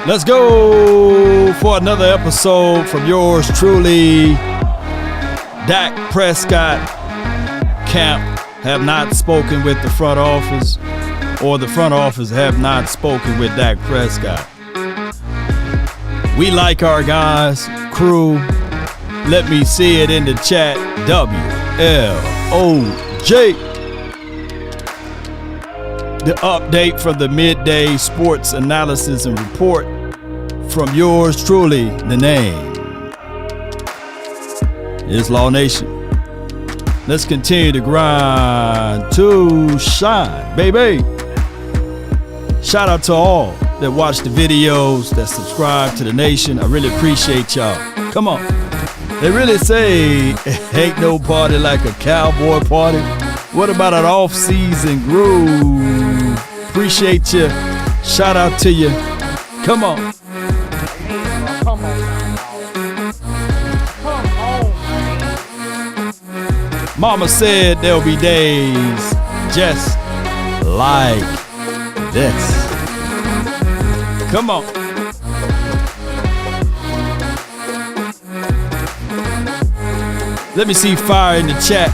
Let's go for another episode from yours truly. Dak Prescott camp have not spoken with the front office, or the front office have not spoken with Dak Prescott. We like our guys, crew. Let me see it in the chat. WLOG. The update from the midday sports analysis and report from yours truly. The name is Law Nation. Let's continue to grind to shine, baby. Shout out to all that watch the videos, that subscribe to the nation. I really appreciate y'all. Come on. They really say ain't no party like a cowboy party. What about an off-season groove? Appreciate you. Shout out to you. Come on. Mama said there'll be days just like this. Come on. Let me see fire in the chat.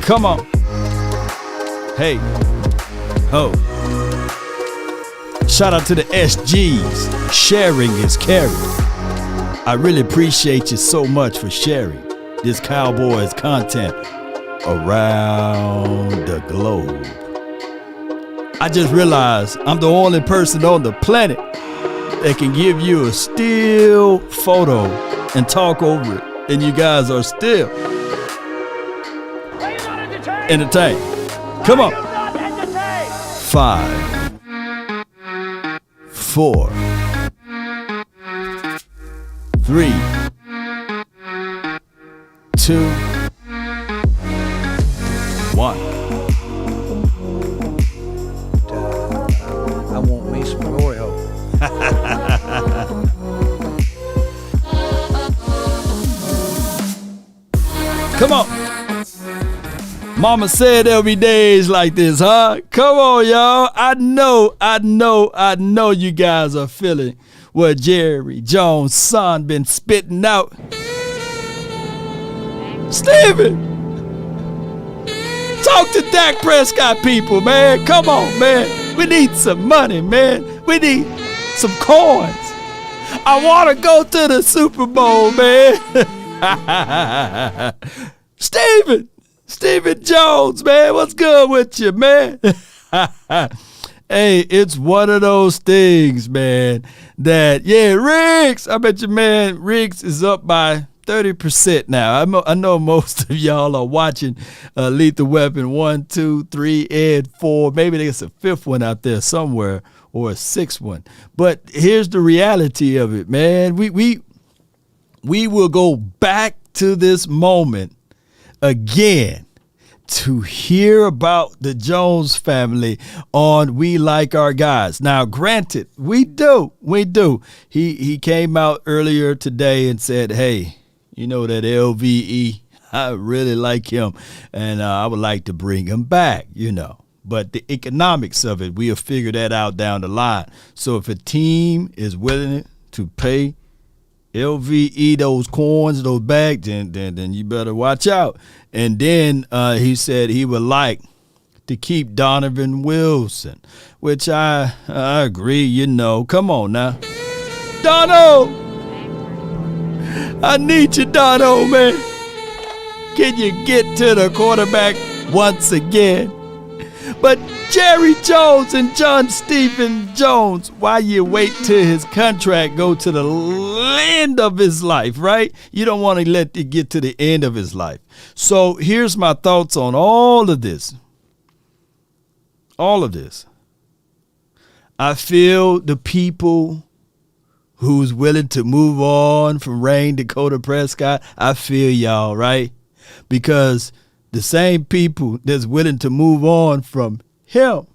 Come on. Hey. Ho. Shout out to the SGs. Sharing is caring. I really appreciate you so much for sharing this Cowboys content around the globe. I just realized I'm the only person on the planet that can give you a still photo and talk over it, and you guys are still entertained. Come on. 5, 4, 3, 2, 1. I want me some oil. Come on. Mama said there'll be days like this, huh? Come on, y'all. I know you guys are feeling what Jerry Jones' son been spitting out. Steven, talk to Dak Prescott people, man. Come on, man. We need some money, man. We need some coins. I want to go to the Super Bowl, man. Steven Jones, man, what's good with you, man? Hey, it's one of those things, man, that, Riggs, I bet you, man, Riggs is up by 30% now. I know most of y'all are watching Lethal Weapon 1, 2, 3, and 4. Maybe there's a fifth one out there somewhere, or a sixth one. But here's the reality of it, man. We will go back to this moment again to hear about the Jones family on We Like Our Guys. Now, granted, we do. He came out earlier today and said, hey, you know that LVE, I really like him, and I would like to bring him back, But the economics of it, we'll figure that out down the line. So if a team is willing to pay LVE those coins, those bags, then you better watch out. And then he said he would like to keep Donovan Wilson, which I agree, Come on now. Dono! I need you, Dono, man. Can you get to the quarterback once again? But Jerry Jones and John Stephen Jones, why you wait till his contract go to the end of his life, right? You don't want to let it get to the end of his life. So here's my thoughts on all of this. All of this. I feel the people who's willing to move on from Rain Dakota Prescott, I feel y'all, right? Because the same people that's willing to move on from him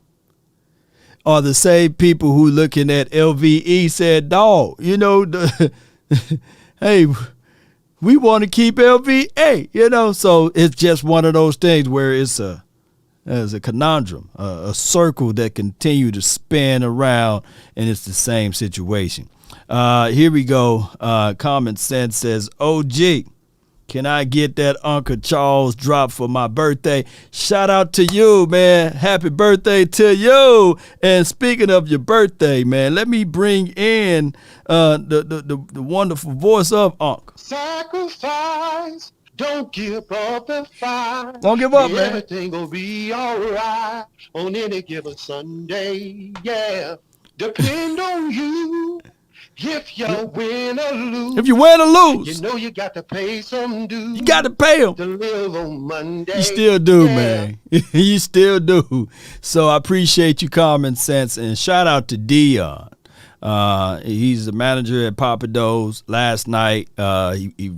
are the same people who looking at LVE said, dog, hey, we want to keep LVE, so it's just one of those things where it's a as a conundrum, a circle that continue to spin around, and it's the same situation. Here we go. Common Sense says, OG, can I get that Uncle Charles drop for my birthday? Shout out to you, man. Happy birthday to you. And speaking of your birthday, man, let me bring in the wonderful voice of Uncle. Sacrifice. Don't give up the fight. Don't give up, man. Everything will be all right on any given Sunday. Yeah. Depend on you. If you win or lose. If you win or lose. You know you got to pay some dues. You got to pay them. To live on Monday. You still do, man. You still do. So I appreciate you, Common Sense. And shout out to Dion. He's the manager at Papa Do's. Last night, he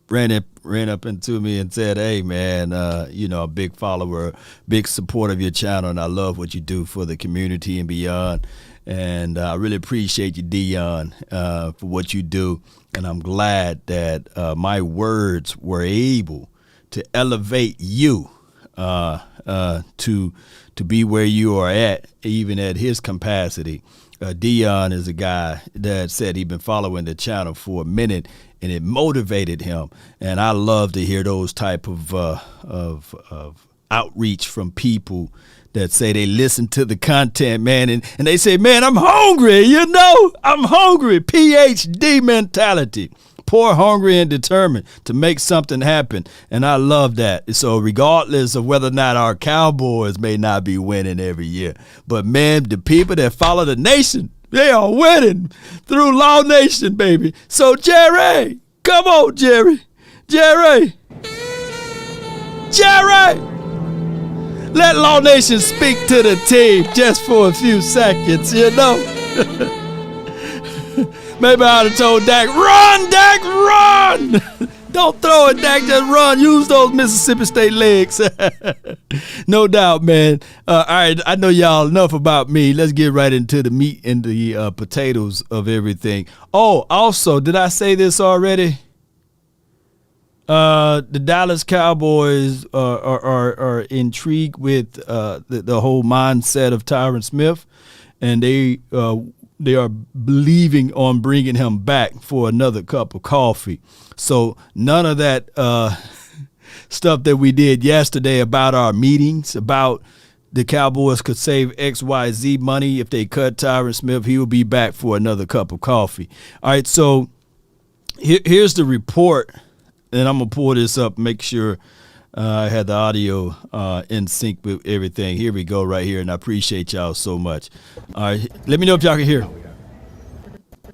ran up into me and said, hey, man, a big follower, big supporter of your channel, and I love what you do for the community and beyond. And I really appreciate you, Dion, for what you do. And I'm glad that my words were able to elevate you to be where you are at, even at his capacity. Dion is a guy that said he'd been following the channel for a minute, and it motivated him. And I love to hear those type of outreach from people that say they listen to the content, man, and they say, man, I'm hungry, I'm hungry. PhD mentality. Poor, hungry, and determined to make something happen. And I love that. So regardless of whether or not our Cowboys may not be winning every year, but, man, the people that follow the nation, they are winning through Law Nation, baby. So, Jerry, come on, Jerry. Let Law Nation speak to the team just for a few seconds, Maybe I would have told Dak, run! Don't throw it, Dak, just run. Use those Mississippi State legs. No doubt, man. All right, I know y'all enough about me. Let's get right into the meat and the potatoes of everything. Oh, also, did I say this already? The Dallas Cowboys are intrigued with the whole mindset of Tyron Smith, and they are believing on bringing him back for another cup of coffee. So none of that stuff that we did yesterday about our meetings, about the Cowboys could save XYZ money if they cut Tyron Smith. He will be back for another cup of coffee. All right, so here's the report. And I'm going to pull this up, make sure I had the audio in sync with everything. Here we go right here, and I appreciate y'all so much. All right, let me know if y'all can hear. No, we haven't.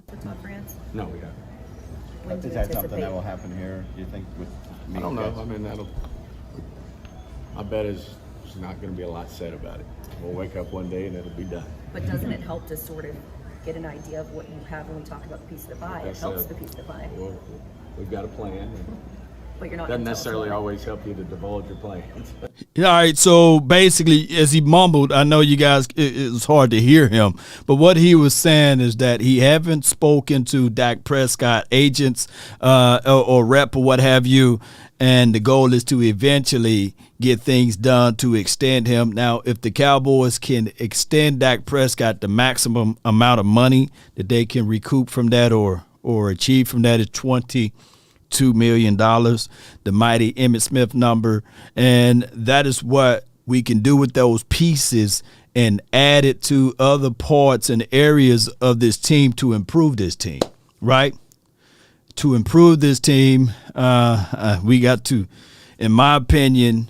For top brands? No, we haven't. Is that something that will happen here, you think, with me? I don't know. I mean, my bet is there's not going to be a lot said about it. We'll wake up one day and it'll be done. But doesn't it help to sort of get an idea of what you have when we talk about the piece of the pie? It helps the piece of the pie. Well, we've got a plan. But you're not doesn't necessarily always help you to divulge your plans. All right, so basically, as he mumbled, I know you guys, it was hard to hear him, but what he was saying is that he haven't spoken to Dak Prescott agents or rep or what have you, and the goal is to eventually get things done to extend him. Now, if the Cowboys can extend Dak Prescott, the maximum amount of money that they can recoup from that or achieve from that is $22 million, the mighty Emmitt Smith number. And that is what we can do with those pieces and add it to other parts and areas of this team to improve this team, right? To improve this team, we got to, in my opinion,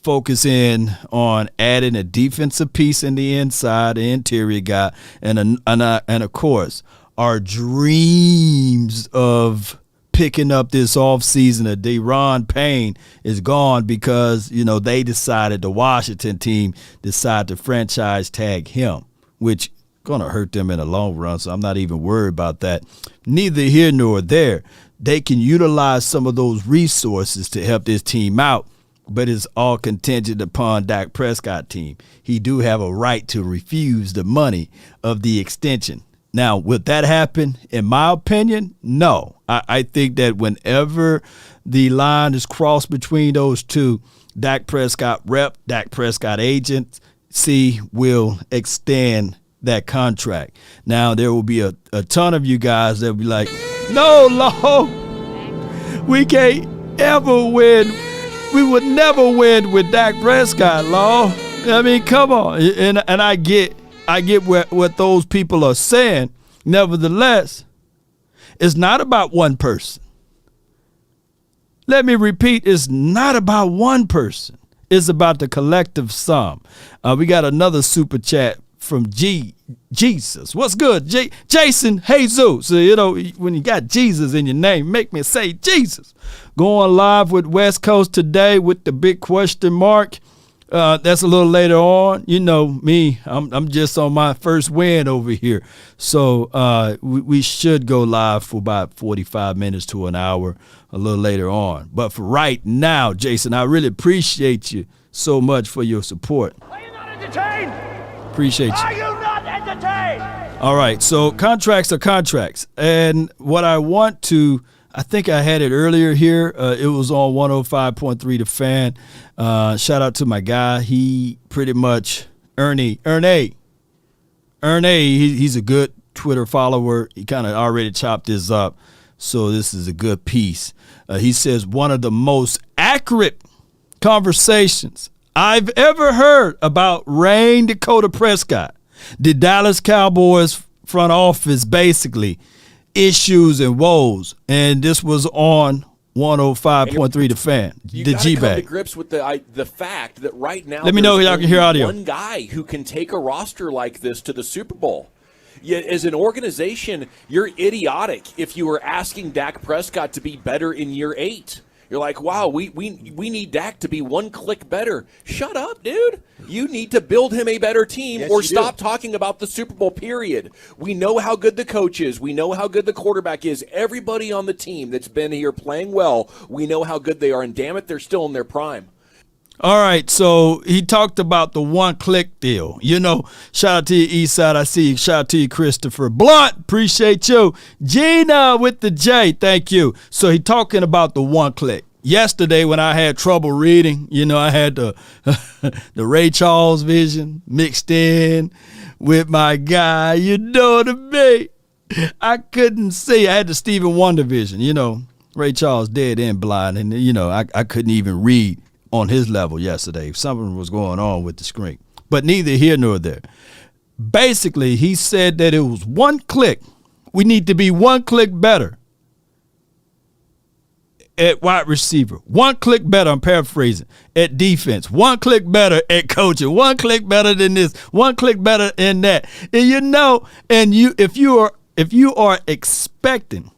focus in on adding a defensive piece in the inside, the interior guy, and of course, our dreams of picking up this offseason of Deron Payne is gone because, they decided, the Washington team decided to franchise tag him, which going to hurt them in the long run, so I'm not even worried about that. Neither here nor there. They can utilize some of those resources to help this team out, but it's all contingent upon Dak Prescott team. He do have a right to refuse the money of the extension. Now, would that happen? In my opinion, no. I think that whenever the line is crossed between those two, Dak Prescott rep, Dak Prescott agency will extend that contract. Now, there will be a ton of you guys that will be like, no, Lord, we can't ever win. We would never win with Dak Prescott, Lord. I mean, come on. And I get what those people are saying. Nevertheless, it's not about one person. Let me repeat, it's not about one person. It's about the collective sum. We got another super chat from Jesus. What's good, Jason Jesus? So, you know, when you got Jesus in your name, make me say Jesus. Going live with West Coast today with the big question mark. That's a little later on. You know me, I'm just on my first win over here. So we should go live for about 45 minutes to an hour a little later on. But for right now, Jason, I really appreciate you so much for your support. Are you not entertained? Appreciate you. Are you not entertained? All right, so contracts are contracts. And what I want to, I think I had it earlier here. It was on 105.3 The Fan. Shout out to my guy. He pretty much, Ernie, he's a good Twitter follower. He kind of already chopped this up. So this is a good piece. He says, one of the most accurate conversations I've ever heard about Rain Dakota Prescott. The Dallas Cowboys front office, basically, issues and woes. And this was on 105.3 The Fan, you the G-Bag. come to grips with the fact that right now Let me know if y'all can hear audio. One guy who can take a roster like this to the Super Bowl. Yet as an organization, you're idiotic if you were asking Dak Prescott to be better in year 8. You're like, wow, we need Dak to be one click better. Shut up, dude. You need to build him a better team or stop talking about the Super Bowl, period. We know how good the coach is. We know how good the quarterback is. Everybody on the team that's been here playing well, we know how good they are. And damn it, they're still in their prime. All right, so he talked about the one-click deal. You know, shout out to you, Eastside. I see you. Shout out to you, Christopher Blunt. Appreciate you. Gina with the J. Thank you. So he talking about the one-click. Yesterday when I had trouble reading, you know, I had the Ray Charles vision mixed in with my guy. You know what I mean? I couldn't see. I had the Stevie Wonder vision. You know, Ray Charles dead and blind, and, you know, I couldn't even read on his level yesterday. Something was going on with the screen. But neither here nor there. Basically, he said that it was one click. We need to be one click better at wide receiver. One click better, I'm paraphrasing, at defense. One click better at coaching. One click better than this. One click better than that. And you know, and if you are expecting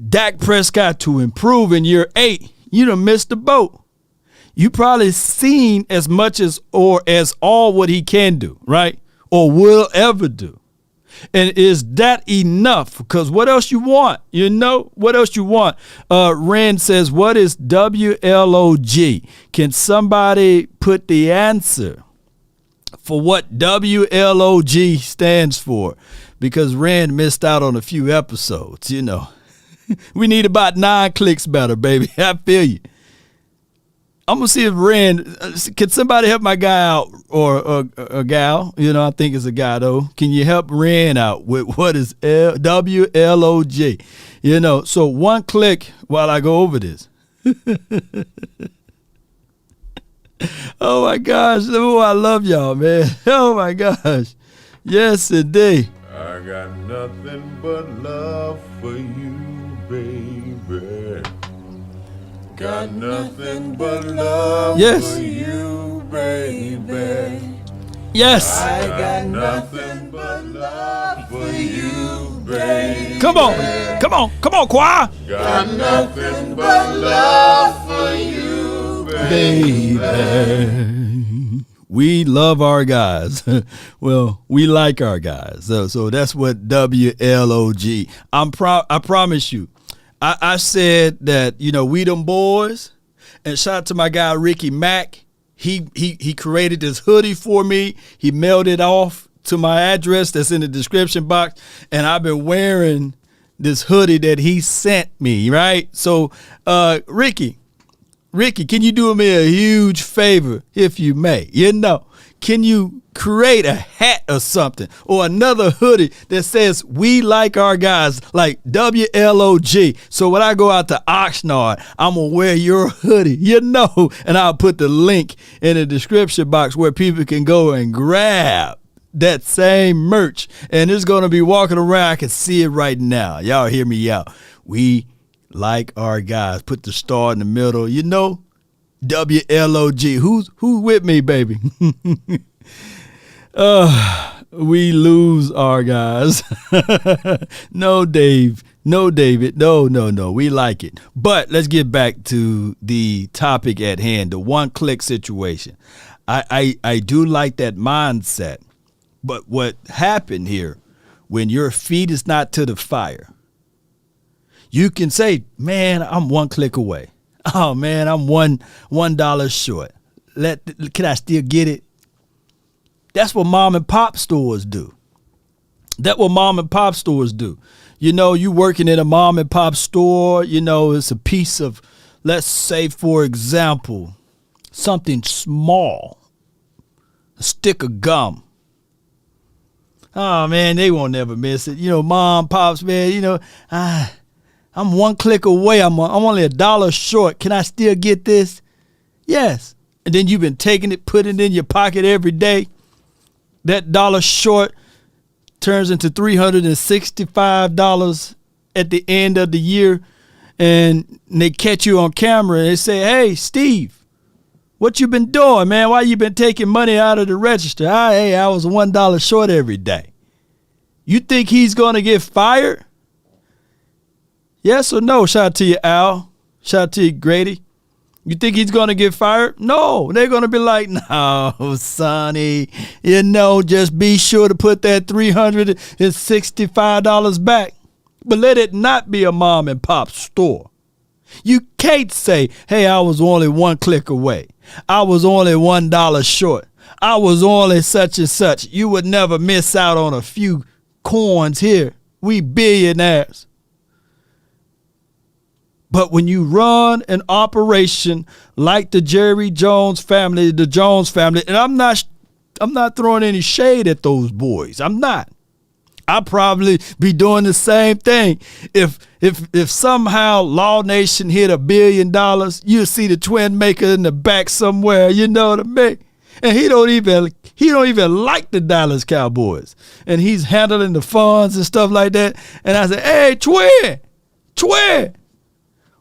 Dak Prescott to improve in year 8, you done missed the boat. You probably seen as much as or as all what he can do, right? Or will ever do. And is that enough? Because what else you want? You know, what else you want? Ren says, what is WLOG? Can somebody put the answer for what WLOG stands for? Because Ren missed out on a few episodes, you know. We need about 9 clicks better, baby. I feel you. I'm going to see if Ren, can somebody help my guy out or a gal? You know, I think it's a guy, though. Can you help Ren out with what is WLOG? You know, so one click while I go over this. Oh, my gosh. Oh, I love y'all, man. Oh, my gosh. Yes, indeed. I got nothing but love for you, baby. Got nothing but love Yes. for you, baby. Yes. I got nothing but love for you, baby. Come on. Come on. Come on, choir. Got nothing but love for you, baby. We love our guys. Well, we like our guys. So that's what WLOG. I promise you. I said that, you know, we them boys, and shout out to my guy Ricky Mack. He created this hoodie for me. He mailed it off to my address that's in the description box, and I've been wearing this hoodie that he sent me, right? So, Ricky, can you do me a huge favor, if you may? Can you create a hat or something, or another hoodie that says "We like our guys," like WLOG? So when I go out to Oxnard, I'm gonna wear your hoodie, and I'll put the link in the description box where people can go and grab that same merch, and it's gonna be walking around. I can see it right now. Y'all hear me out. We like our guys. Put the star in the middle. WLOG. Who's with me, baby? We lose our guys. No, Dave. No, David. No. We like it. But let's get back to the topic at hand, the one-click situation. I do like that mindset. But what happened here, when your feet is not to the fire, you can say, man, I'm one click away. Oh, man, I'm $1 short. Can I still get it? That's what mom and pop stores do. You working in a mom and pop store, it's a piece of, let's say, for example, something small, a stick of gum. Oh, man, they won't never miss it. Mom, pops, man, I'm one click away. I'm only $1 short. Can I still get this? Yes. And then you've been taking it, putting it in your pocket every day. That $1 short turns into $365 at the end of the year. And they catch you on camera and they say, hey, Steve, what you been doing, man? Why you been taking money out of the register? I was $1 short every day. You think he's going to get fired? Yes or no? Shout out to you, Al. Shout out to you, Grady. You think he's going to get fired? No. They're going to be like, no, Sonny, just be sure to put that $365 back. But let it not be a mom and pop store. You can't say, hey, I was only one click away. I was only $1 short. I was only such and such. You would never miss out on a few coins here. We billionaires. But when you run an operation like the Jerry Jones family, the Jones family, and I'm not throwing any shade at those boys. I'm not. I'd probably be doing the same thing. If somehow Law Nation hit $1 billion, you'll see the twin maker in the back somewhere. You know what I mean? And he don't even like the Dallas Cowboys. And he's handling the funds and stuff like that. And I said, hey, twin.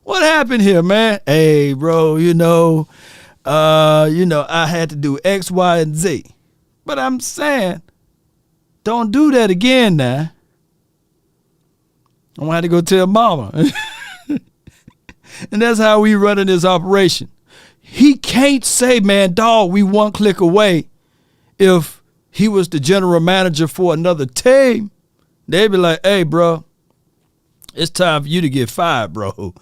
What happened here, man? Hey, bro, I had to do X, Y, and Z. But I'm saying, don't do that again now. I'm going to have to go tell mama. And that's how we running this operation. He can't say, man, dog, we one click away. If he was the general manager for another team, they'd be like, hey, bro, it's time for you to get fired, bro.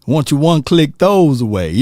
Want you one click those away.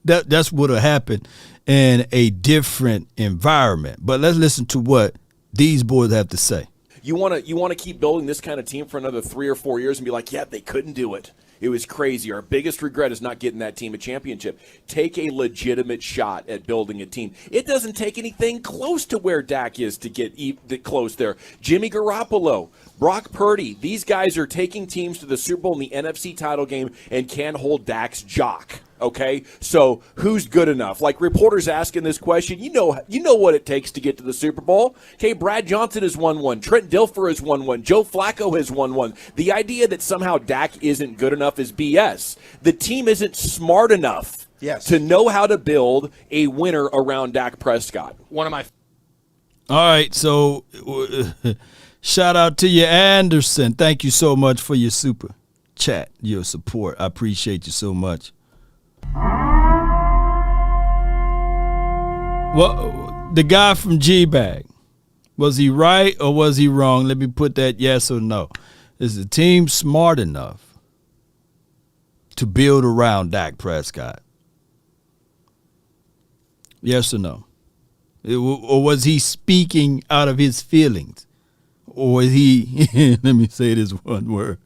That's what'll happen in a different environment. But let's listen to what these boys have to say. You want to keep building this kind of team for another 3 or 4 years and be like, yeah, they couldn't do it. It was crazy. Our biggest regret is not getting that team a championship. Take a legitimate shot at building a team. It doesn't take anything close to where Dak is to get close there. Jimmy Garoppolo, Brock Purdy, these guys are taking teams to the Super Bowl in the NFC title game and can hold Dak's jock. Okay, so who's good enough? Like reporters asking this question, you know what it takes to get to the Super Bowl. Okay, Brad Johnson has won one. Trent Dilfer has won one. Joe Flacco has won one. The idea that somehow Dak isn't good enough is BS. The team isn't smart enough to know how to build a winner around Dak Prescott. All right, so shout out to you, Anderson. Thank you so much for your super chat, your support. I appreciate you so much. Well, the guy from G-Bag, was he right or was he wrong? Let me put that yes or no. Is the team smart enough to build around Dak Prescott? Yes or no? Or was he speaking out of his feelings? Or is he, let me say this one word.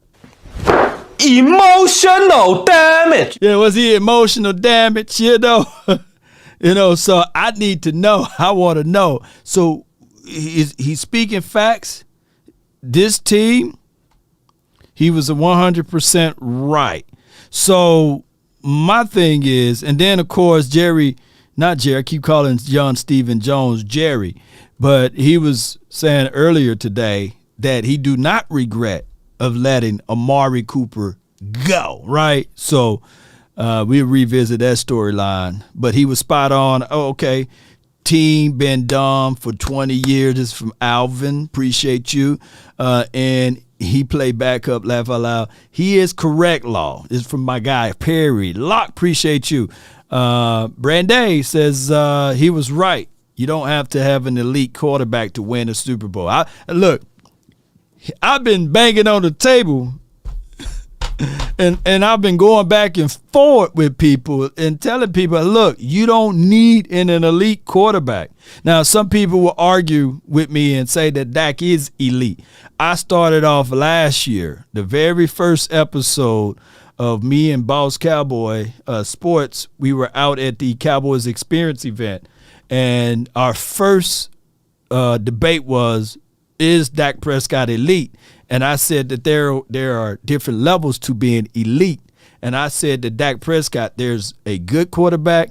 Emotional damage. Yeah, was he emotional damage, you know? So I need to know. I want to know. So he's speaking facts. This team, he was 100% right. So my thing is, and then of course I keep calling John Stephen Jones Jerry, but he was saying earlier today that he do not regret of letting Amari Cooper go, right? So we'll revisit that storyline. But he was spot on. Oh, okay. Team been dumb for 20 years. This is from Alvin. Appreciate you. And he played backup, laugh out loud. He is correct, Law. This is from my guy, Perry. Locke, appreciate you. Branday says he was right. You don't have to have an elite quarterback to win a Super Bowl. Look, I've been banging on the table and I've been going back and forth with people and telling people, look, you don't need an elite quarterback. Now, some people will argue with me and say that Dak is elite. I started off last year, the very first episode of me and Boss Cowboy Sports. We were out at the Cowboys Experience event, and our first debate was, is Dak Prescott elite? And I said that there are different levels to being elite. And I said that Dak Prescott, there's a good quarterback,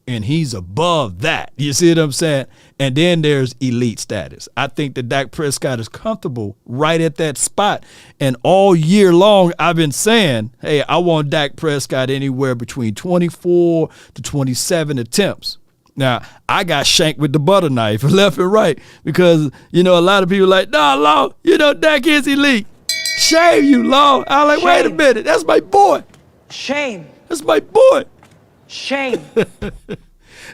and he's above that. You see what I'm saying? And then there's elite status. I think that Dak Prescott is comfortable right at that spot. And all year long, I've been saying, hey, I want Dak Prescott anywhere between 24 to 27 attempts. Now, I got shanked with the butter knife left and right because, a lot of people like, nah, Law, Dak is elite. Shame you, Law. I'm like, wait a minute. That's my boy. Shame. That's my boy. Shame.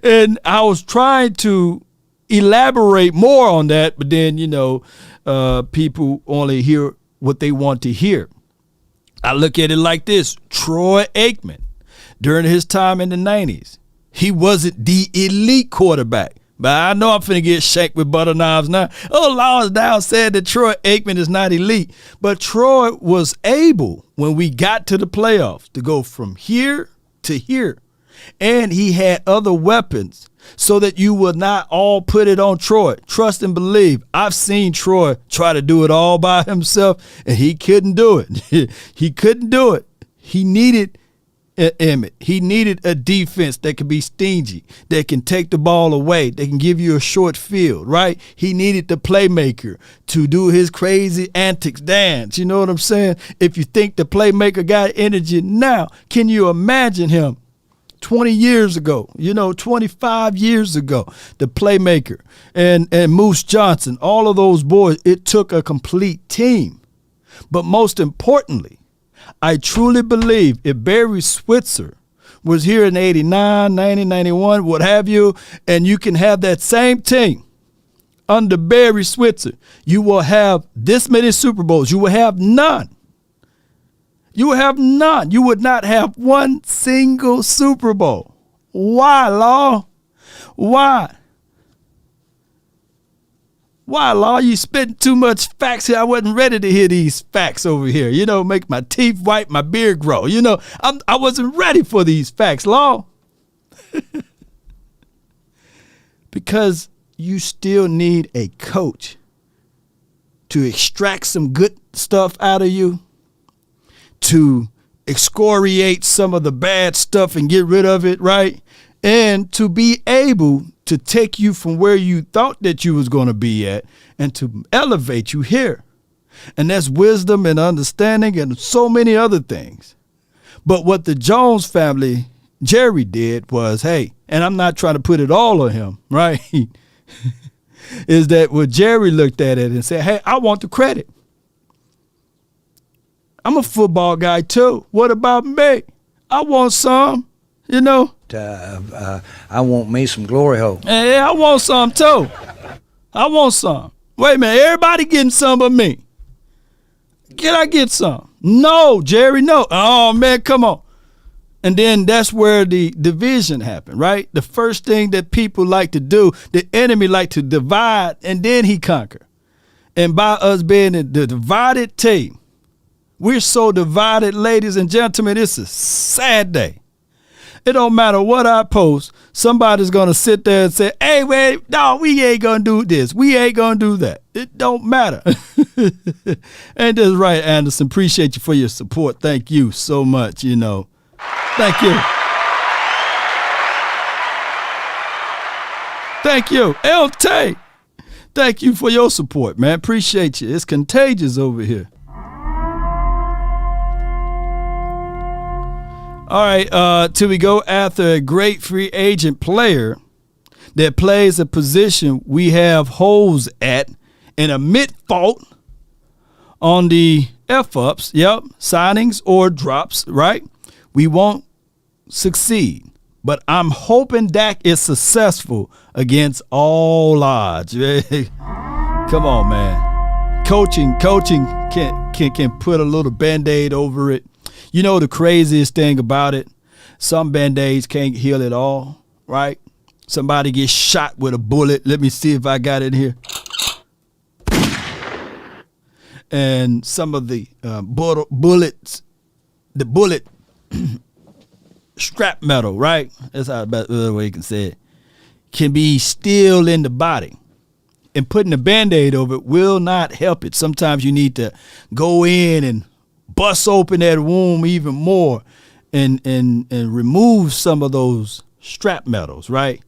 And I was trying to elaborate more on that, but then, people only hear what they want to hear. I look at it like this. Troy Aikman, during his time in the 90s, he wasn't the elite quarterback. But I know I'm finna get shanked with butter knives now. Oh, Lawrence Dow said that Troy Aikman is not elite. But Troy was able, when we got to the playoffs, to go from here to here. And he had other weapons so that you would not all put it on Troy. Trust and believe. I've seen Troy try to do it all by himself, and he couldn't do it. He couldn't do it. He needed Emmett. He needed a defense that could be stingy, that can take the ball away, that can give you a short field, right? He needed the playmaker to do his crazy antics dance. You know what I'm saying? If you think the playmaker got energy now, can you imagine him 20 years ago, 25 years ago, the playmaker and Moose Johnson, all of those boys, it took a complete team. But most importantly, I truly believe if Barry Switzer was here in 89, 90, 91, what have you, and you can have that same team under Barry Switzer, you will have this many Super Bowls. You will have none. You will have none. You would not have one single Super Bowl. Why, Law? Why? Why, Law? You spitting too much facts here. I wasn't ready to hear these facts over here. Make my teeth white, my beard grow. I wasn't ready for these facts, Law. Because you still need a coach to extract some good stuff out of you, to excoriate some of the bad stuff and get rid of it, right? And to be able to take you from where you thought that you was going to be at and to elevate you here. And that's wisdom and understanding and so many other things. But what the Jones family, Jerry, did was, hey, and I'm not trying to put it all on him, right? Is that what Jerry looked at it and said, hey, I want the credit. I'm a football guy too. What about me? I want some, I want me some glory hole. Yeah, I want some too. I want some. Wait a minute, everybody getting some but me. Can I get some? No, Jerry, no. Oh, man, come on. And then that's where the division happened, right? The first thing that people like to do, the enemy like to divide, and then he conquer. And by us being the divided team, we're so divided, ladies and gentlemen, it's a sad day. It don't matter what I post, somebody's going to sit there and say, hey, wait, no, we ain't going to do this. We ain't going to do that. It don't matter. And that's right, Anderson. Appreciate you for your support. Thank you so much, you know. Thank you. Thank you. LT. Thank you for your support, man. Appreciate you. It's contagious over here. All right, till we go after a great free agent player that plays a position we have holes at and admit fault on the F-ups, yep, signings or drops, right? We won't succeed. But I'm hoping Dak is successful against all odds. Come on, man. Coaching can put a little Band-Aid over it. You know the craziest thing about it? Some Band-Aids can't heal it all, right? Somebody gets shot with a bullet. Let me see if I got it here. And some of the bullets, the bullet strap metal, right? That's how the way you can say it. Can be still in the body. And putting a Band-Aid over it will not help it. Sometimes you need to go in and bust open that wound even more and remove some of those strap metals, right?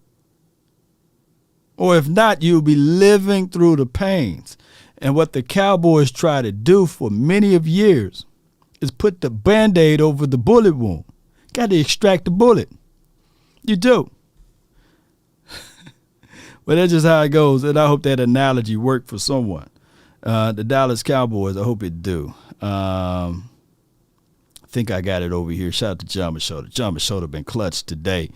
Or if not, you'll be living through the pains. And what the Cowboys try to do for many of years is put the Band-Aid over the bullet wound. Got to extract the bullet. You do. But that's just how it goes, and I hope that analogy worked for someone. The Dallas Cowboys, I hope it do. I think I got it over here. Shout out to John Machota. John Machota been clutch today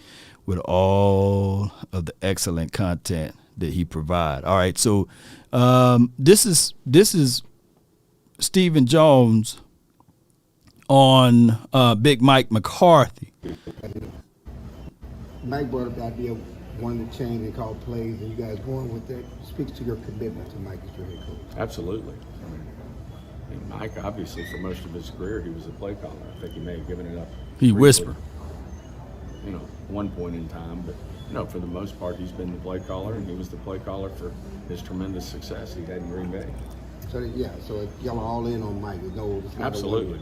with all of the excellent content that he provide. All right, so this is Stephen Jones on Big Mike McCarthy. Mike brought up the idea of wanting to change and call plays, and you guys going with that speaks to your commitment to Mike as your head coach. Absolutely. And Mike, obviously, for most of his career, he was a play caller. I think he may have given it up. He whispered. You know, one point in time, but no, for the most part, he's been the play caller, and he was the play caller for his tremendous success he had in Green Bay. So y'all are all in on Mike. Absolutely.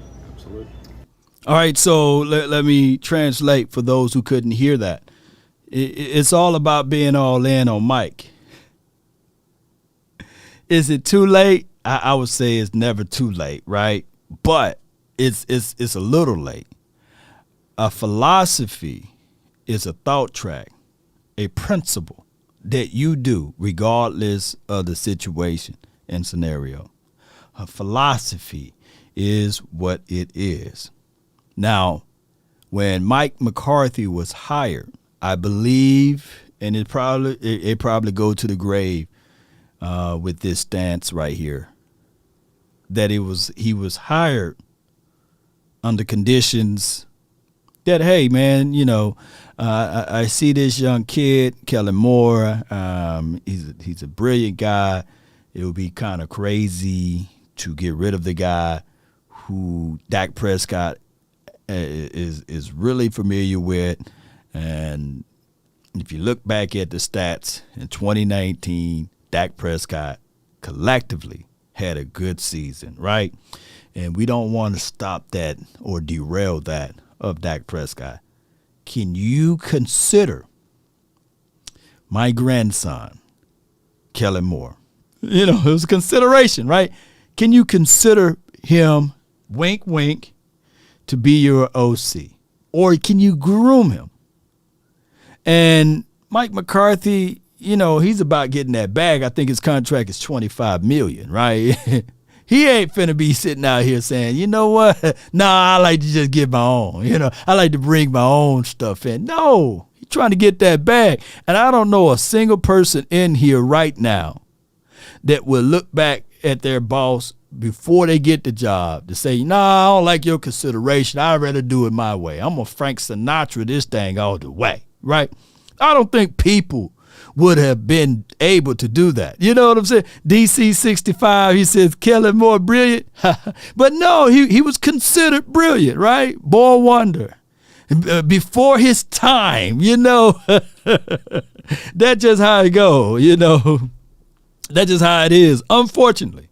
All right, so let me translate for those who couldn't hear that. It's all about being all in on Mike. Is it too late? I would say it's never too late, right? But it's a little late. A philosophy is a thought track, a principle that you do regardless of the situation and scenario. A philosophy is what it is. Now, when Mike McCarthy was hired, I believe, and it probably go to the grave with this stance right here, that he was hired under conditions that, hey, man, you know, I see this young kid, Kellen Moore. He's a brilliant guy. It would be kind of crazy to get rid of the guy who Dak Prescott is really familiar with. And if you look back at the stats in 2019, Dak Prescott collectively had a good season, right? And we don't want to stop that or derail that of Dak Prescott. Can you consider my grandson, Kellen Moore? You know, it was a consideration, right? Can you consider him, wink, wink, to be your OC? Or can you groom him? And Mike McCarthy, you know, he's about getting that bag. I think his contract is $25 million, right? He ain't finna be sitting out here saying, you know what? Nah, I like to just get my own. You know, I like to bring my own stuff in. No, he's trying to get that bag. And I don't know a single person in here right now that will look back at their boss before they get the job to say, nah, I don't like your consideration. I'd rather do it my way. I'm going to Frank Sinatra this thing all the way, right? I don't think people would have been able to do that. You know what I'm saying? DC 65, he says, Kellen Moore, brilliant. But no, he was considered brilliant, right? Boy wonder. Before his time, you know. That's just how it go, you know. That's just how it is, unfortunately.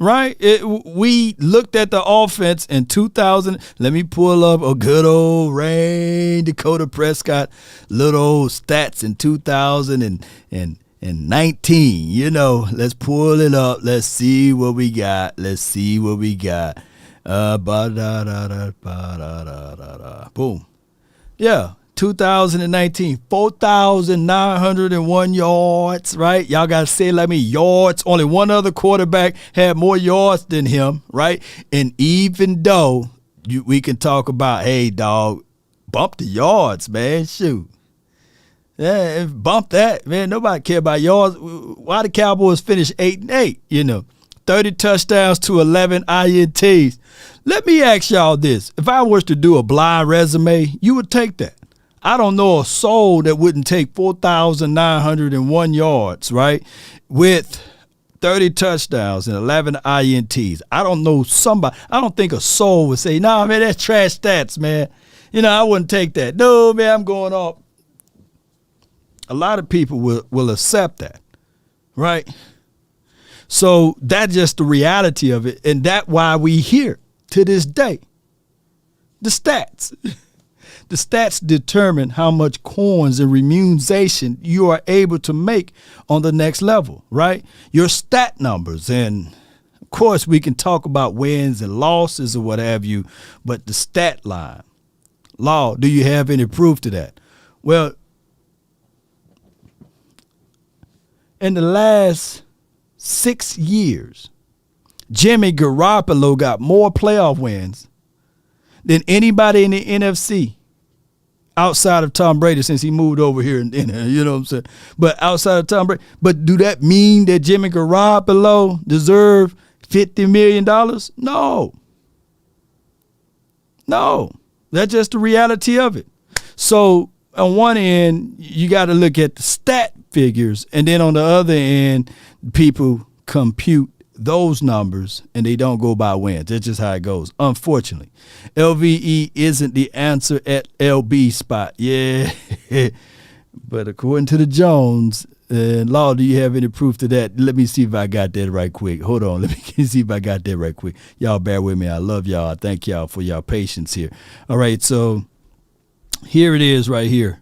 Right? We looked at the offense in 2000. Let me pull up a good old Rain Dakota Prescott little old stats in 2019. You know, let's pull it up. Let's see what we got. Boom. Yeah. 2019, 4,901 yards, right? Y'all got to say it like me, yards. Only one other quarterback had more yards than him, right? And even though we can talk about, hey, dog, bump the yards, man, shoot. Yeah, bump that, man. Nobody care about yards. Why the Cowboys finish 8-8, you know? 30 touchdowns to 11 INTs. Let me ask y'all this. If I was to do a blind resume, you would take that. I don't know a soul that wouldn't take 4,901 yards, right, with 30 touchdowns and 11 INTs. I don't know somebody. I don't think a soul would say, nah, man, that's trash stats, man. You know, I wouldn't take that. No, man, I'm going off. A lot of people will accept that, right? So that's just the reality of it, and that's why we here to this day. The stats. The stats determine how much coins and remuneration you are able to make on the next level, right? Your stat numbers. And, of course, we can talk about wins and losses or what have you, but the stat line. Law, do you have any proof to that? Well, in the last 6 years, Jimmy Garoppolo got more playoff wins than anybody in the NFC. Outside of Tom Brady, since he moved over here, and you know what I'm saying. But outside of Tom Brady, but do that mean that Jimmy Garoppolo deserve $50 million? No, that's just the reality of it. So on one end, you got to look at the stat figures, and then on the other end, people compute those numbers, and they don't go by wins. That's just how it goes, unfortunately. LVE isn't the answer at LB spot. Yeah. But according to the Jones, Law, do you have any proof to that? Let me see if I got that right quick. Hold on. Let me see if I got that right quick. Y'all bear with me. I love y'all. I thank y'all for y'all patience here. All right, so here it is right here.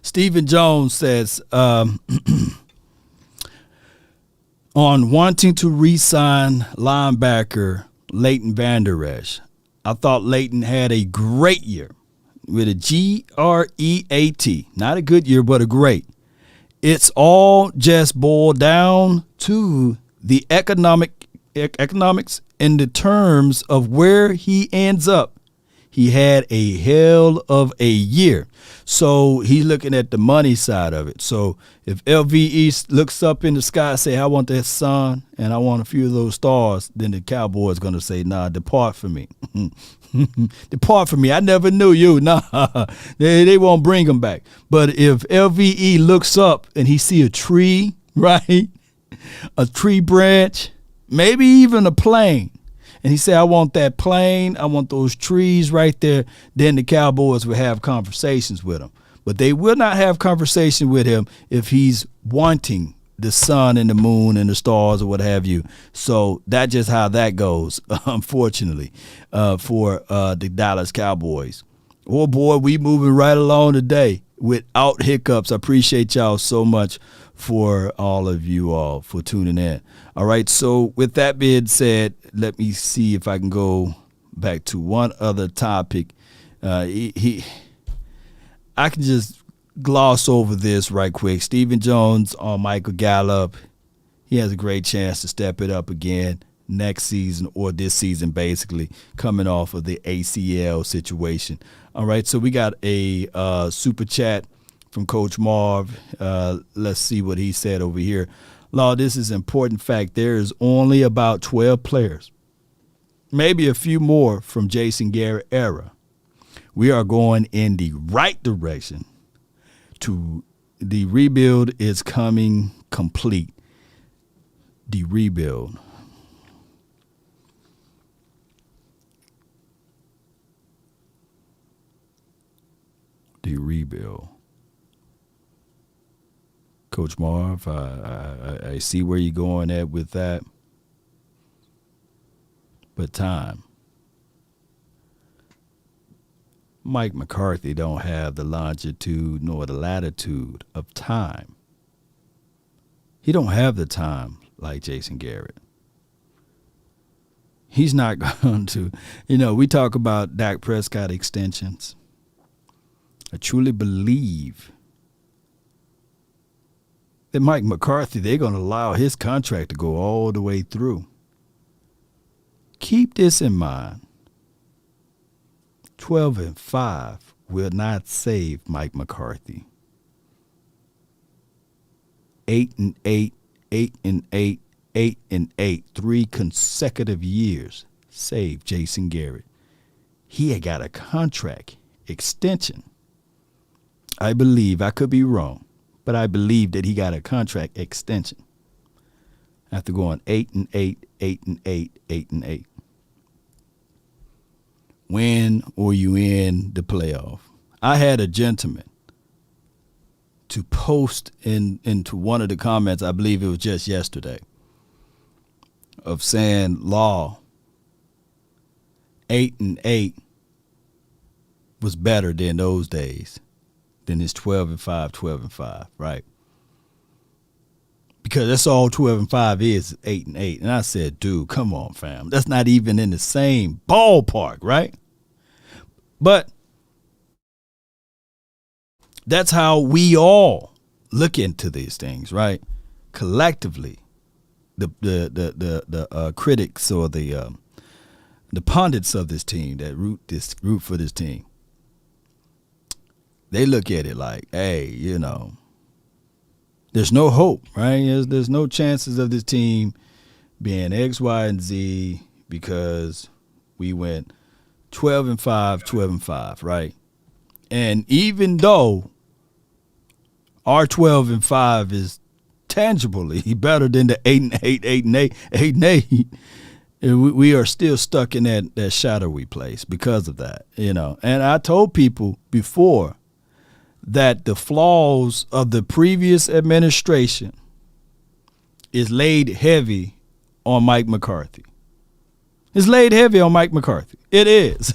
Stephen Jones says, on wanting to re-sign linebacker Leighton Vander Esch, I thought Leighton had a great year with a G-R-E-A-T. Not a good year, but a great. It's all just boiled down to the economics in the terms of where he ends up. He had a hell of a year. So he's looking at the money side of it. So if LVE looks up in the sky and say, I want that sun and I want a few of those stars, then the Cowboys going to say, nah, depart from me. Depart from me. I never knew you. Nah, they won't bring him back. But if LVE looks up and he see a tree, right, a tree branch, maybe even a plane, and he said, I want that plane, I want those trees right there, then the Cowboys will have conversations with him. But they will not have conversation with him if he's wanting the sun and the moon and the stars or what have you. So that's just how that goes, unfortunately, for the Dallas Cowboys. Oh, boy, we moving right along today without hiccups. I appreciate y'all so much for all of you all for tuning in. All right, so with that being said, let me see if I can go back to one other topic. I can just gloss over this right quick. Stephen Jones on Michael Gallup. He has a great chance to step it up again next season or this season, basically, coming off of the ACL situation. All right, so we got a super chat from Coach Marv. Let's see what he said over here. Law, this is an important fact. There is only about 12 players, maybe a few more from Jason Garrett era. We are going in the right direction the rebuild is coming complete. The rebuild. The rebuild. Coach Marv, I see where you're going at with that. But time. Mike McCarthy don't have the longitude nor the latitude of time. He don't have the time like Jason Garrett. He's not going to, we talk about Dak Prescott extensions. I truly believe that Mike McCarthy, they're going to allow his contract to go all the way through. Keep this in mind. 12-5 will not save Mike McCarthy. 8-8, 8-8, 8-8, 3 consecutive years saved Jason Garrett. He had got a contract extension. I believe, I could be wrong, but I believe that he got a contract extension after going 8-8, 8-8, 8-8. Win or you in the playoff. I had a gentleman to post into one of the comments, I believe it was just yesterday, of saying Law 8-8 was better than those days, than his 12-5, 12-5, right? Because that's all 12-5 is 8-8. And I said, dude, come on, fam. That's not even in the same ballpark, right? But that's how we all look into these things, right? Collectively, the critics or the pundits of this team that root for this team, they look at it like, hey, there's no hope, right? There's no chances of this team being X, Y, and Z because we went 12-5, 12-5, right? And even though our 12-5 is tangibly better than the 8-8, 8-8, 8-8, we are still stuck in that shadowy place because of that, And I told people before that the flaws of the previous administration is laid heavy on Mike McCarthy. It's laid heavy on Mike McCarthy. It is.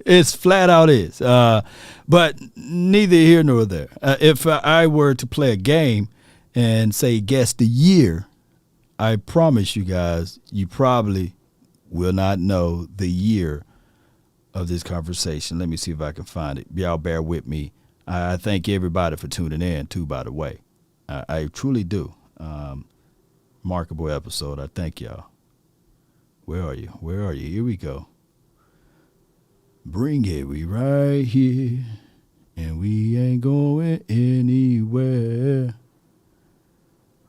It's flat out is. But neither here nor there. If I were to play a game and say guess the year, I promise you guys, you probably will not know the year of this conversation. Let me see if I can find it. Y'all bear with me. I thank everybody for tuning in, too, by the way. I truly do. Remarkable episode. I thank y'all. Where are you? Where are you? Here we go. Bring it. We right here, and we ain't going anywhere.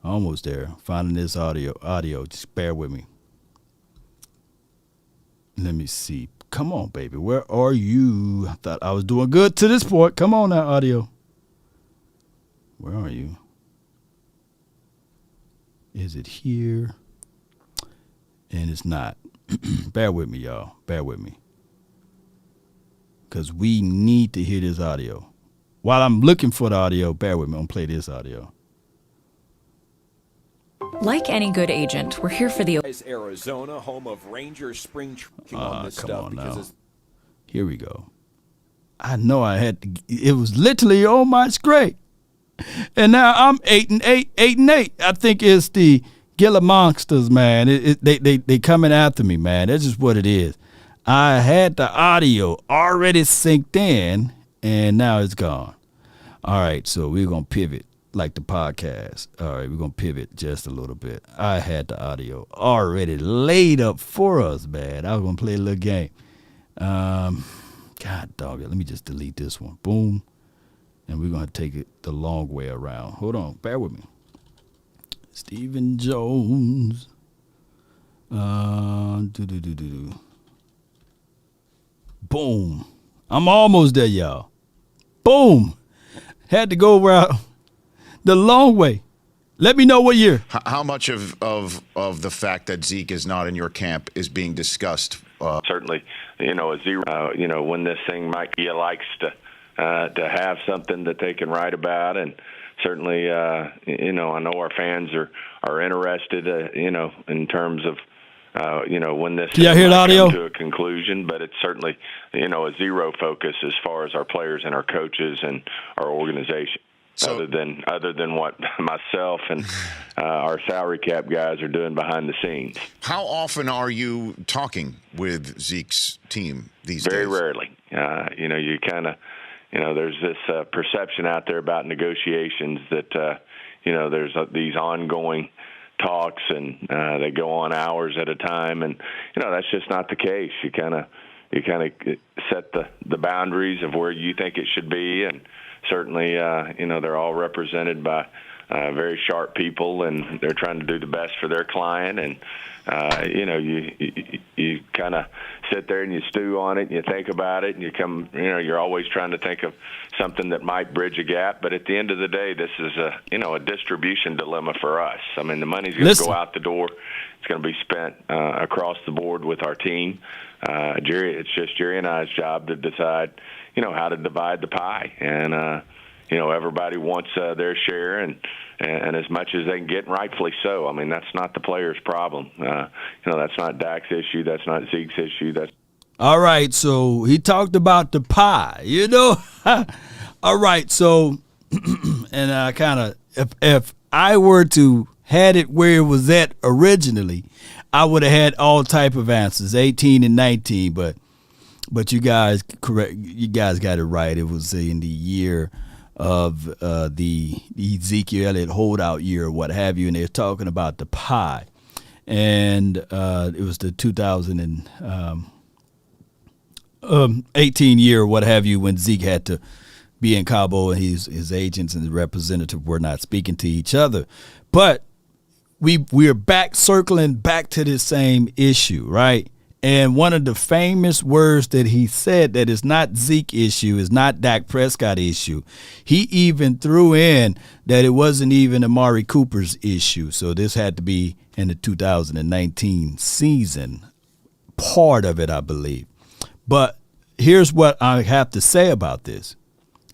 Almost there. Finding this audio. Just bear with me. Let me see. Come on, baby. Where are you? I thought I was doing good to this point. Come on now, audio. Where are you? Is it here? And it's not. Bear with me, y'all. Bear with me. Because we need to hear this audio. While I'm looking for the audio, bear with me. I'm going to play this audio. Like any good agent, we're here for the Arizona, home of Rangers spring training on this come stuff on because now. it's Here we go. I know I had to. It was literally on my screen. And now I'm 8-8, 8-8. I think it's the Gila Monsters, man. They coming after me, man. That's just what it is. I had the audio already synced in, and now it's gone. All right, so we're going to pivot like the podcast. All right, we're going to pivot just a little bit. I had the audio already laid up for us, man. I was going to play a little game. God dog it. Let me just delete this one. Boom. And we're going to take it the long way around. Hold on. Bear with me. Stephen Jones. Boom. I'm almost there, y'all. Boom. Had to go around the long way. Let me know what year. How much of the fact that Zeke is not in your camp is being discussed? Certainly, a zero. When this thing he likes to have something that they can write about, and certainly, I know our fans are interested, in terms of. When this hear the audio? Come to a conclusion, but it's certainly, a zero focus as far as our players and our coaches and our organization. So, other than what myself and our salary cap guys are doing behind the scenes. How often are you talking with Zeke's team these days? Very rarely. You kind of, there's this perception out there about negotiations that, there's these ongoing talks and they go on hours at a time, and that's just not the case. You kind of set the boundaries of where you think it should be, and certainly they're all represented by very sharp people, and they're trying to do the best for their client, and you kind of sit there and you stew on it and you think about it, and you're always trying to think of something that might bridge a gap. But at the end of the day, this is a distribution dilemma for us. I mean, the money's going to go out the door. It's going to be spent across the board with our team. It's just Jerry and I's job to decide, how to divide the pie. And, everybody wants their share and as much as they can get, and rightfully so. I mean, that's not the player's problem. That's not Dak's issue. That's not Zeke's issue. All right, so he talked about the pie, All right, so, and I kind of, if I were to had it where it was at originally, I would have had all type of answers, 18 and 19, but you guys got it right. It was in the year of the Ezekiel Elliott holdout year or what have you, and they're talking about the pie. And it was the 2018 year or what have you, when Zeke had to be in Cabo and his agents and the representative were not speaking to each other. But we are circling back to this same issue, right? And one of the famous words that he said that is not Zeke issue, is not Dak Prescott issue. He even threw in that it wasn't even Amari Cooper's issue. So this had to be in the 2019 season, part of it, I believe. But here's what I have to say about this.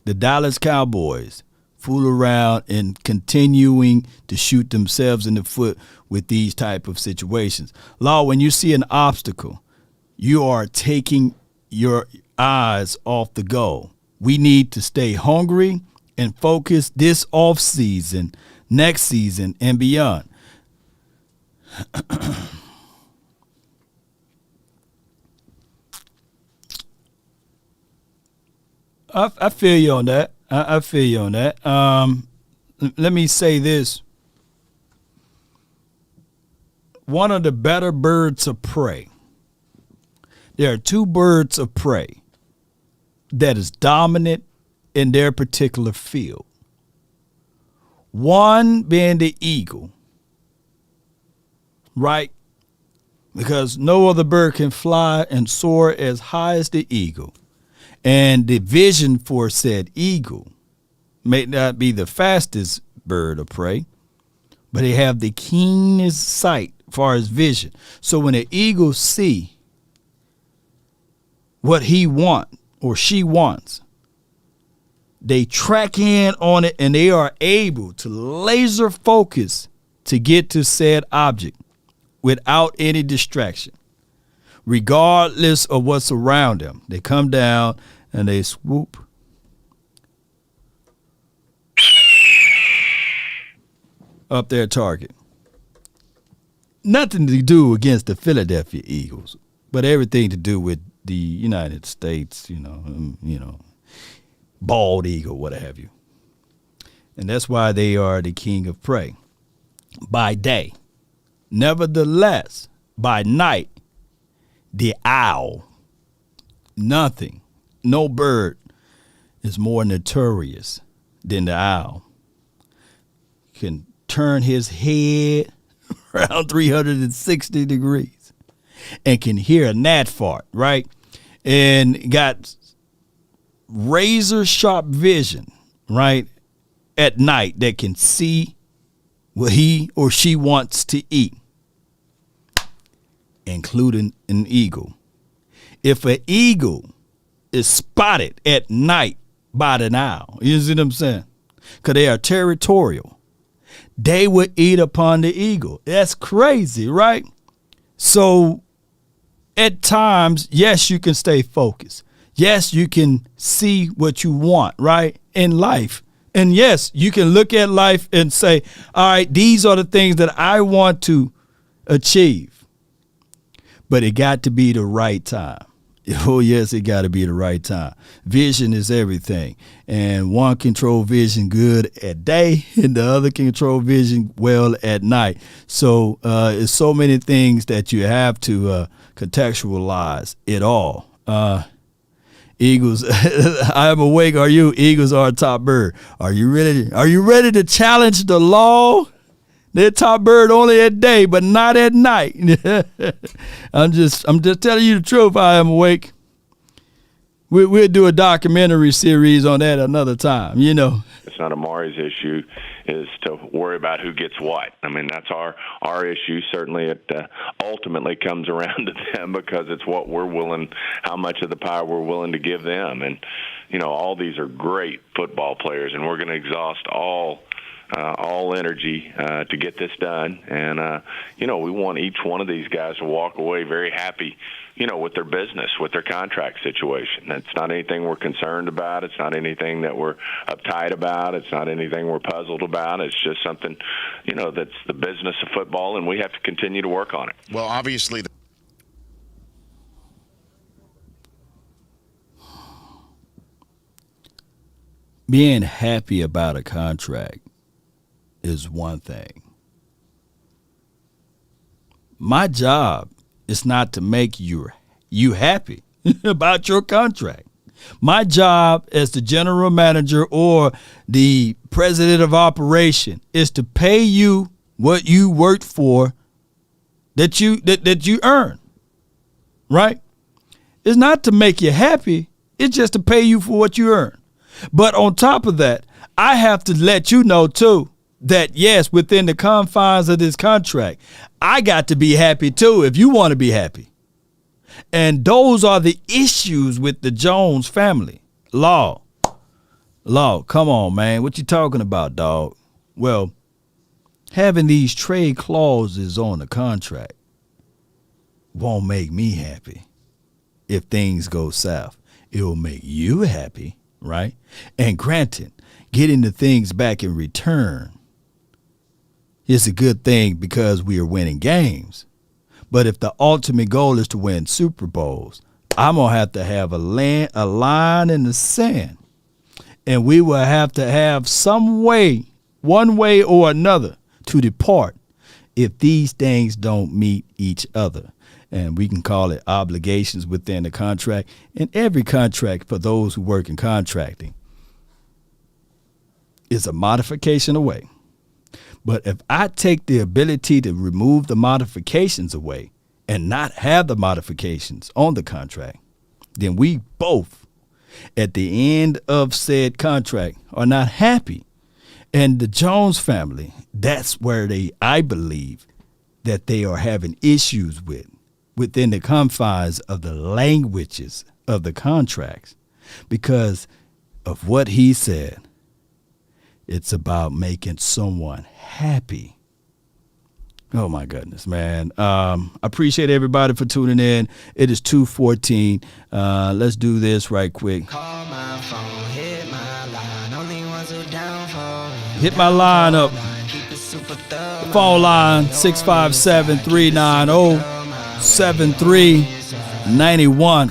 The Dallas Cowboys fool around and continuing to shoot themselves in the foot with these type of situations. Law, when you see an obstacle, you are taking your eyes off the goal. We need to stay hungry and focused this off season, next season, and beyond. I feel you on that. I feel you on that. Let me say this. One of the better birds of prey. There are two birds of prey that is dominant in their particular field. One being the eagle, right? Because no other bird can fly and soar as high as the eagle. And the vision for said eagle may not be the fastest bird of prey, but they have the keenest sight as far as vision. So when an eagle see what he wants or she wants, they track in on it and they are able to laser focus to get to said object without any distraction. Regardless of what's around them, they come down and they swoop. Up their target. Nothing to do against the Philadelphia Eagles, but everything to do with the United States, bald eagle, what have you. And that's why they are the king of prey by day. Nevertheless, by night, the owl, no bird is more notorious than the owl. Can turn his head around 360 degrees and can hear a gnat fart, right? And got razor sharp vision, right, at night that can see what he or she wants to eat, including an eagle. If an eagle is spotted at night by the owl, you see what I'm saying? Because they are territorial. They would eat upon the eagle. That's crazy, right? So at times, yes, you can stay focused. Yes, you can see what you want, right, in life. And yes, you can look at life and say, all right, these are the things that I want to achieve. But it got to be the right time. Oh, yes, it got to be the right time. Vision is everything. And one control vision good at day and the other control vision well at night. So it's so many things that you have to contextualize it all. Eagles, I am awake. Are you? Eagles are a top bird. Are you ready? Are you ready to challenge the law? They're top bird only at day, but not at night. I'm just telling you the truth. I am awake. We'll do a documentary series on that another time. You know, it's not Amari's issue. Is to worry about who gets what. I mean, that's our issue. Certainly, it ultimately comes around to them because it's what we're willing, how much of the power we're willing to give them. And you know, all these are great football players, and we're going to exhaust all energy to get this done. And, you know, we want each one of these guys to walk away very happy, you know, with their business, with their contract situation. It's not anything we're concerned about. It's not anything that we're uptight about. It's not anything we're puzzled about. It's just something, you know, that's the business of football, and we have to continue to work on it. Well, obviously. Being happy about a contract is one thing. My job is not to make you happy about your contract. My job as the general manager or the president of operation is to pay you what you worked for that you earn. Right? It's not to make you happy. It's just to pay you for what you earn. But on top of that, I have to let you know too that yes, within the confines of this contract, I got to be happy too if you want to be happy. And those are the issues with the Jones family. Law, come on, man. What you talking about, dog? Well, having these trade clauses on the contract won't make me happy if things go south. It will make you happy, right? And granted, getting the things back in return is a good thing because we are winning games. But if the ultimate goal is to win Super Bowls, I'm going to have a line in the sand. And we will have to have some way, one way or another, to depart if these things don't meet each other. And we can call it obligations within the contract. And every contract for those who work in contracting is a modification away. But if I take the ability to remove the modifications away and not have the modifications on the contract, then we both, at the end of said contract, are not happy. And the Jones family, that's where I believe that they are having issues within the confines of the languages of the contracts because of what he said. It's about making someone happy. Oh, my goodness, man. I appreciate everybody for tuning in. It is 2:14. Let's do this right quick. Call my phone, hit my line. Only ones who down for hit my line up. Phone line 657-390-7391.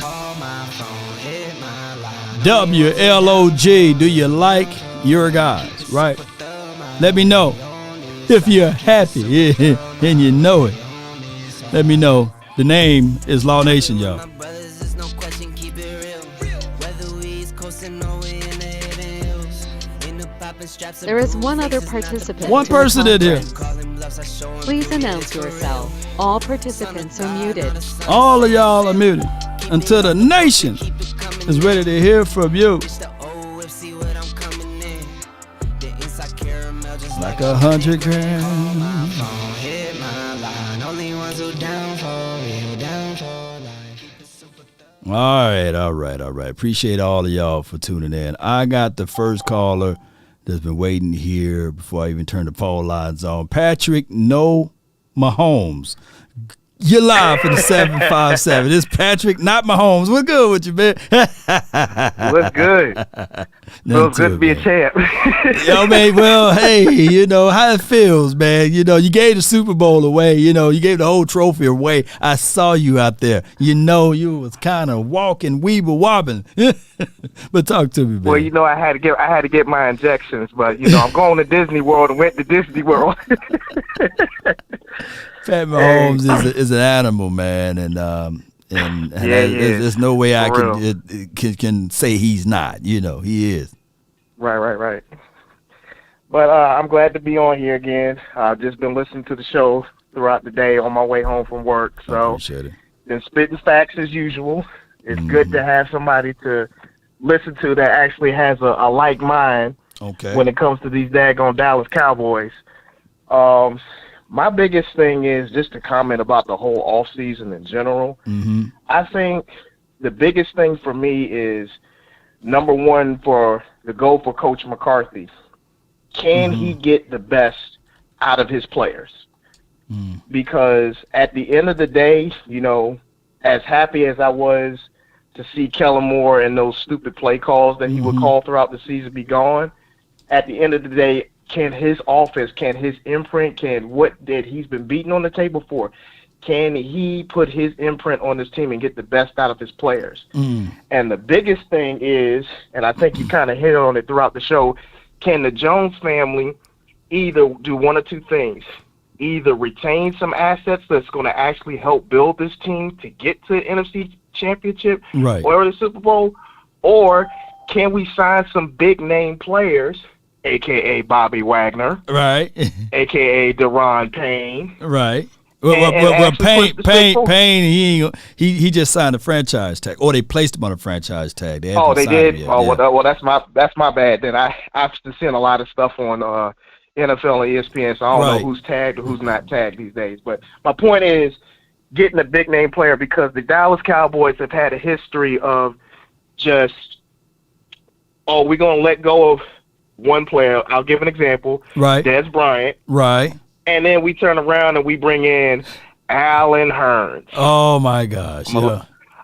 WLOG. Do you like your guys? Right? Let me know if you're happy and you know it. Let me know. The name is Law Nation, y'all. There is one other participant. One person in here. Please announce yourself. All participants are muted. All of y'all are muted until the nation is ready to hear from you. 100 grand. Phone hit my line. Only ones who down for real, down for life. All right. Appreciate all of y'all for tuning in. I got the first caller that's been waiting here before I even turn the phone lines on. Patrick, no Mahomes. You're live for the 757. It's Patrick, not Mahomes. What's good with you, man? What's good? Feels good to be a champ. Yo, man, well, hey, you know how it feels, man. You know, you gave the Super Bowl away. You know, you gave the whole trophy away. I saw you out there. You know, you was kind of walking, weeble-wobbling. But talk to me, man. Well, you know, I had to get my injections, but you know, I'm going to Disney World and went to Disney World. Pat Mahomes is an animal, man, and there's no way I can say he's not. You know, he is. Right. But I'm glad to be on here again. I've just been listening to the show throughout the day on my way home from work. So, appreciate it. Been spitting facts as usual. It's good to have somebody to listen to that actually has a like mind when it comes to these daggone Dallas Cowboys. My biggest thing is just to comment about the whole offseason in general. Mm-hmm. I think the biggest thing for me is, number one, for the goal for Coach McCarthy. Can he get the best out of his players? Because at the end of the day, you know, as happy as I was to see Kellen Moore and those stupid play calls that he would call throughout the season be gone, at the end of the day, can his offense, can his imprint, can what that he's been beaten on the table for, can he put his imprint on this team and get the best out of his players? And the biggest thing is, and I think you kind of hit on it throughout the show, can the Jones family either do one or two things? Either retain some assets that's going to actually help build this team to get to the NFC Championship or the Super Bowl, or can we sign some big-name players, a.k.a. Bobby Wagner, a.k.a. Deron Payne, Well, Payne, he just signed a franchise tag, or they placed him on a franchise tag. They did. Well, that's my bad. Then I've seen a lot of stuff on NFL and ESPN, so I don't know who's tagged or who's not tagged these days. But my point is getting a big name player, because the Dallas Cowboys have had a history of just, we're gonna let go of one player. I'll give an example. Des Bryant. And then we turn around and we bring in Allen Hurns. Oh my gosh!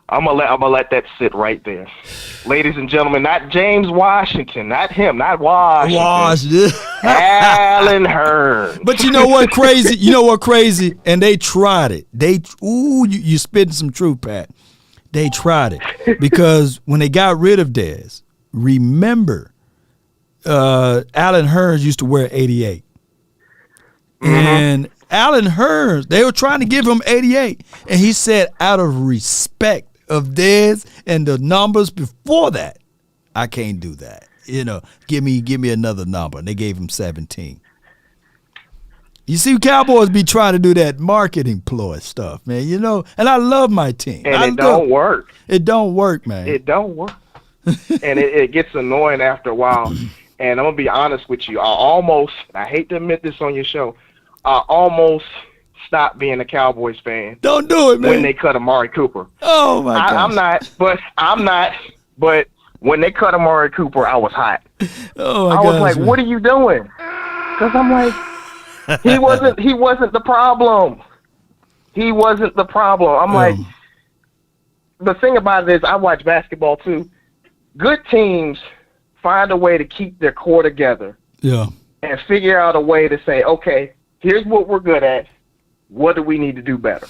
I'm gonna let that sit right there, ladies and gentlemen. Not James Washington, not him, not Washington. Allen Hurns. But you know what crazy? And they tried it. You spitting some truth, Pat. They tried it because when they got rid of Dez, remember, Allen Hurns used to wear 88. And Allen Hurns, they were trying to give him 88. And he said, out of respect of Dez and the numbers before that, I can't do that. You know, give me another number. And they gave him 17. You see, Cowboys be trying to do that marketing ploy stuff, man, you know. And I love my team. And it don't work. It don't work, man. It don't work. And it gets annoying after a while. And I'm going to be honest with you. I hate to admit this on your show, I almost stopped being a Cowboys fan. Don't do it, man. When they cut Amari Cooper. Oh, my God. I'm not. But when they cut Amari Cooper, I was hot. Oh, my I was gosh, like, man. what are you doing? Because I'm like, he wasn't the problem. He wasn't the problem. I'm like, the thing about it is, I watch basketball too. Good teams find a way to keep their core together. And figure out a way to say, okay, here's what we're good at. What do we need to do better?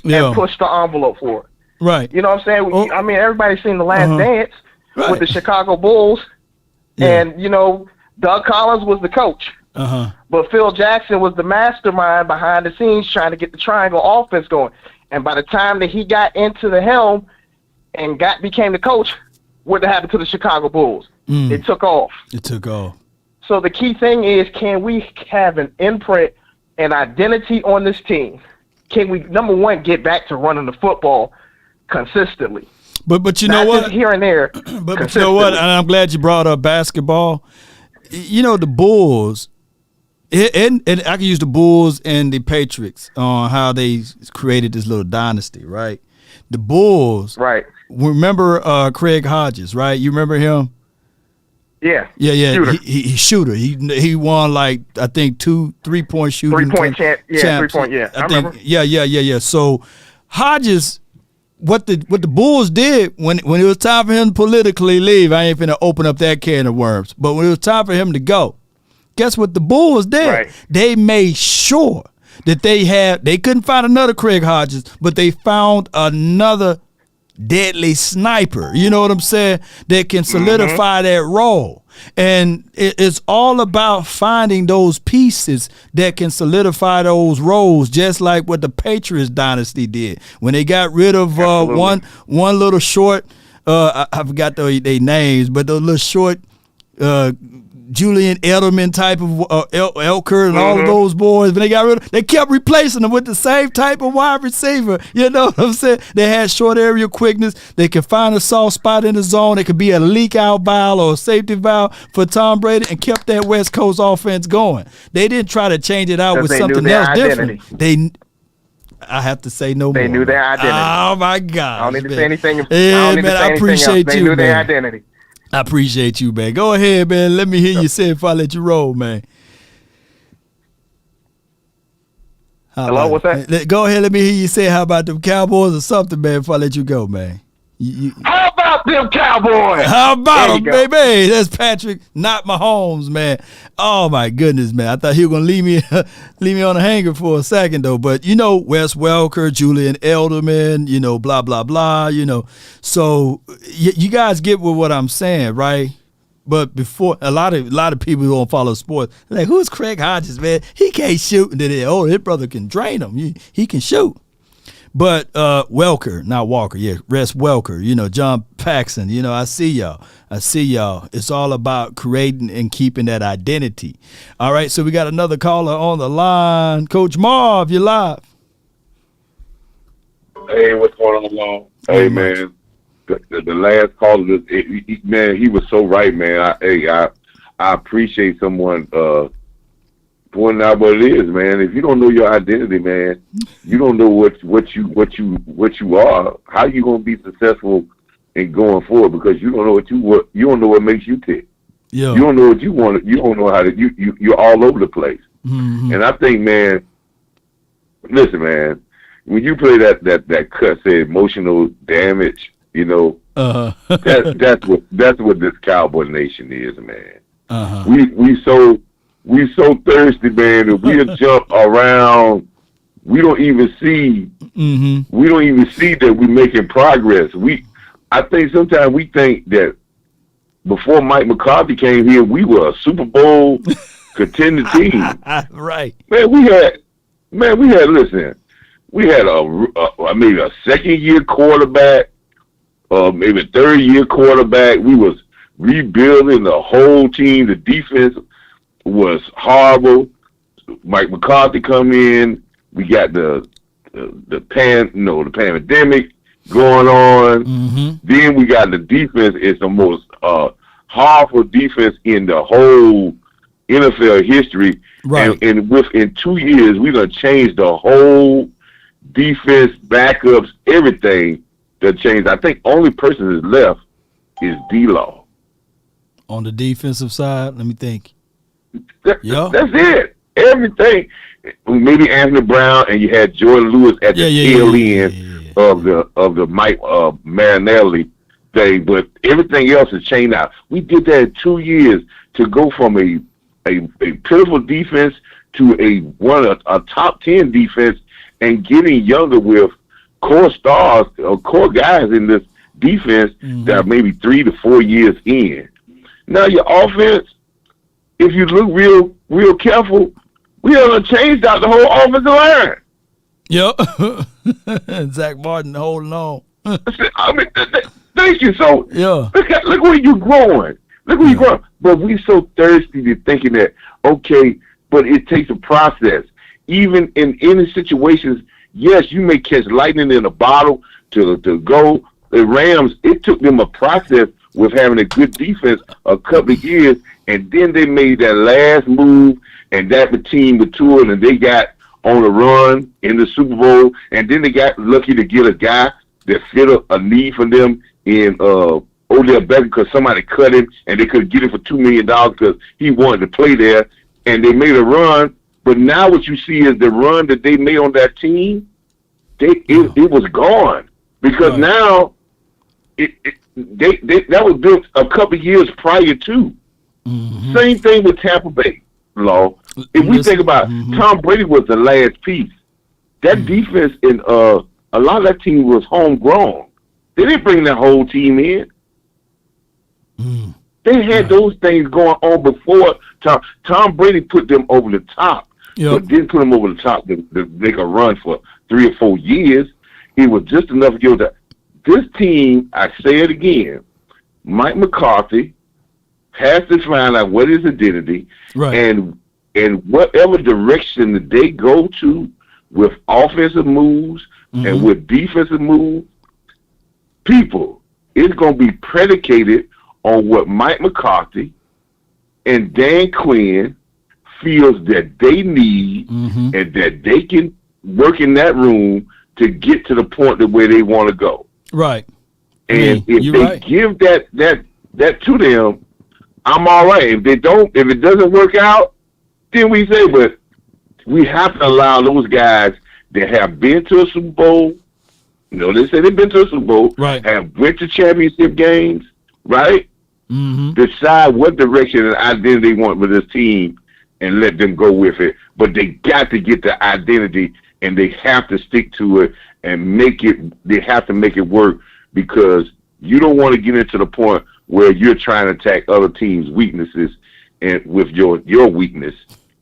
And push the envelope for it. You know what I'm saying? I mean, everybody's seen The Last Dance with the Chicago Bulls. And, you know, Doug Collins was the coach. But Phil Jackson was the mastermind behind the scenes trying to get the triangle offense going. And by the time that he got into the helm and became the coach, what happened to the Chicago Bulls? It took off. So the key thing is, can we have an imprint and identity on this team? Can we, number one, get back to running the football consistently? But you know what? Just here and there. But you know what? And I'm glad you brought up basketball. You know, the Bulls And I can use the Bulls and the Patriots on how they created this little dynasty, right? The Bulls, right? Remember Craig Hodges, right? You remember him? Yeah. Shooter. He shooter. He won like I think 2 3-point shooting. 3-point champ. Yeah, 3-point. Yeah, I remember. Yeah. So Hodges, what the Bulls did when it was time for him to politically leave, I ain't finna open up that can of worms. But when it was time for him to go, guess what the Bulls did? Right. They made sure that they couldn't find another Craig Hodges, but they found another deadly sniper, you know what I'm saying, that can solidify that role. And it's all about finding those pieces that can solidify those roles, just like what the Patriots dynasty did when they got rid of one little short I forgot their names, but those little short Julian Edelman type of Elker and all of those boys. When they got rid of, they kept replacing them with the same type of wide receiver. You know what I'm saying? They had short area quickness. They could find a soft spot in the zone. It could be a leak out valve or a safety valve for Tom Brady, and kept that West Coast offense going. They didn't try to change it out with something else different. I have to say no more. They knew their identity. Oh my God! I don't need to say anything. I appreciate you. They knew their identity. I appreciate you, man. Go ahead, man. Let me hear you say it before I let you roll, man. Hello, what's that? Go ahead, let me hear you say how about them Cowboys or something, man, before I let you go, man. How about them Cowboys? How about them, baby? That's Patrick, not Mahomes, man. Oh my goodness, man. I thought he was gonna leave me on a hanger for a second though. But you know, Wes Welker, Julian Edelman, you know, blah blah blah, you know. So you guys get what I'm saying, right? But before a lot of people who don't follow sports, they're like, who's Craig Hodges, man? He can't shoot, and then his brother can drain him. He can shoot. But Welker, not Walker, Wes Welker, you know, John Paxson, you know, I see y'all. It's all about creating and keeping that identity. All right, so we got another caller on the line. Coach Marv, you're live. Hey, what's going on, Long? Hey, man, the last caller, man, he was so right, man. I appreciate someone pointing out what it is, man. If you don't know your identity, man, you don't know what you are. How you gonna be successful in going forward? Because you don't know you don't know what makes you tick. Yeah. You don't know what you want. You don't know how to. You're all over the place. Mm-hmm. And I think, man, listen, man, when you play that cut, say emotional damage, you know, that's what this Cowboy Nation is, man. We so thirsty, man, that we'll jump around. We don't even see. Mm-hmm. We don't even see that we're making progress. I think sometimes we think that before Mike McCarthy came here, we were a Super Bowl contending team. Right. Man, we had. Listen, we had maybe a second-year quarterback, maybe a third-year quarterback. We was rebuilding the whole team. The defense was horrible. Mike McCarthy come in. We got the pandemic going on. Mm-hmm. Then we got the defense. It's the most horrible defense in the whole NFL history. Right. And within 2 years, we're gonna change the whole defense, backups, everything. That changed. I think only person that's left is D-Law. On the defensive side, let me think. That's it. Everything. Maybe Anthony Brown, and you had Jordan Lewis at the tail end of the Mike Marinelli thing, but everything else has changed out. We did that in 2 years to go from a pitiful defense to a top 10 defense, and getting younger with core stars or core guys in this defense that are maybe 3 to 4 years in. Now your offense, if you look real careful, we haven't changed out the whole offensive line. Yep. Zach Martin holding on. I mean, thank you. So yeah, look where you're growing. Look where you're growing. But we so thirsty to thinking that, okay, but it takes a process. Even in any situations, yes, you may catch lightning in a bottle to go. The Rams, it took them a process with having a good defense a couple of years, and then they made that last move and that the team matured and they got on a run in the Super Bowl, and then they got lucky to get a guy that fit a need for them in Odell Beckham because somebody cut him and they could get him for $2 million because he wanted to play there, and they made a run. But now what you see is the run that they made on that team, it was gone because now that was built a couple of years prior to. Mm-hmm. Same thing with Tampa Bay, Law. If we think about Tom Brady was the last piece. That defense in a lot of that team was homegrown. They didn't bring that whole team in. They had those things going on before Tom Brady put them over the top. But didn't put them over the top to make a run for 3 or 4 years. It was just enough to give that. This team, I say it again, Mike McCarthy has to find out what his identity and whatever direction that they go to with offensive moves and with defensive moves, people, it's going to be predicated on what Mike McCarthy and Dan Quinn feels that they need and that they can work in that room to get to the point where they want to go. Right. And if they give that to them, I'm all right. If they don't, if it doesn't work out, then we say, but we have to allow those guys that have been to a Super Bowl, they say they've been to a Super Bowl, have went to championship games, right? Decide what direction and identity they want with this team and let them go with it. But they got to get the identity and they have to stick to it and they have to make it work, because you don't want to get into the point where you're trying to attack other teams' weaknesses and with your weakness.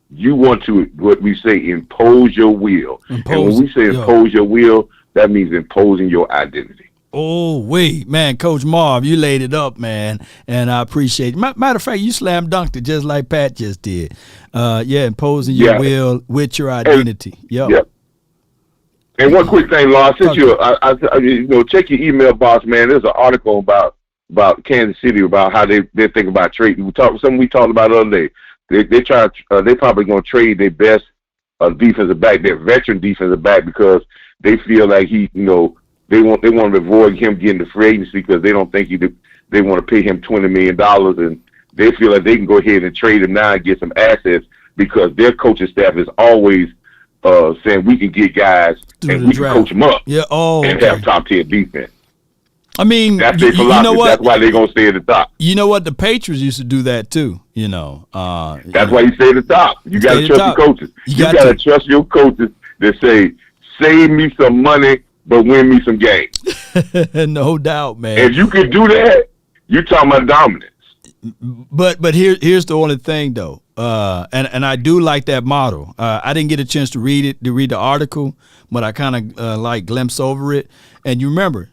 You want to, what we say, impose your will. And when we say impose your will, that means imposing your identity. Oh, wait, man, Coach Marv, you laid it up, man, and I appreciate it. Matter of fact, you slam dunked it just like Pat just did. Imposing your will with your identity. Yep. And one quick thing, Lars, since check your email box, man. There's an article about Kansas City about how they think about trading. We talked about the other day. They probably going to trade their best defensive back, their veteran defensive back, because they feel like they want to avoid him getting to free agency because they don't think they want to pay him $20 million, and they feel like they can go ahead and trade him now and get some assets because their coaching staff is always saying we can get guys and we can coach them up and have top 10 defense. I mean, that's their philosophy. You know what? That's why they're going to stay at the top. You know what? The Patriots used to do that too. That's why you stay at the top. You got to trust your coaches. You got to trust your coaches that say, save me some money, but win me some games. No doubt, man. If you can do that, you're talking about dominance. But here's the only thing though, and I do like that model. I didn't get a chance to read the article, but I kind of glimpse over it. And you remember,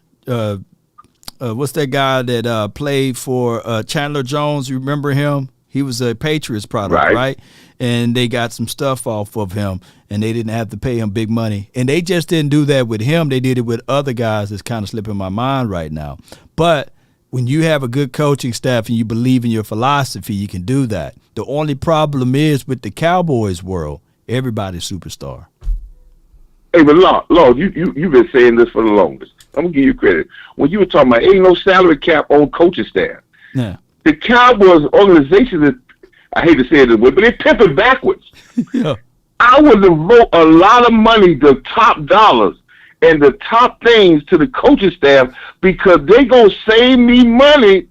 what's that guy that played for Chandler Jones? You remember him? He was a Patriots product, right? And they got some stuff off of him, and they didn't have to pay him big money. And they just didn't do that with him. They did it with other guys that's kind of slipping my mind right now. But when you have a good coaching staff and you believe in your philosophy, you can do that. The only problem is with the Cowboys world, everybody's superstar. Hey, but Lord, you've been saying this for the longest. I'm going to give you credit. When you were talking about ain't no salary cap on coaching staff. Yeah. The Cowboys organization is, I hate to say it this way, but they're pimping backwards. Yeah. I would devote a lot of money, the top dollars and the top things to the coaching staff, because they're going to save me money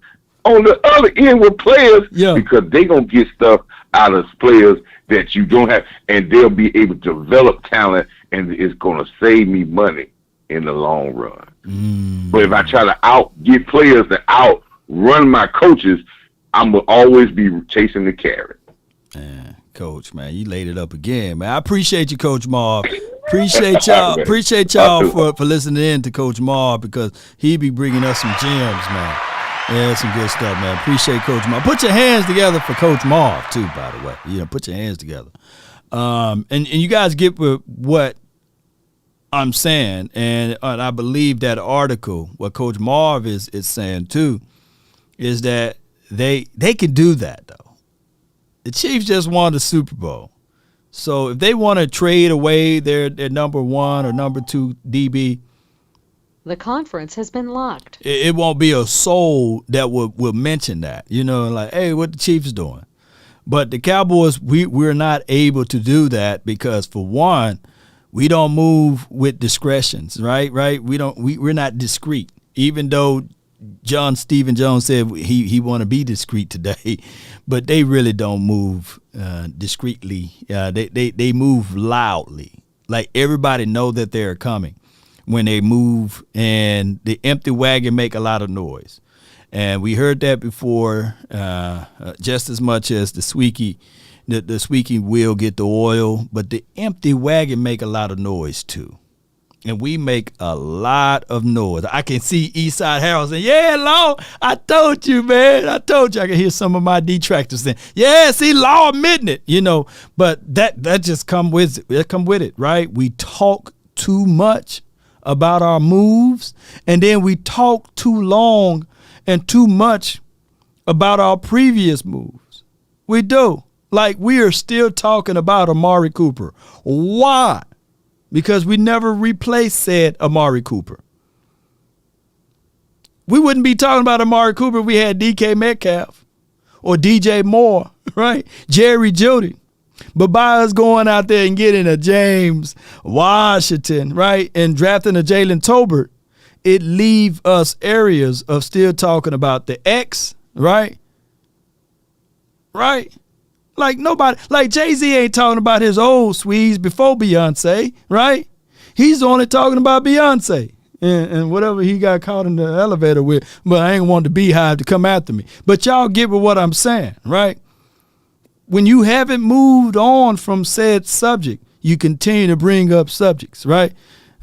on the other end with players, because they're going to get stuff out of players that you don't have, and they'll be able to develop talent, and it's going to save me money in the long run. But if I try to get players to outrun my coaches, I'm going to always be chasing the carrot. Man, Coach, man, you laid it up again, man. I appreciate you, Coach Marv. Appreciate y'all for listening in to Coach Marv, because he be bringing us some gems, man. Yeah, some good stuff, man. Appreciate Coach Marv. Put your hands together for Coach Marv too, by the way. Put your hands together. And you guys get what I'm saying, and I believe that article, what Coach Marv is saying too, is that they can do that though. The Chiefs just won the Super Bowl. So if they want to trade away their number 1 or number 2 DB, The conference has been locked. it won't be a soul that will mention that, like, hey, what the Chiefs doing? But the Cowboys, we're not able to do that because, for one, we don't move with discretions, right? We're not discreet, even though Stephen Jones said he want to be discreet today, but they really don't move discreetly. They move loudly, like everybody know that they're coming when they move, and the empty wagon make a lot of noise. And we heard that before, just as much as the squeaky wheel get the oil, but the empty wagon make a lot of noise too. And we make a lot of noise. I can see Eastside Harold saying, yeah, Law, I told you, man. I told you. I can hear some of my detractors saying, yeah, see, Law admitting it, But that just come with it, right? We talk too much about our moves, and then we talk too long and too much about our previous moves. We do. Like, we are still talking about Amari Cooper. Why? Because we never replaced said Amari Cooper. We wouldn't be talking about Amari Cooper if we had DK Metcalf or DJ Moore, right? Jerry Jeudy. But by us going out there and getting a James Washington, right, and drafting a Jalen Tolbert, it leave us areas of still talking about the X, right? Right? Like nobody, like Jay-Z ain't talking about his old Swedes before Beyonce, right? He's only talking about Beyonce and whatever he got caught in the elevator with, but I ain't want the Beehive to come after me. But y'all get with what I'm saying, right? When you haven't moved on from said subject, you continue to bring up subjects, right?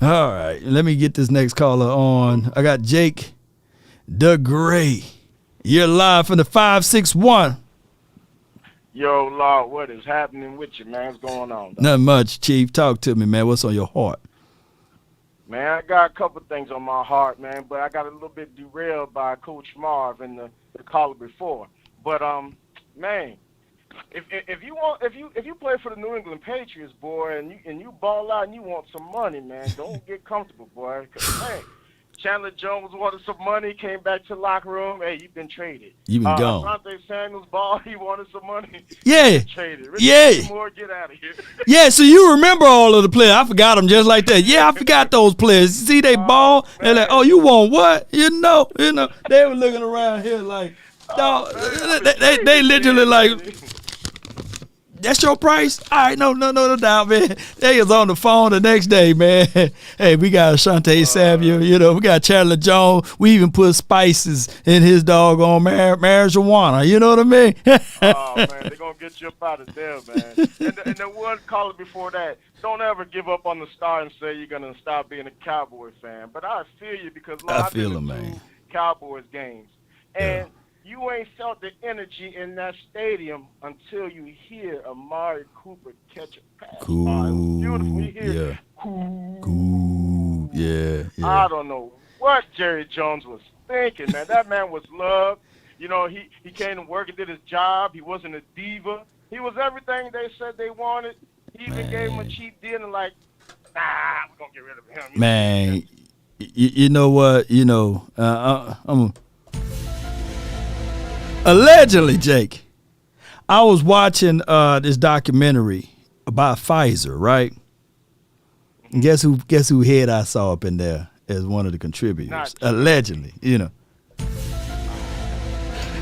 All right, let me get this next caller on. I got Jake DeGray. You're live from the 561. Yo, Lord, what is happening with you, man? What's going on? Dog? Not much, Chief. Talk to me, man. What's on your heart? Man, I got a couple things on my heart, man, but I got a little bit derailed by Coach Marv and the caller before. But man, if you play for the New England Patriots, boy, and you ball out and you want some money, man, don't get comfortable, boy. 'Cause, man, Chandler Jones wanted some money, came back to the locker room. Hey, you've been traded. You've been gone. Asante Samuels ball, he wanted some money. Yeah. Traded. Yeah. Moore, get out of here. Yeah, so you remember all of the players. I forgot them just like that. Yeah, I forgot those players. See, they ball. They're like, oh, you want what? You know. They were looking around here like, dog. They literally like, that's your price? All right, no doubt, man. They was on the phone the next day, man. Hey, we got Asante Samuel, we got Chandler Jones. We even put spices in his doggone marijuana. You know what I mean? Oh, man, they're going to get you up out of there, man. And the one caller before that, don't ever give up on the star and say you're going to stop being a Cowboy fan. But I feel you because I've been to man. Cowboys games. And you ain't felt the energy in that stadium until you hear Amari Cooper catch a pass. Cool. Beautiful. You hear yeah. Cool. Yeah. I don't know what Jerry Jones was thinking, man. That man was loved. He came to work and did his job. He wasn't a diva. He was everything they said they wanted. He even gave him a cheap deal and like, nah, we're going to get rid of him. Man, you know what? I'm allegedly, Jake, I was watching this documentary about Pfizer, right? And guess who head I saw up in there as one of the contributors? Allegedly,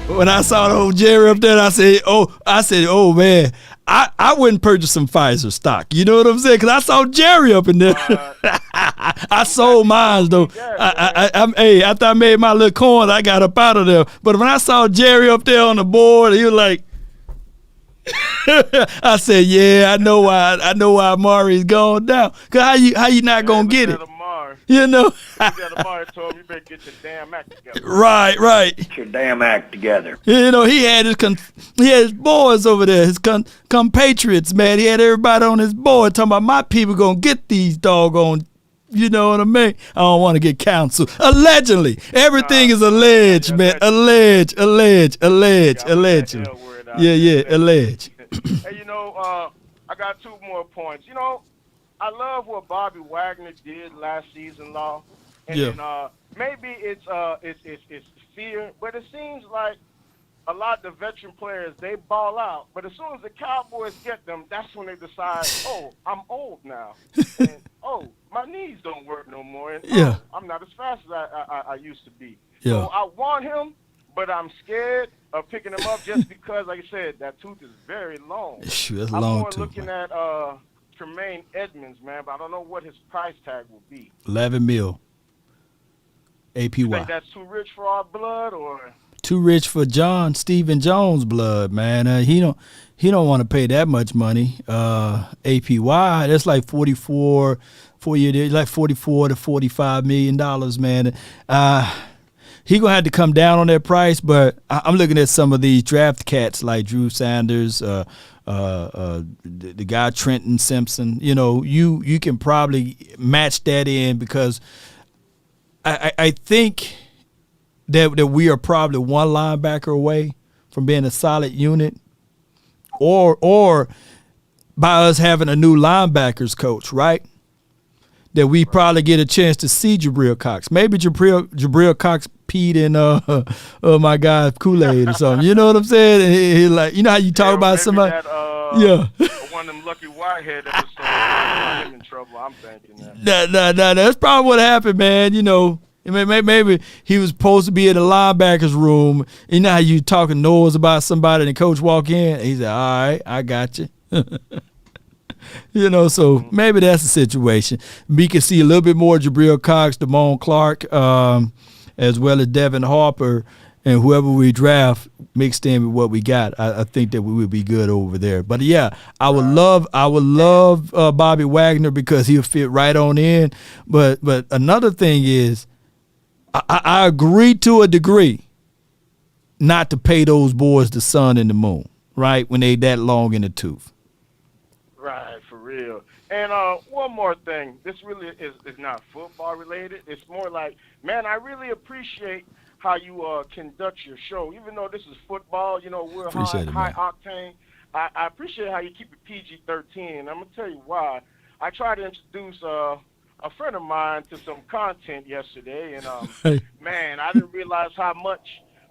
When I saw the old Jerry up there, I said, oh man, I wouldn't purchase some Pfizer stock. You know what I'm saying? Because I saw Jerry up in there. I sold mine though. After I made my little coin, I got up out of there. But when I saw Jerry up there on the board, he was like, I said, yeah, I know why Amari's going down. Cause how you not gonna get it? Amari told me you better get your damn act together. Right. Get your damn act together. He had his boys over there, his compatriots, man. He had everybody on his board talking about my people gonna get these doggone. You know what I mean? I don't want to get counseled. allegedly. Everything is alleged, man. Alleged. Yeah, alleged. Hey, I got 2 more points. You know, I love what Bobby Wagner did last season, Law. And then, maybe it's fear, but it seems like a lot of the veteran players, they ball out. But as soon as the Cowboys get them, that's when they decide, oh, I'm old now. And, oh, my knees don't work no more. And, oh, I'm not as fast as I used to be. Yeah. So I want him, but I'm scared of picking him up just because, like I said, that tooth is very long. Sure, that's I'm long more tooth, looking at Tremaine Edmonds, man, but I don't know what his price tag will be. $11 million. APY. You think that's too rich for our blood, or? Too rich for Stephen Jones' blood, man. He don't want to pay that much money. APY, that's like 44 years, like $44 to $45 million, man. He gonna have to come down on that price, but I'm looking at some of these draft cats like Drew Sanders, the guy Trenton Simpson. You know, you can probably match that in because I think that we are probably one linebacker away from being a solid unit, or by us having a new linebackers coach, right? That we probably get a chance to see Jabril Cox. Maybe Jabril Cox peed in my guy Kool-Aid or something. You know what I'm saying? And he like, you know how you talk about somebody? One of them lucky whitehead episodes got him in trouble. I'm thinking that. Nah. That's probably what happened, man. You know. Maybe he was supposed to be in the linebackers room. You know how you talking noise about somebody and the coach walk in? And he said, all right, I got you. You know, so maybe that's the situation. We can see a little bit more Jabril Cox, Damone Clark, as well as Devin Harper, and whoever we draft mixed in with what we got. I think that we would be good over there. But yeah, I would love Bobby Wagner because he'll fit right on in. But another thing is, I agree to a degree not to pay those boys the sun and the moon, right, when they that long in the tooth. Right, for real. And one more thing. This really is not football related. It's more like, man, I really appreciate how you conduct your show. Even though this is football, you know, we're high octane. I appreciate how you keep it PG-13. I'm going to tell you why. I tried to introduce a friend of mine to some content yesterday, and man, I didn't realize how much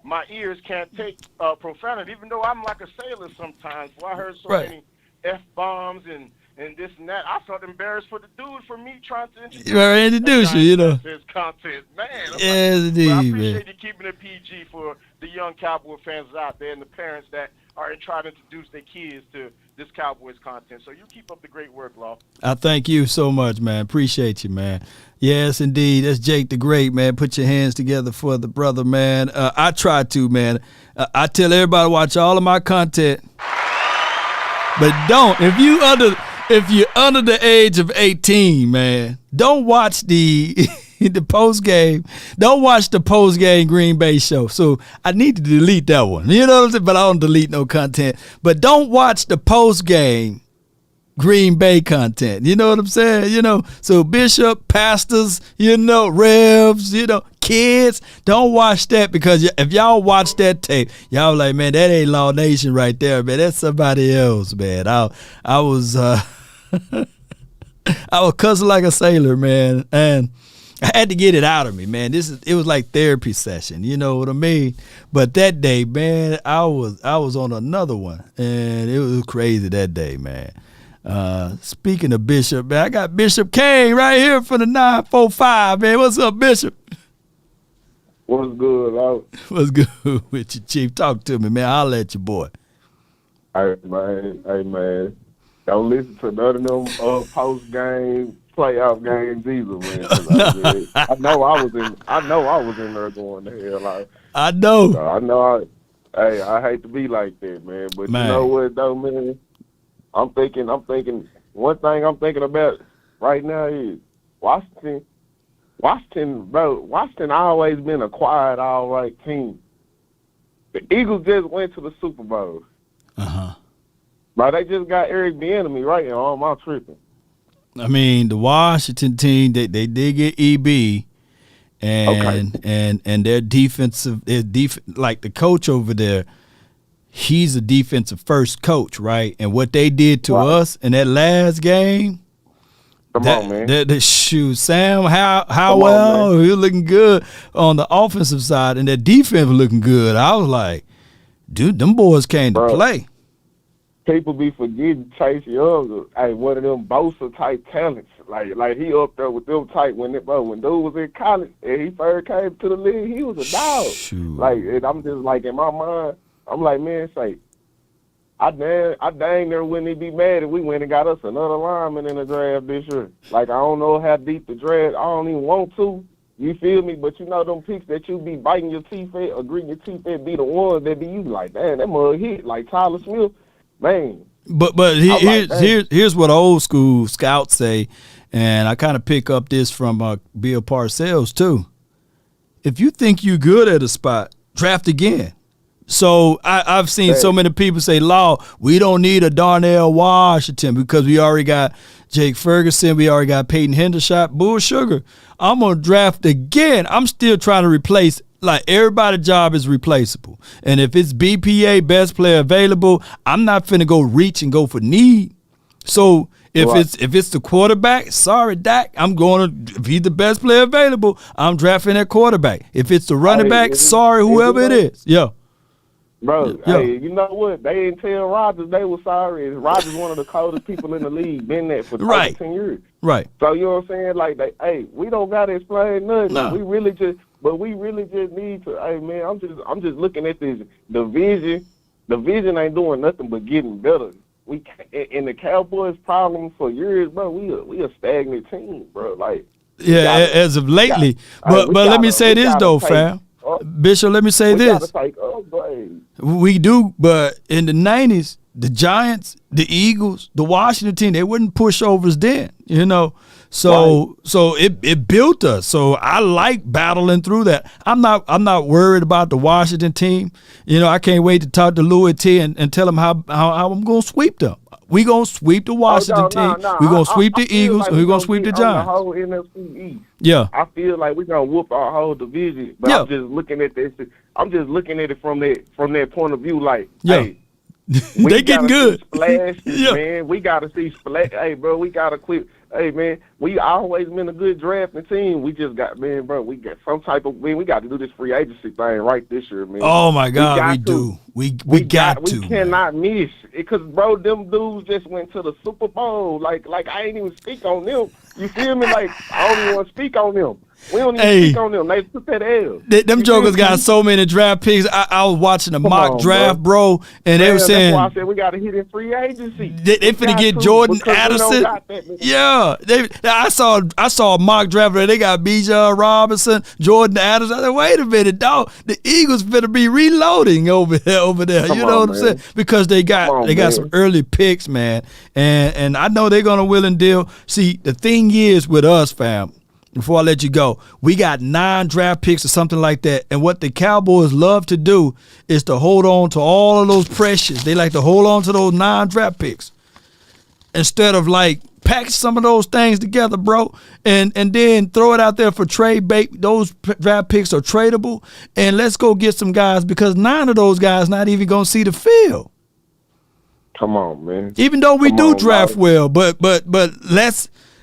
my ears can't take profanity, even though I'm like a sailor sometimes. Well, I heard so many F-bombs and this and that. I felt embarrassed for the dude for me trying to introduce you, you know. His content. Man, yes, indeed, I appreciate you keeping it PG for the young Cowboy fans out there and the parents that are trying to introduce their kids to this Cowboys content. So you keep up the great work, Law. I thank you so much, man. Appreciate you, man. Yes, indeed. That's Jake the Great, man. Put your hands together for the brother, man. I try to, man. I tell everybody to watch all of my content. But don't. If you're under the age of 18, man, don't watch the post game. Don't watch the post game Green Bay show. So I need to delete that one. You know what I'm saying? But I don't delete no content. But don't watch the post game Green Bay content. You know what I'm saying? You know, so bishop, pastors, you know, revs, you know, kids, don't watch that, because if y'all watch that tape, y'all like, man, that ain't Law Nation right there, man. That's somebody else, man. I was I was cussing like a sailor, man, and I had to get it out of me, man. It was like therapy session, you know what I mean? But that day, man, I was on another one, and it was crazy that day, man. Speaking of Bishop, man, I got Bishop Kane right here for the 945, man. What's up, Bishop? What's good, Lord? What's good with you, Chief? Talk to me, man. I'll let you, boy. Hey, man. Don't listen to none of them post-game playoff games either, man. I know I was in there going to hell. Like, I know. I hate to be like that, man. But man, you know what, though, man? I'm thinking. One thing I'm thinking about right now is Washington, bro. Washington always been a quiet, all right team. The Eagles just went to the Super Bowl. Bro, they just got Eric Bieniemy right now. On my tripping. I mean, the Washington team, they did get EB, and their defensive, like the coach over there, he's a defensive first coach, right? And what they did to us in that last game. Come on, man. Shoot, Sam Howell, he was looking good on the offensive side, and that defense was looking good. I was like, dude, them boys came to play. People be forgetting Chase Young, one of them Bosa type talents. Like he up there with them type when dude was in college and he first came to the league, he was a dog. Shoot. Like, and I'm just like, in my mind, I'm like, man, I dang near wouldn't even be mad if we went and got us another lineman in the draft this year. Like, I don't know how deep the draft, I don't even want to. You feel me? But you know them picks that you be biting your teeth at or gritting your teeth at be the ones that be you like, damn, that mug hit. Like Tyler Smith, man. But here's what old school scouts say, and I kind of pick up this from Bill Parcells too. If you think you're good at a spot, draft again. So I've seen so many people say, Law, we don't need a Darnell Washington because we already got Jake Ferguson, we already got Peyton Hendershot. Bull sugar. I'm going to draft again. I'm still trying to replace, like, everybody's job is replaceable. And if it's BPA, best player available, I'm not finna go reach and go for need. So if it's the quarterback, sorry, Dak, I'm going to, if he's the best player available, I'm drafting that quarterback. If it's the running back, sorry, whoever it is. Yeah. Bro, hey, you know what? They didn't tell Rodgers they were sorry. Rodgers one of the coldest people in the league, been there for 10 years. Right. So you know what I'm saying? Like, we don't gotta explain nothing. No. We really just need to. Hey, man, I'm just looking at this division. The division ain't doing nothing but getting better. We and the Cowboys' problem for years, bro. We a stagnant team, bro. Like, as of lately. But let me say this though, fam. Bishop, let me say this. We do, but in the 90s, the Giants, the Eagles, the Washington team, they wouldn't pushovers then, you know. So it built us. So I like battling through that. I'm not worried about the Washington team. You know, I can't wait to talk to Louis T and tell him how I'm going to sweep them. We going to sweep the Washington team. We're going to sweep the Eagles, and we're going to sweep the Giants. The whole NFC East. Yeah. I feel like we're going to whoop our whole division. But I'm just looking at this. I'm just looking at it from that point of view, like, hey, they getting good. Splashes, man. We got to see splash. Hey, bro, we got to quit. Hey, man, we always been a good drafting team. We just got, man, bro, we got some type of, man, we got to do this free agency thing right this year, man. Oh, my God, we do. We got to. We cannot miss. Because, bro, them dudes just went to the Super Bowl. Like I ain't even speak on them. You feel me? Like, I don't even want to speak on them. We don't even speak on them. They took that L. Them jokers got so many draft picks. I was watching a mock draft, bro, and they were saying, that's why I said we got to hit in free agency. They finna get Jordan Addison. I saw a mock draft where they got Bijan Robinson, Jordan Addison. I said, wait a minute, dog. The Eagles finna be reloading over there. You know what I'm saying? Because they got some early picks, man. And I know they're gonna will and deal. See, the thing is with us, fam. Before I let you go, we got 9 draft picks or something like that. And what the Cowboys love to do is to hold on to all of those precious. They like to hold on to those 9 draft picks instead of like package some of those things together, bro, and then throw it out there for trade bait. Those draft picks are tradable, and let's go get some guys because 9 of those guys not even going to see the field. Come on, man. Even though we do draft well, but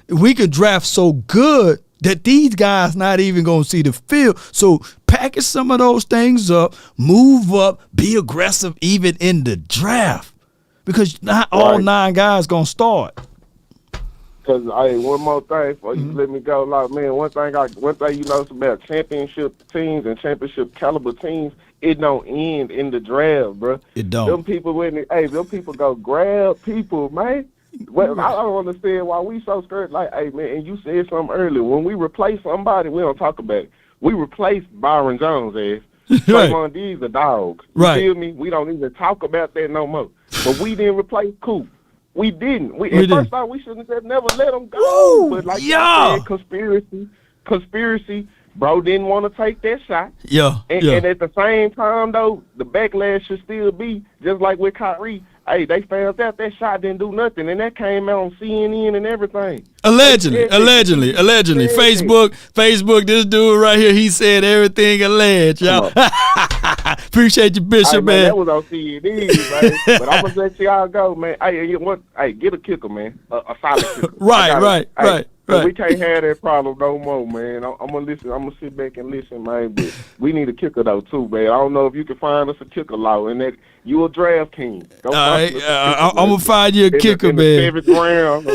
we could draft so good that these guys not even going to see the field. So package some of those things up, move up, be aggressive even in the draft because not all 9 guys going to start. Because, hey, one more thing before you let me go. Like, man, one thing you know about championship teams and championship caliber teams, it don't end in the draft, bro. It don't. Them people go grab people, man. Well, I don't understand why we so scared. Like, hey, man, and you said something earlier. When we replace somebody, we don't talk about it. We replaced Byron Jones' ass. Trayvon Diggs a dog. You feel me? We don't even talk about that no more. But we didn't replace Coop. We didn't. At first thought we shouldn't have never let him go. Ooh, but like you said, conspiracy. Bro didn't want to take that shot. And at the same time, though, the backlash should still be just like with Kyrie. Hey, they found out that shot didn't do nothing, and that came out on CNN and everything. Allegedly. Facebook, this dude right here, he said everything alleged, y'all. Appreciate you, Bishop, man. man. That was on CNN, man. But I'm gonna let y'all go, man. Hey, you know what? Hey, get a kicker, man. A solid kicker. Right. We can't have that problem no more, man. I'm gonna listen. I'm gonna sit back and listen, man. But we need a kicker though too, man. I don't know if you can find us a kicker, law, and that you a draft king. All right, I'm gonna find you a kicker, in man. The 7th round.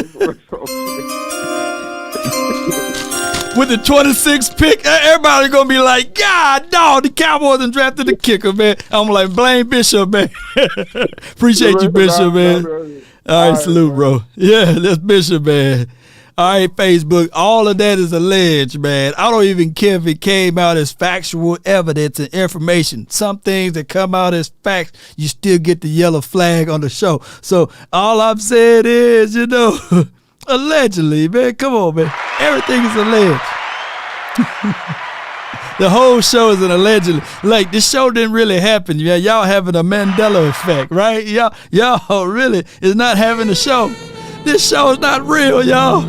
With the 26th pick, everybody gonna be like, God, dog, the Cowboys done drafted the kicker, man. I'm like, blame Bishop, man. Appreciate you, Bishop, man. All right, salute, bro. Yeah, that's Bishop, man. All right, Facebook, all of that is alleged, man. I don't even care if it came out as factual evidence and information. Some things that come out as facts, you still get the yellow flag on the show. So all I'm saying is, allegedly, man. Come on, man. Everything is alleged. The whole show is an allegedly. Like, this show didn't really happen. Yeah, y'all having a Mandela effect, right? Y'all really is not having a show. This show is not real, y'all.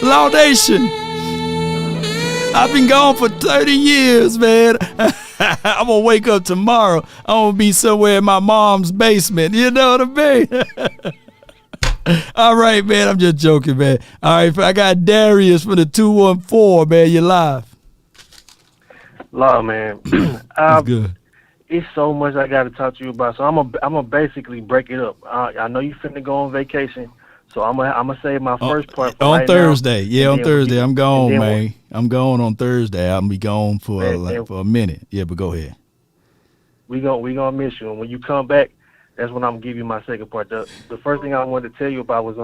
Laudation. I've been gone for 30 years, man. I'm going to wake up tomorrow. I'm going to be somewhere in my mom's basement. You know what I mean? All right, man. I'm just joking, man. All right, I got Darius for the 214, man. You're live. Law, man. That's good. It's so much I got to talk to you about. So I'm gonna basically break it up. I know you finna go on vacation, so I'm gonna save my first part for on right Thursday. Now, yeah, on Thursday. I'm gone, man. I'm I'm going on Thursday. I'll be gone for a minute. Yeah, but go ahead. We gonna miss you, and when you come back, that's when I'm gonna give you my second part. The first thing I wanted to tell you about was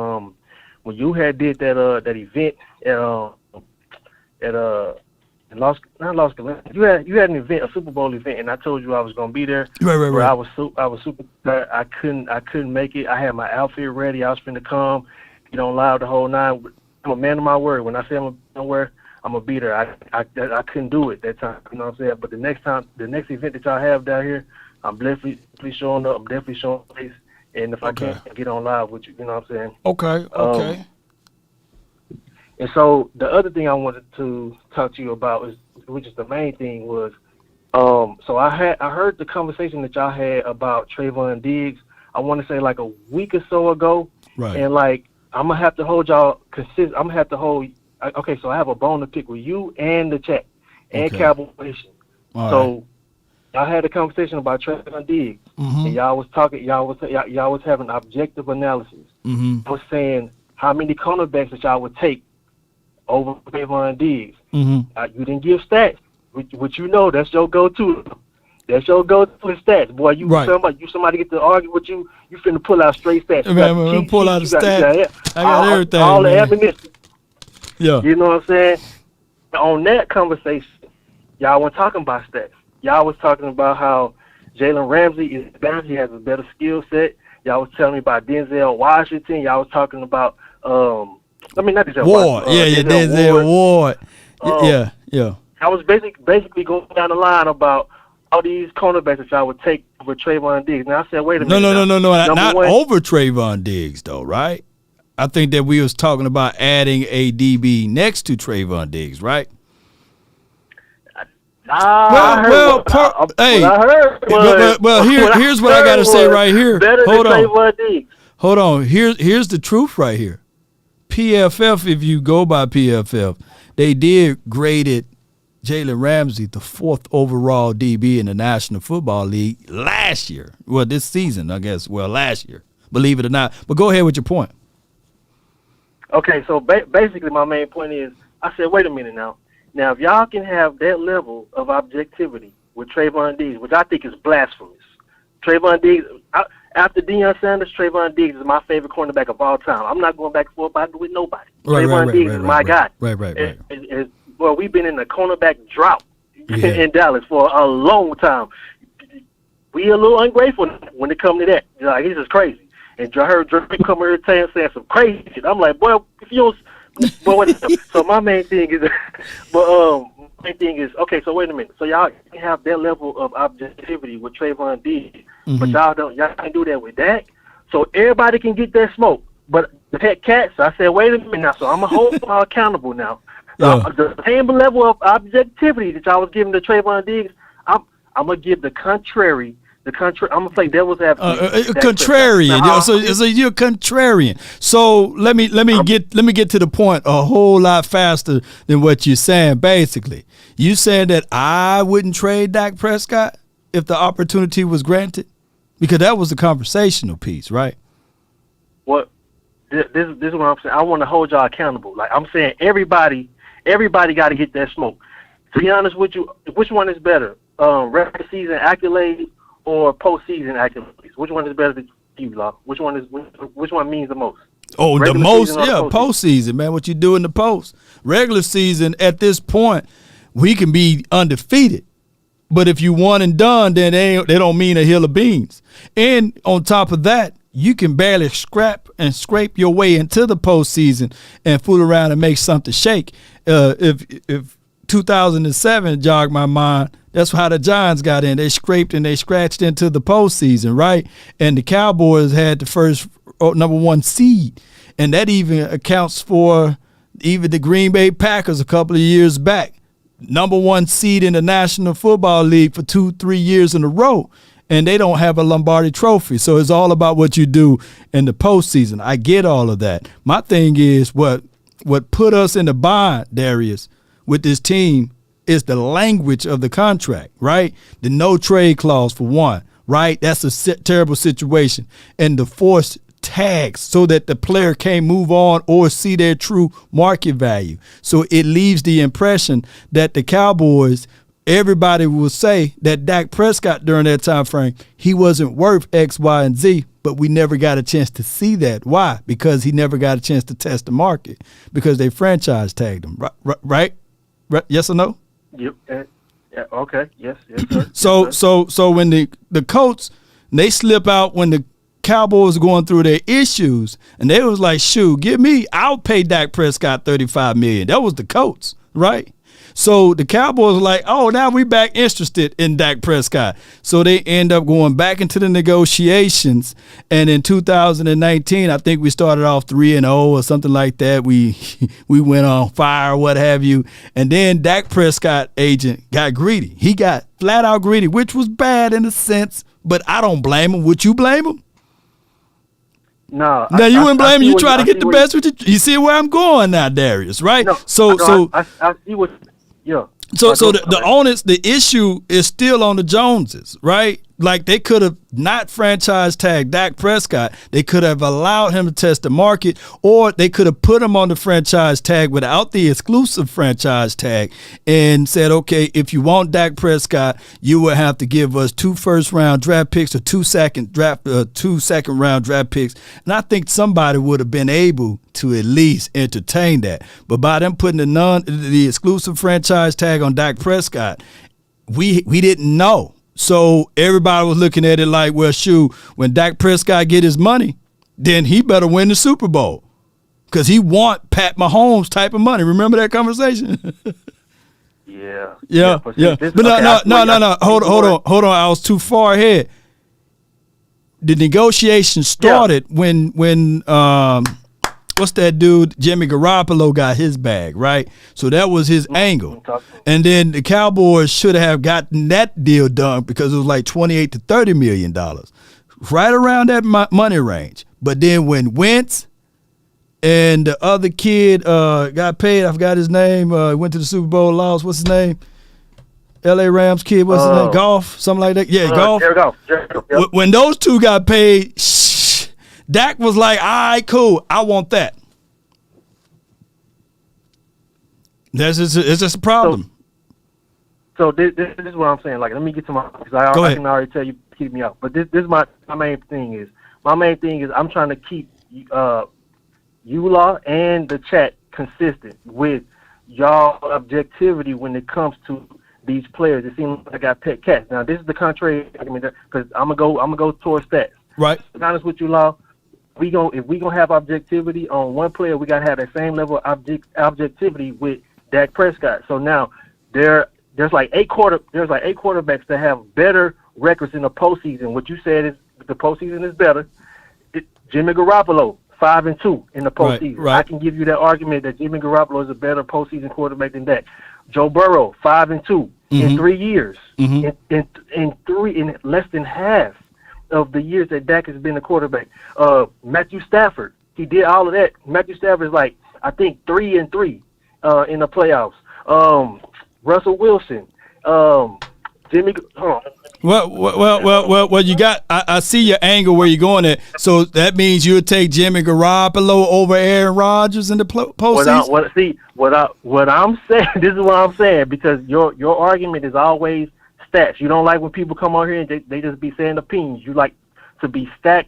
when you had did that event at Los Angeles. You had an event, a Super Bowl event, and I told you I was gonna be there. Right. I was super. I couldn't make it. I had my outfit ready. I was finna come. You don't lie the whole nine. I'm a man of my word. When I say I'm somewhere, I'm gonna be there. I couldn't do it that time. You know what I'm saying? But the next event that y'all have down here, I'm definitely showing up. I'm definitely showing face. And if I can't get on live with you, you know what I'm saying? Okay. And so the other thing I wanted to talk to you about which is the main thing was, so I heard the conversation that y'all had about Trayvon Diggs. I want to say like a week or so ago, right? And like I'm gonna have to hold y'all consistent. I'm gonna have to hold. Okay, so I have a bone to pick with you and the chat and Cowboy Nation. So y'all had a conversation about Trayvon Diggs, and y'all was talking. Y'all was having objective analysis. I was saying how many cornerbacks that y'all would take over Trayvon Diggs. You didn't give stats, which you know that's your go-to. That's your go-to stats, boy. Somebody get to argue with you, you finna pull out straight stats. Man, pull out the stats. I got everything. All man. the ammunition. Yeah. You know what I'm saying? On that conversation, y'all weren't talking about stats. Y'all was talking about how Jalen Ramsey is better. He has a better skill set. Y'all was telling me about Denzel Washington. Y'all was talking about not Denzel Ward. Washington. Denzel Ward. Yeah. I was basically going down the line about all these cornerbacks that y'all would take over Trayvon Diggs. Now I said, wait a minute. No. Not over Trayvon Diggs, though, right? I think that we was talking about adding a DB next to Trayvon Diggs, right? Here's what I got to say right here. Hold on. Here's the truth right here. PFF, if you go by PFF, they did graded Jalen Ramsey the 4th overall DB in the National Football League last year. Well, this season, I guess. Well, last year, believe it or not. But go ahead with your point. Okay, so basically my main point is, I said, wait a minute now. Now, if y'all can have that level of objectivity with Trayvon Diggs, which I think is blasphemous. Trayvon Diggs, after Deion Sanders, Trayvon Diggs is my favorite cornerback of all time. I'm not going back and forth about it with nobody. Trayvon Diggs is my guy. Right. Well, we've been in a cornerback drought in Dallas for a long time. We a little ungrateful when it comes to that. Like, this is crazy. And I heard Drake come here saying some crazy shit. I'm like, boy, if you don't... So my main thing is... okay, so wait a minute. So y'all can have that level of objectivity with Trayvon Diggs, but y'all can't do that with Dak. So everybody can get that smoke. But the pet cats, I said, wait a minute now. So I'm going to hold y'all accountable now. The same level of objectivity that y'all was giving to Trayvon Diggs, I'm gonna give the contrary. I'm gonna play devil's advocate. Contrarian. So you're a contrarian. So let me get to the point a whole lot faster than what you're saying. Basically, you saying that I wouldn't trade Dak Prescott if the opportunity was granted, because that was the conversational piece, right? What? This is what I'm saying. I want to hold y'all accountable. Like I'm saying, everybody got to get that smoke. To be honest with you, which one is better? Regular season accolades or postseason accolades? Which one is better to you, Law? Which one means the most? Oh, Regular the most, season or postseason, man. What you do in the post. Regular season, at this point, we can be undefeated. But if you won and done, then they don't mean a hill of beans. And on top of that, you can barely scrape your way into the postseason and fool around and make something shake. If 2007 jogged my mind, that's how the Giants got in. They scraped and they scratched into the postseason, right? And the Cowboys had the first number 1 seed. And that even accounts for even the Green Bay Packers a couple of years back. Number 1 seed in the National Football League for 2-3 years in a row. And they don't have a Lombardi trophy. So it's all about what you do in the postseason. I get all of that. My thing is what put us in the bind, Darius, with this team is the language of the contract, right? The no trade clause for one, right? That's a terrible situation. And the forced tags so that the player can't move on or see their true market value. So it leaves the impression that the Cowboys, everybody will say that Dak Prescott during that time frame, he wasn't worth X, Y, and Z, but we never got a chance to see that. Why? Because he never got a chance to test the market because they franchise tagged him, right? Yes or no? Yep. Yeah, okay. Yes, sir. So when the Colts, they slip out when the Cowboys are going through their issues, and they was like, shoot, I'll pay Dak Prescott $35 million. That was the Colts, right? So the Cowboys were like, oh, now we back interested in Dak Prescott. So they end up going back into the negotiations. And in 2019, I think we started off 3-0 or something like that. We went on fire, what have you. And then Dak Prescott agent got greedy. He got flat out greedy, which was bad in a sense, but I don't blame him. Would you blame him? No. Now you wouldn't blame him. You try to get the best with you. You see where I'm going now, Darius, right? No, I see what. Yeah. So the onus, the issue is still on the Joneses, right? Like they could have not franchise tagged Dak Prescott. They could have allowed him to test the market, or they could have put him on the franchise tag without the exclusive franchise tag and said, okay, if you want Dak Prescott, you will have to give us 2 first-round draft picks or 2 second-round draft picks. And I think somebody would have been able to at least entertain that. But by them putting the exclusive franchise tag on Dak Prescott, we didn't know. So everybody was looking at it like, well, shoot, when Dak Prescott get his money, then he better win the Super Bowl because he want Pat Mahomes type of money. Remember that conversation? Yeah. But no. Hold on. I was too far ahead. The negotiation started when what's that dude? Jimmy Garoppolo got his bag, right? So that was his angle. And then the Cowboys should have gotten that deal done because it was like $28 to $30 million, right around that money range. But then when Wentz and the other kid got paid, I forgot his name, went to the Super Bowl, lost, what's his name? LA Rams kid, what's his name? Goff, something like that. Yeah, Goff. Yep. When those two got paid, Dak was like, all right, cool, I want that. It's just a problem. So this is what I'm saying. Like, let me get to my, because I can already tell you, keep me out. But this is my main thing is, I'm trying to keep ULA and the chat consistent with y'all objectivity when it comes to these players. It seems like I got pet cats. Now, this is the contrary argument because I'm gonna go towards stats. Right. To be honest with you, Law, if we gonna have objectivity on one player, we gotta have that same level of objectivity with Dak Prescott. So now there's like 8 quarterbacks that have better records in the postseason. What you said is the postseason is better. Jimmy Garoppolo, 5-2 in the postseason. Right. I can give you that argument that Jimmy Garoppolo is a better postseason quarterback than Dak. Joe Burrow, 5-2 in 3 years. In less than half of the years that Dak has been a quarterback. Matthew Stafford, he did all of that. Matthew Stafford is like, I think 3-3 in the playoffs. Russell Wilson, Jimmy. Well, you got. I see your angle where you're going at. So that means you'll take Jimmy Garoppolo over Aaron Rodgers in the postseason. What I'm saying. This is what I'm saying, because your argument is always stats. You don't like when people come on here and they just be saying opinions. You like to be stat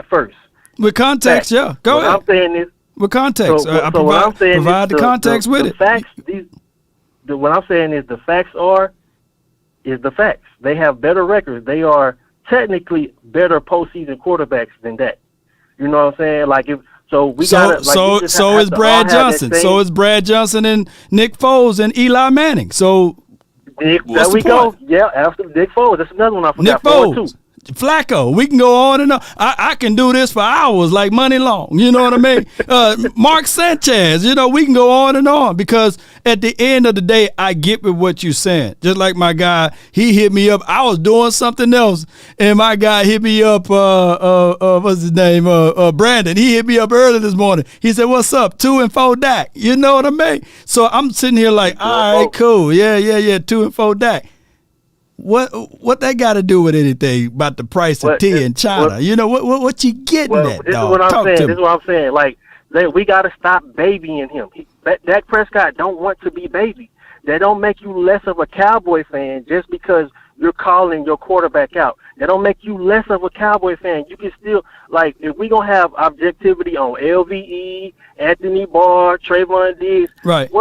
first. With context, yeah. Go ahead. What I'm saying is with context. So what I'm saying provide is the context with it. Facts. What I'm saying is the facts is the facts. They have better records. They are technically better postseason quarterbacks than that. You know what I'm saying? Like So is Brad Johnson. So is Brad Johnson and Nick Foles and Eli Manning. So there we go. Yeah, after Nick Foles. That's another one I forgot. Nick Foles. Flacco. We can go on and on. I can do this for hours like money long. You know what I mean? Mark Sanchez. We can go on and on, because at the end of the day, I get with what you're saying. Just like my guy, he hit me up. I was doing something else, and my guy hit me up. What's his name? Brandon. He hit me up early this morning. He said, "What's up? 2 and 4 Dak." You know what I mean? So I'm sitting here like, all right, cool. Yeah. 2 and 4 Dak. What that got to do with anything about the price of tea in China? What you getting at, this dog? Is what I'm saying. This is what I'm saying. Like, we got to stop babying him. Dak Prescott don't want to be baby. That don't make you less of a Cowboy fan just because you're calling your quarterback out. That don't make you less of a Cowboy fan. You can still, like, if we gonna have objectivity on LVE, Anthony Barr, Trayvon Diggs, right?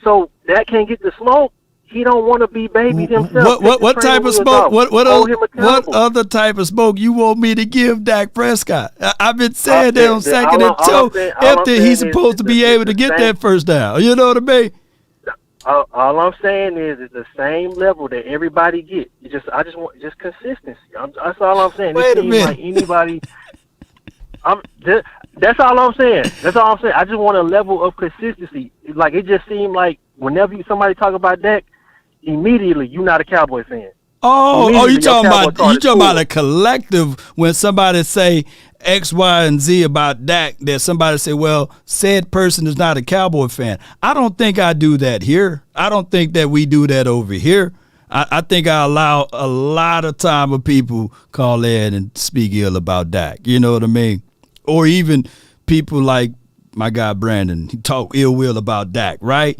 So that can't get the smoke. He don't want to be babied himself. What type of smoke? What other type of smoke you want me to give Dak Prescott? I've been saying that on second and two. After he's supposed to be able to get that first down. You know what I mean? All I'm saying is it's the same level that everybody get. I just want consistency. That's all I'm saying. Wait a minute. Like anybody. That's all I'm saying. I just want a level of consistency. Like, it just seemed like whenever somebody talk about Dak, immediately you're not a Cowboy fan. You talking about a collective when somebody say X, Y, and Z about Dak, that somebody say, well, said person is not a Cowboy fan. I don't think I do that here. I don't think that we do that over here. I think I allow a lot of time of people call in and speak ill about Dak. You know what I mean? Or even people like my guy Brandon, he talk ill will about Dak, right?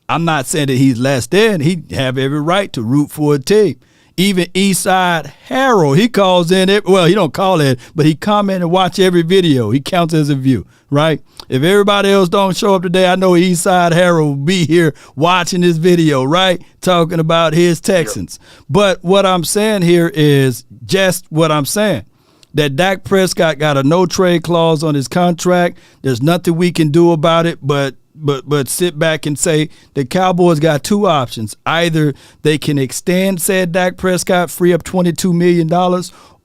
I'm not saying that he's less than. He have every right to root for a team. Even Eastside Harold, he calls in it. Well, he don't call in, but he comment and watch every video. He counts as a view, right? If everybody else don't show up today, I know Eastside Harold will be here watching this video, right? Talking about his Texans. Yep. But what I'm saying here is just what I'm saying. That Dak Prescott got a no-trade clause on his contract. There's nothing we can do about it but sit back and say the Cowboys got two options. Either they can extend said Dak Prescott, free up $22 million,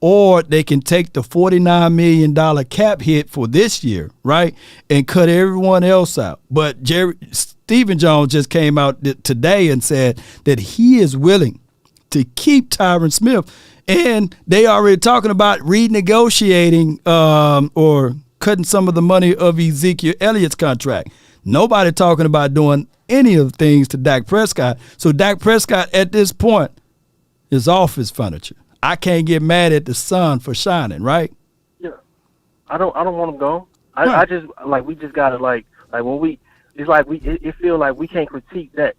or they can take the $49 million cap hit for this year, right, and cut everyone else out. But Stephen Jones just came out today and said that he is willing to keep Tyron Smith. And they already talking about renegotiating or cutting some of the money of Ezekiel Elliott's contract. Nobody talking about doing any of the things to Dak Prescott. So Dak Prescott at this point is off his furniture. I can't get mad at the sun for shining, right? Yeah, I don't want him gone. I just like we just gotta like when it feel like we can't critique that.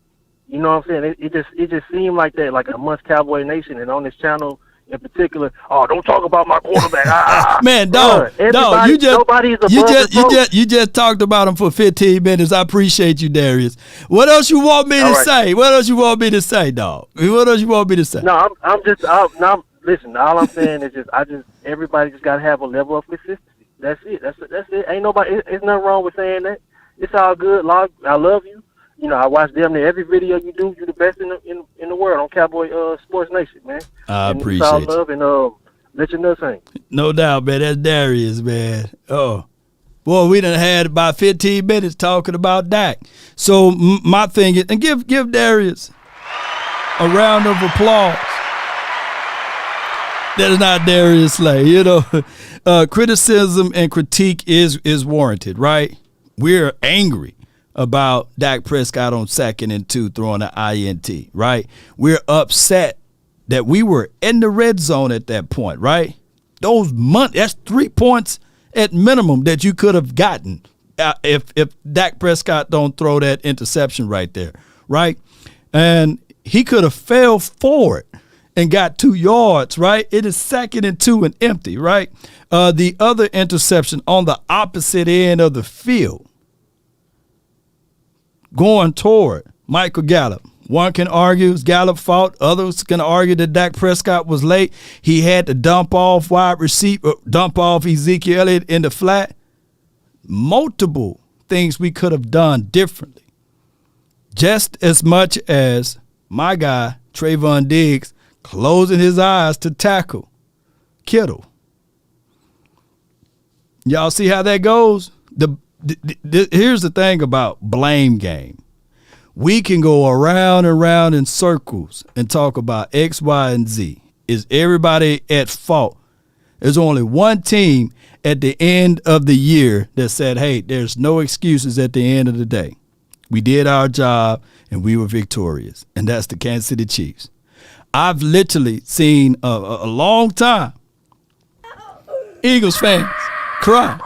You know what I'm saying? It just seemed like that, like amongst Cowboy Nation and on this channel in particular. Oh, don't talk about my quarterback. Man, dog, you just talked about him for 15 minutes. I appreciate you, Darius. What else you want me to say? What else you want me to say, dog? What else you want me to say? No, listen, all I'm saying is everybody just gotta have a level of consistency. That's it. That's it. Ain't nobody. It's nothing wrong with saying that. It's all good. Log, I love you. You know, I watch damn near every video you do. You're the best in the world on Cowboy Sports Nation, man. I appreciate it. Love and let your nuts hang. No doubt, man. That's Darius, man. Oh, Boy, we done had about 15 minutes talking about Dak. So my thing is, and give Darius a round of applause. That is not Darius Slay. You know, criticism and critique is warranted, right? We're angry about Dak Prescott on 2nd and 2 throwing an INT, right? We're upset that we were in the red zone at that point, right? That's 3 points at minimum that you could have gotten if Dak Prescott don't throw that interception right there, right? And he could have fell forward and got 2 yards, right? It is 2nd and 2 and empty, right? The other interception on the opposite end of the field, going toward Michael Gallup. One can argue it's Gallup's fault. Others can argue that Dak Prescott was late. He had to dump off Ezekiel Elliott in the flat. Multiple things we could have done differently. Just as much as my guy, Trayvon Diggs, closing his eyes to tackle Kittle. Y'all see how that goes? Here's the thing about blame game. We can go around and around in circles and talk about X, Y, and Z. Is everybody at fault? There's only one team at the end of the year that said, hey, there's no excuses at the end of the day. We did our job and we were victorious, and that's the Kansas City Chiefs. I've literally seen a long time Eagles fans cry.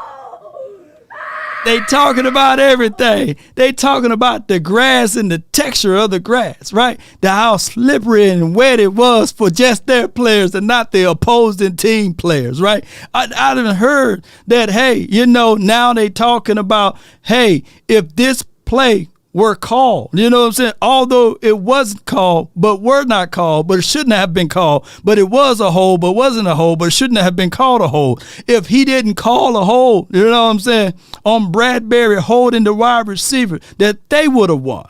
They talking about everything. They talking about the grass and the texture of the grass, right? How slippery and wet it was for just their players and not the opposing team players, right? I done heard that, hey, now they talking about, hey, if this play were called, you know what I'm saying? Although it wasn't called, but were not called, but it shouldn't have been called, but it was a hold, but wasn't a hold, but it shouldn't have been called a hold. If he didn't call a hold, you know what I'm saying, on Bradbury holding the wide receiver, that they would have won.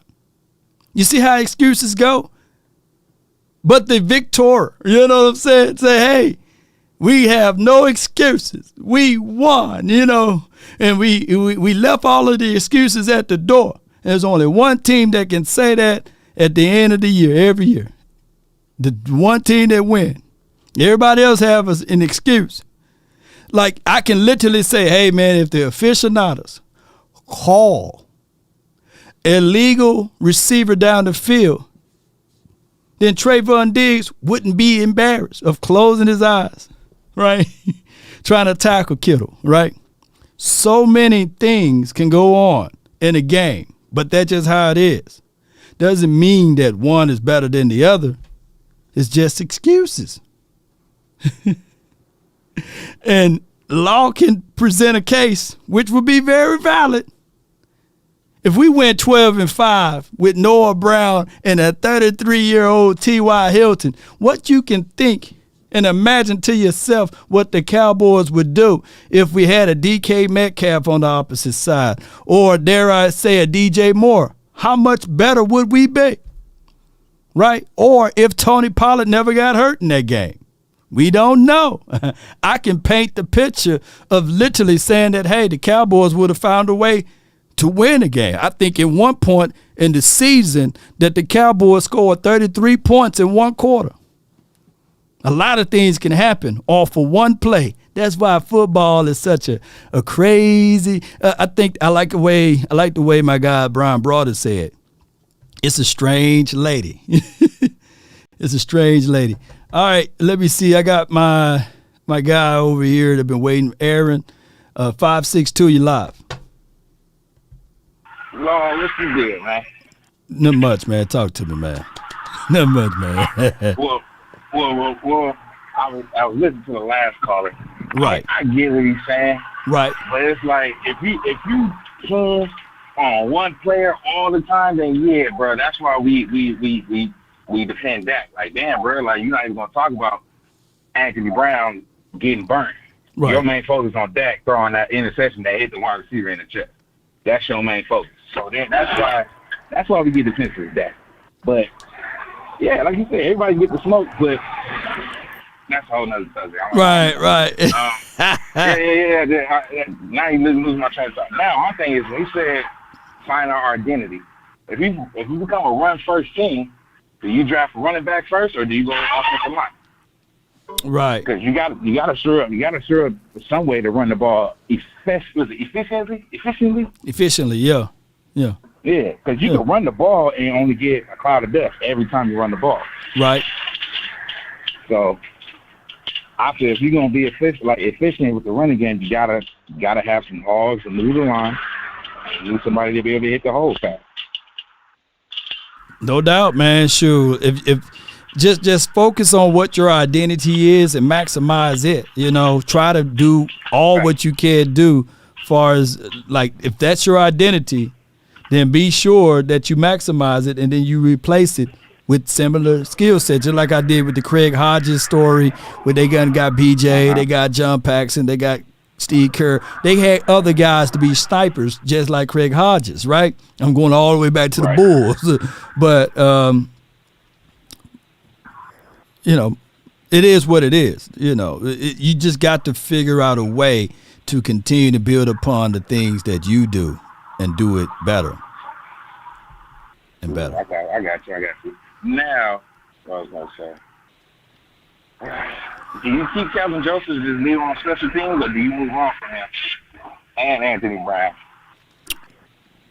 You see how excuses go? But the victor, you know what I'm saying, say, hey, we have no excuses. We won, and we left all of the excuses at the door. There's only one team that can say that at the end of the year, every year. The one team that wins. Everybody else have an excuse. Like, I can literally say, hey, man, if the aficionados call a legal receiver down the field, then Trayvon Diggs wouldn't be embarrassed of closing his eyes, right? Trying to tackle Kittle, right? So many things can go on in a game. But that's just how it is. Doesn't mean that one is better than the other. It's just excuses. And law can present a case which would be very valid. If we went 12-5 with Noah Brown and a 33-year-old T.Y. Hilton, what you can think and imagine to yourself what the Cowboys would do if we had a DK Metcalf on the opposite side, or dare I say a DJ Moore. How much better would we be? Right? Or if Tony Pollard never got hurt in that game. We don't know. I can paint the picture of literally saying that, hey, the Cowboys would have found a way to win a game. I think at one point in the season that the Cowboys scored 33 points in one quarter. A lot of things can happen off of one play. That's why football is such a crazy. I like the way my guy Brian Broader said. It's a strange lady. It's a strange lady. All right, let me see. I got my guy over here that been waiting. Aaron, 562, you live. Lord, what's you doing, man? Not much, man. Talk to me, man. Not much, man. Well, I was listening to the last caller. Right. I get what he's saying. Right. But it's like if you can on one player all the time, then yeah, bro. That's why we defend Dak. Like, damn, bro. Like, you're not even gonna talk about Anthony Brown getting burnt. Right. Your main focus on Dak throwing that interception that hit the wide receiver in the chest. That's your main focus. So then that's why we get defensive with Dak. But yeah, like you said, everybody get the smoke, but that's a whole nother subject. Right. Now you lose my train of thought. Now, my thing is, when he said find our identity. If you become a run first team, do you draft a running back first, or do you go offensive line? Right. Because you got to sure up some way to run the ball efficiently. Efficiently, yeah. Yeah, because you can run the ball and only get a cloud of dust every time you run the ball. Right. So I feel if you're gonna be efficient with the running game, you gotta have some hogs and move the line. You need somebody to be able to hit the hole fast. No doubt, man. Sure. If just focus on what your identity is and maximize it. You know, try to do all what you can do. Far as like, if that's your identity, then be sure that you maximize it and then you replace it with similar skill sets, just like I did with the Craig Hodges story, where they got BJ, they got John Paxson, they got Steve Kerr. They had other guys to be snipers, just like Craig Hodges, right? I'm going all the way back to the Bulls. But, you know, it is what it is. You know, you just got to figure out a way to continue to build upon the things that you do and do it better and better. I got you. Now, what I was going to say. Do you keep Kelvin Joseph just leave on special teams, or do you move on from him and Anthony Brown?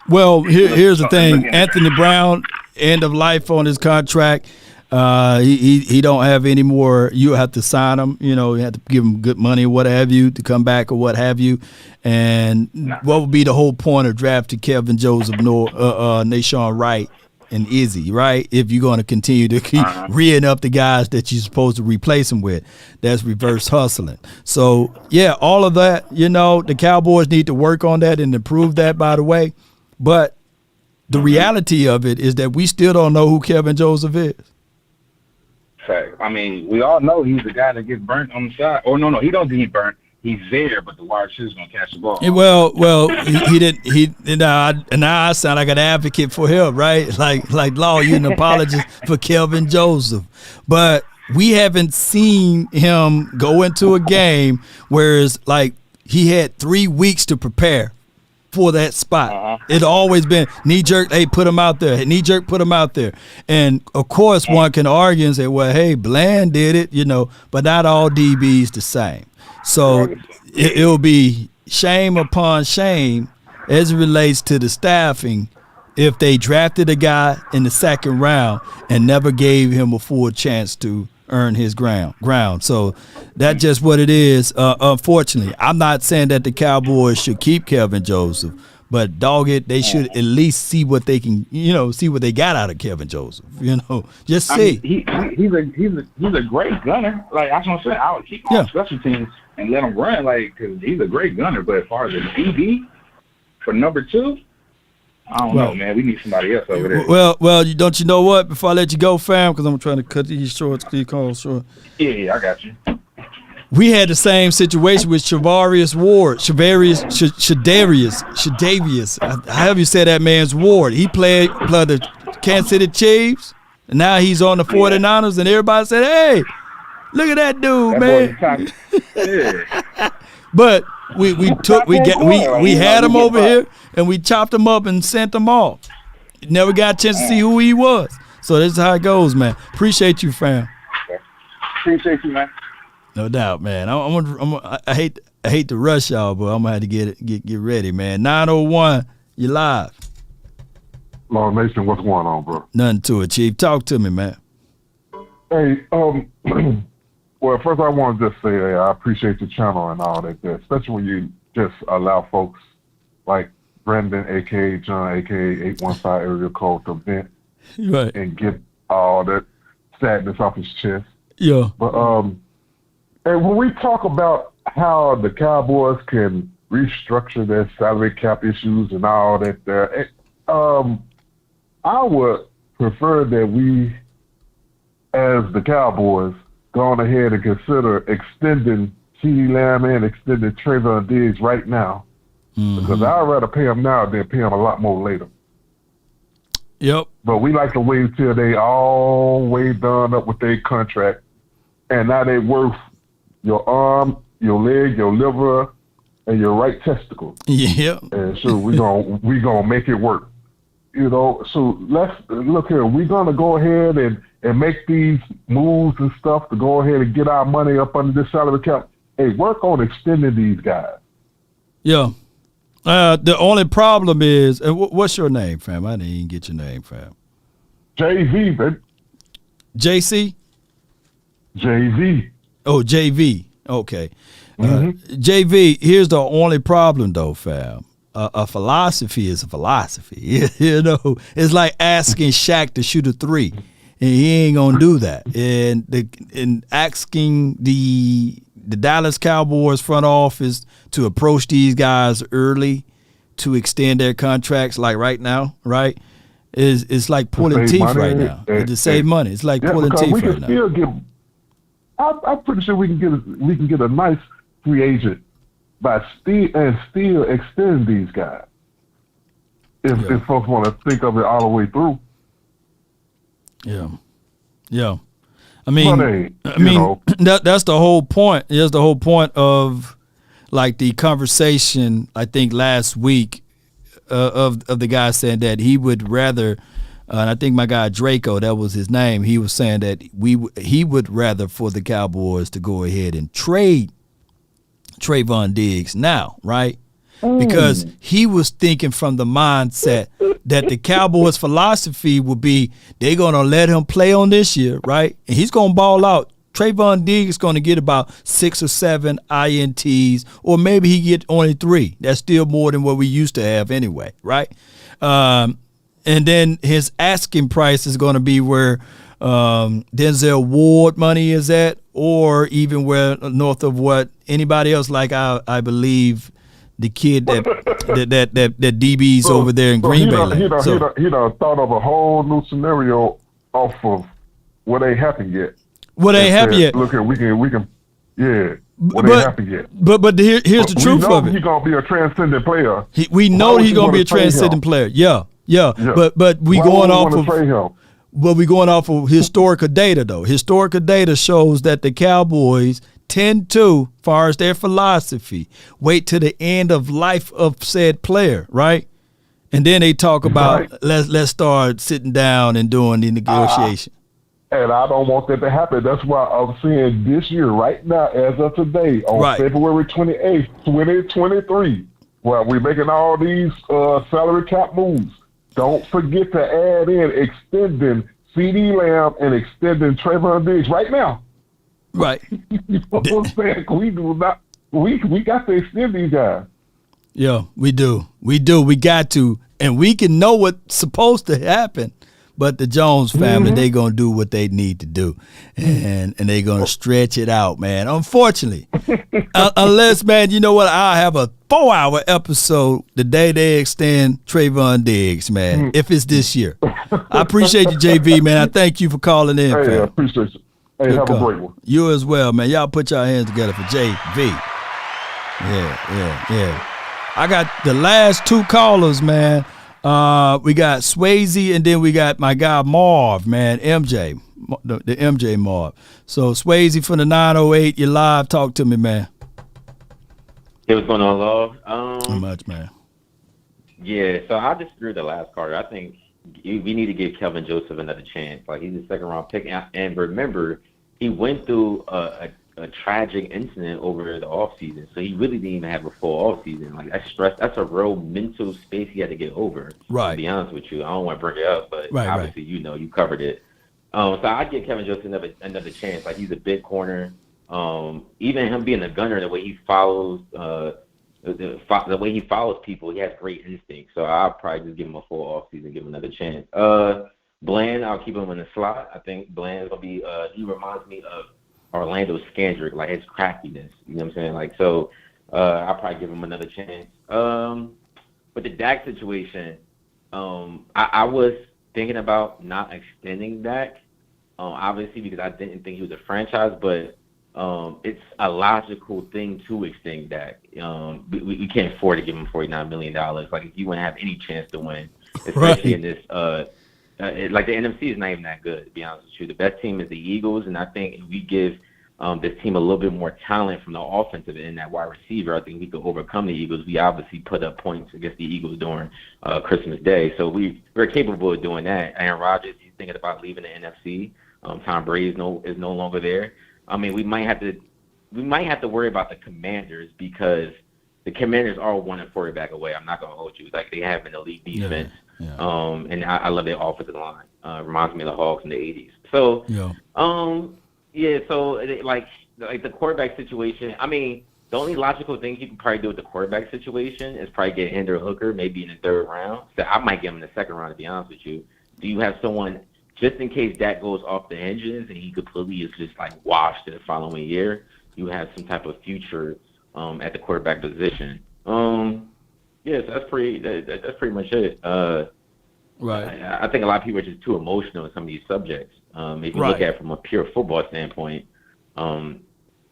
Well, here's the thing. Anthony Brown, end of life on his contract. He don't have any more. You have to sign him. You know, you have to give him good money or what have you to come back or what have you. And what would be the whole point of drafting Kelvin Joseph, Nashawn Wright, and Izzy, right? If you're going to continue to keep rearing up the guys that you're supposed to replace him with, that's reverse hustling. So, yeah, all of that, you know, the Cowboys need to work on that and improve that, by the way. But the reality of it is that we still don't know who Kelvin Joseph is. I mean, we all know he's the guy that gets burnt on the side. Oh, no, he don't get burnt. He's there, but the wide receiver's going to catch the ball. Well, he didn't. Now I sound like an advocate for him, right? Like Law, you're an apologist for Kelvin Joseph. But we haven't seen him go into a game where it's like he had 3 weeks to prepare for that spot. It's always been knee jerk, hey, put him out there. Knee jerk, put him out there. And, of course, one can argue and say, well, hey, Bland did it, you know, but not all DBs the same. So it'll be shame upon shame as it relates to the staffing if they drafted a guy in the second round and never gave him a full chance to earn his ground. So that's just what it is. Unfortunately, I'm not saying that the Cowboys should keep Kelvin Joseph, but dog it, they should at least see what they can, you know, see what they got out of Kelvin Joseph. You know, just see. I mean, he's a great gunner. Like that's what I'm saying. I would keep him on special teams and let him run, like, because he's a great gunner. But as far as a DB for number 2, I don't know, man. We need somebody else over there. Well, don't you know what? Before I let you go, fam, because I'm trying to cut these short. Yeah, I got you. We had the same situation with Shadarius Ward. Shadarius. However you say that man's Ward. He played the Kansas City Chiefs, and now he's on the 49ers, and everybody said, hey, look at that dude, man. But we had him over here and we chopped him up and sent him off. Never got a chance to see who he was. So this is how it goes, man. Appreciate you, fam. Appreciate you, man. No doubt, man. I hate to rush y'all, but I'm gonna have to get ready, man. 901, you live. Law Nation, what's going on, bro? Nothing to it, Chief. Talk to me, man. Hey, well, first I want to just say I appreciate the channel and all that, especially when you just allow folks like Brendan, a.k.a. John, a.k.a. 815 area code to vent and get all that sadness off his chest. Yeah. But and when we talk about how the Cowboys can restructure their salary cap issues and all that, I would prefer that we, as the Cowboys, gone ahead and consider extending CeeDee Lamb and extending Trayvon Diggs right now. Because I'd rather pay them now than pay them a lot more later. Yep. But we like to wait until they all way done up with their contract and now they worth your arm, your leg, your liver, and your right testicle. Yeah. And so we gonna make it work. You know, so let's look here. We're gonna go ahead and make these moves and stuff to go ahead and get our money up under this salary cap. Hey, work on extending these guys. Yeah. The only problem is, what's your name, fam? I didn't even get your name, fam. JV, baby. JC? JV. Oh, JV. Okay. JV, here's the only problem, though, fam. A philosophy is a philosophy. You know, it's like asking Shaq to shoot a three, and he ain't gonna do that. And asking the Dallas Cowboys front office to approach these guys early to extend their contracts, like right now, right? It's like pulling teeth right now. To save money, it's like pulling teeth right now. Still get, I'm pretty sure we can get a nice free agent by still extend these guys. If folks want to think of it all the way through. Yeah. I mean, that's the whole point. That's the whole point of like the conversation, I think last week of the guy saying that he would rather, and I think my guy Draco, that was his name, he was saying that he would rather for the Cowboys to go ahead and trade Trayvon Diggs now, right? Because he was thinking from the mindset that the Cowboys' philosophy would be they're going to let him play on this year, right? And he's going to ball out. Trayvon Diggs is going to get about 6 or 7 INTs, or maybe he get only 3. That's still more than what we used to have anyway, right? And then his asking price is going to be where Denzel Ward money is at, or even where north of what anybody else, like I believe the kid that DB's over there in Green Bay. He done thought of a whole new scenario off of what ain't happened yet. What ain't happened yet? Look, we can what ain't happened yet. But here's the truth of it. He's gonna be a transcendent player. We know he's gonna be a transcendent player. Yeah. But we going off of. But we going off of historical data, though. Historical data shows that the Cowboys tend to, far as their philosophy, wait to the end of life of said player, right? And then they talk about let's start sitting down and doing the negotiation. And I don't want that to happen. That's why I'm saying this year, right now, as of today, on February 28th, 2023, while we're making all these salary cap moves, don't forget to add in extending CeeDee Lamb and extending Trayvon Diggs right now. Right. You know what I'm saying? We got to extend these guys. Yeah, we do. We got to. And we can know what's supposed to happen. But the Jones family, they going to do what they need to do. And they going to stretch it out, man. Unfortunately. Unless, man, you know what? I'll have a 4-hour episode the day they extend Trayvon Diggs, man, if it's this year. I appreciate you, JV, man. I thank you for calling in, Hey, fam. I appreciate you. Hey, have a great one. You as well, man. Y'all put your hands together for JV. Yeah. I got the last 2 callers, man. We got Swayze, and then we got my guy Marv, man, MJ, the MJ Marv. So Swayze from the 908, you live. Talk to me, man. Hey, what's going on, Love? How much, man? Yeah, so I disagree with the last caller. I think we need to give Kelvin Joseph another chance. Like, he's a second-round pick. And remember, he went through a tragic incident over the offseason, so he really didn't even have a full offseason. Like, that stress, that's a real mental space he had to get over. Right. To be honest with you, I don't want to bring it up, but obviously you know, you covered it. So I'd give Kevin Joseph another chance. Like, he's a big corner. Even him being a gunner, the way he follows, the way he follows people, he has great instinct. So I'll probably just give him a full offseason, give him another chance. Bland, I'll keep him in the slot. I think Bland's gonna be. He reminds me of Orlando Scandrick, like his craftiness. You know what I'm saying? Like, so I'll probably give him another chance. With the Dak situation, I was thinking about not extending Dak, obviously because I didn't think he was a franchise, but it's a logical thing to extend Dak. We can't afford to give him $49 million. Like, if you want to have any chance to win, especially in this, like the NFC is not even that good, to be honest with you. The best team is the Eagles, and I think if we give this team a little bit more talent from the offensive end, that wide receiver, I think we could overcome the Eagles. We obviously put up points against the Eagles during Christmas Day, so we're capable of doing that. Aaron Rodgers, he's thinking about leaving the NFC. Tom Brady is no longer there. I mean, we might have to worry about the Commanders, because the Commanders are one quarterback away. I'm not gonna hold you. Like, they have an elite defense, and I love their offensive line. Reminds me of the Hawks in the '80s. So, so like the quarterback situation. I mean, the only logical thing you can probably do with the quarterback situation is probably get Hendon Hooker maybe in the 3rd round. So I might get him in the 2nd round, to be honest with you. Do you have someone just in case that goes off the hinges and he completely is just like washed the following year? You have some type of future at the quarterback position. Yes, that's pretty much it. Right. I think a lot of people are just too emotional in some of these subjects. If you look at it from a pure football standpoint,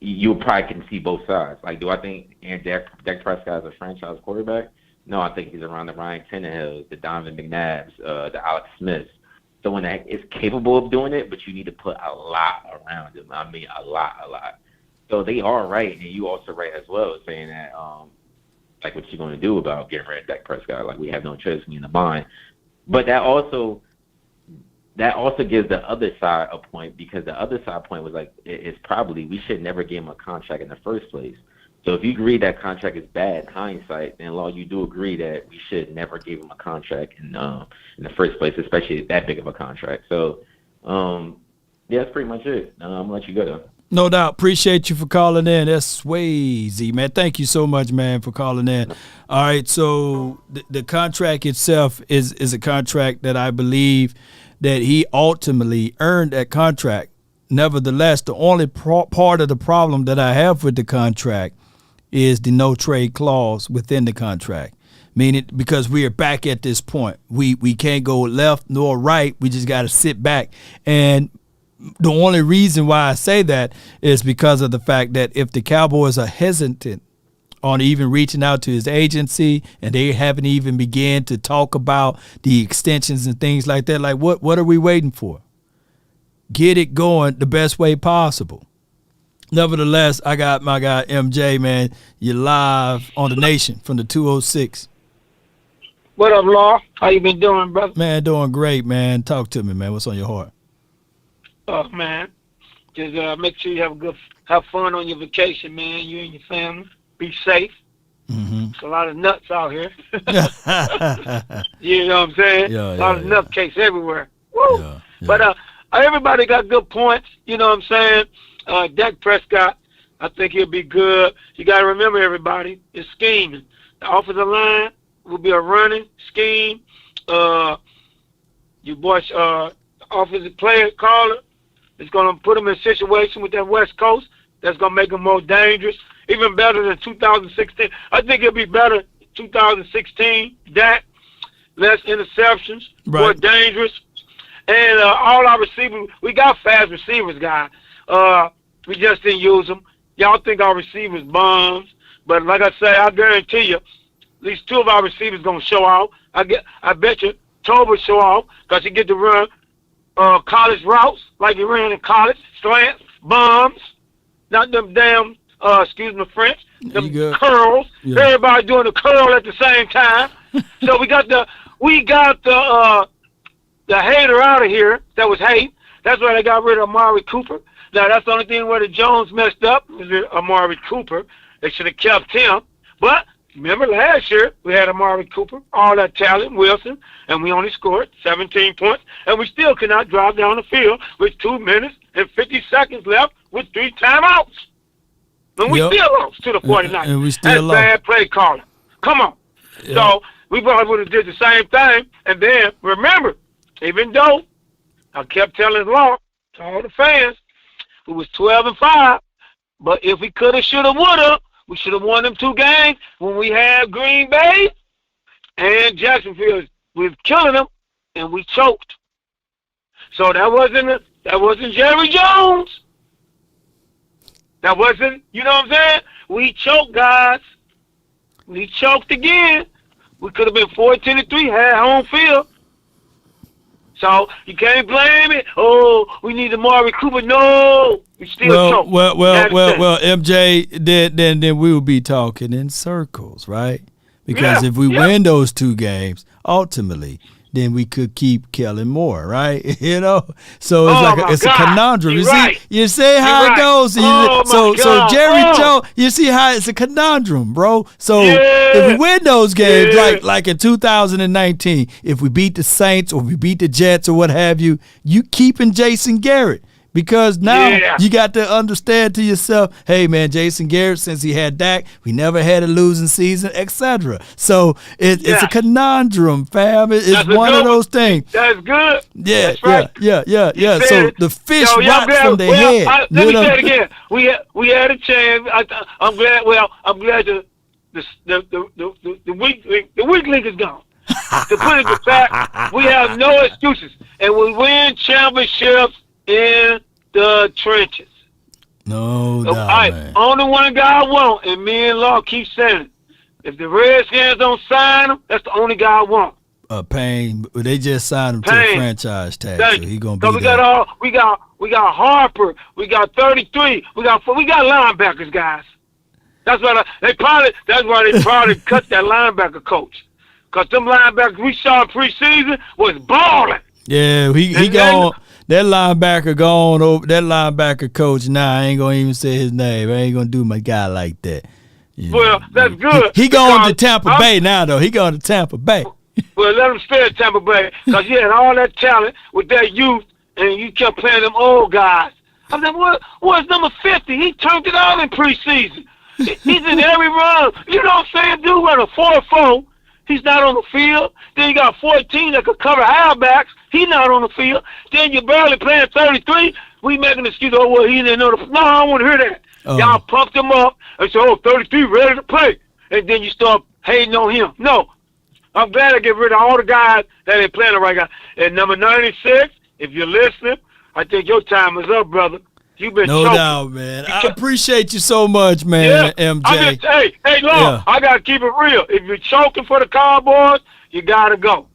you probably can see both sides. Like, do I think Dak Prescott is a franchise quarterback? No, I think he's around the Ryan Tannehills, the Donovan McNabbs, the Alex Smiths, someone that is capable of doing it, but you need to put a lot around him. I mean, a lot. So they are right, and you also right as well, saying that, like, what you're going to do about getting rid of Dak Prescott. Like, we have no choice in the mind. But that also gives the other side a point, because the other side point was like, it's probably we should never give him a contract in the first place. So if you agree that contract is bad, hindsight, then Law, you do agree that we should never give him a contract in the first place, especially that big of a contract. So, that's pretty much it. I'm gonna let you go though. No doubt. Appreciate you for calling in. That's Swayze, man. Thank you so much, man, for calling in. All right, so the contract itself is a contract that I believe that he ultimately earned that contract. Nevertheless, the only part of the problem that I have with the contract is the no trade clause within the contract. Meaning, because we are back at this point. We can't go left nor right. We just got to sit back. And the only reason why I say that is because of the fact that if the Cowboys are hesitant on even reaching out to his agency and they haven't even began to talk about the extensions and things like that, like what are we waiting for? Get it going the best way possible. Nevertheless, I got my guy MJ, man. You're live on the Nation from the 206. What up, Law? How you been doing, brother? Man, doing great, man. Talk to me, man. What's on your heart? Oh, man. Just make sure you have fun on your vacation, man. You and your family. Be safe. Mm-hmm. There's a lot of nuts out here. You know what I'm saying? A lot of nutcakes everywhere. Woo! Yeah. But everybody got good points. You know what I'm saying? Dak Prescott, I think he'll be good. You got to remember, everybody, it's scheming. The offensive line will be a running scheme. Your boy, offensive player caller, is going to put him in a situation with that West Coast that's going to make him more dangerous, even better than 2016. I think it'll be better 2016. Dak, less interceptions, more dangerous. And all our receivers, we got fast receivers, guys. We just didn't use them. Y'all think our receivers bums, but like I say, I guarantee you, at least 2 of our receivers going to show out. I bet you Tober show off because he get to run college routes like he ran in college, slants, bombs, not them damn, excuse my French, them curls. Yeah. Everybody doing the curl at the same time. So we got the hater out of here that was hate. That's why they got rid of Amari Cooper. Now, that's the only thing where the Jones messed up was Amari Cooper. They should have kept him. But remember last year, we had Amari Cooper, all that talent, Wilson, and we only scored 17 points, and we still could not drive down the field with 2 minutes and 50 seconds left with 3 timeouts. And we still lost to the 49ers. And we still lost. Bad play calling. Come on. Yep. So we probably would have did the same thing. And then, remember, even though I kept telling Law to all the fans, it was 12-5, but if we could have, should have, would have, we should have won them 2 games when we had Green Bay and Jacksonville. We were killing them, and we choked. So that wasn't Jerry Jones. That wasn't, you know what I'm saying? We choked, guys. We choked again. We could have been 14-3, had home field. So you can't blame it. Oh, we need Amari Cooper. No, we still choke. Well, MJ, then we will be talking in circles, right? Because if we win those 2 games, ultimately, then we could keep Kellen Moore, right? So it's a conundrum. You see how it goes. So Jerry Jones, you see how it's a conundrum, bro. So if we win those games, like in 2019, if we beat the Saints or we beat the Jets or what have you, you keeping Jason Garrett. Because now you got to understand to yourself, hey, man, Jason Garrett, since he had Dak, we never had a losing season, etc. So it's a conundrum, fam. It's one of those things. That's good. Yeah, that's right. Yeah. So the fish rots from the head. Let me say it again. We had a chance. I'm glad. Well, I'm glad the weak link is gone. To put it in fact, we have no excuses, and we win championships in the trenches. No doubt, man. Only one guy I want, and me and Law keep saying it. If the Redskins don't sign him, that's the only guy I want. Payne, they just signed him to a franchise tag, so he gonna be there. We got Harper, we got 33, we got linebackers, guys. That's why they probably cut that linebacker coach, cause them linebackers we saw in preseason was balling. Yeah, he gone. That linebacker gone over. That linebacker coach. Nah, I ain't gonna even say his name. I ain't gonna do my guy like that. Well, that's good. He going to Tampa Bay now, though. He going to Tampa Bay. Well, let him stay at Tampa Bay because he had all that talent with that youth, and you kept playing them old guys. I said, what's number 50? He turned it on in preseason. He's in every run. You know what I'm saying? Dude run a 4-4. He's not on the field. Then you got 14 that could cover halfbacks. He's not on the field. Then you're barely playing 33. We make an excuse, oh, well, he didn't know the... No, I don't want to hear that. Y'all pumped him up and said, oh, 33 ready to play. And then you start hating on him. No. I'm glad I get rid of all the guys that ain't playing the right guy. And number 96, if you're listening, I think your time is up, brother. You've been no choking. doubt, man. I appreciate you so much, man, MJ. Hey, Lord, I got to keep it real. If you're choking for the Cowboys, you got to go.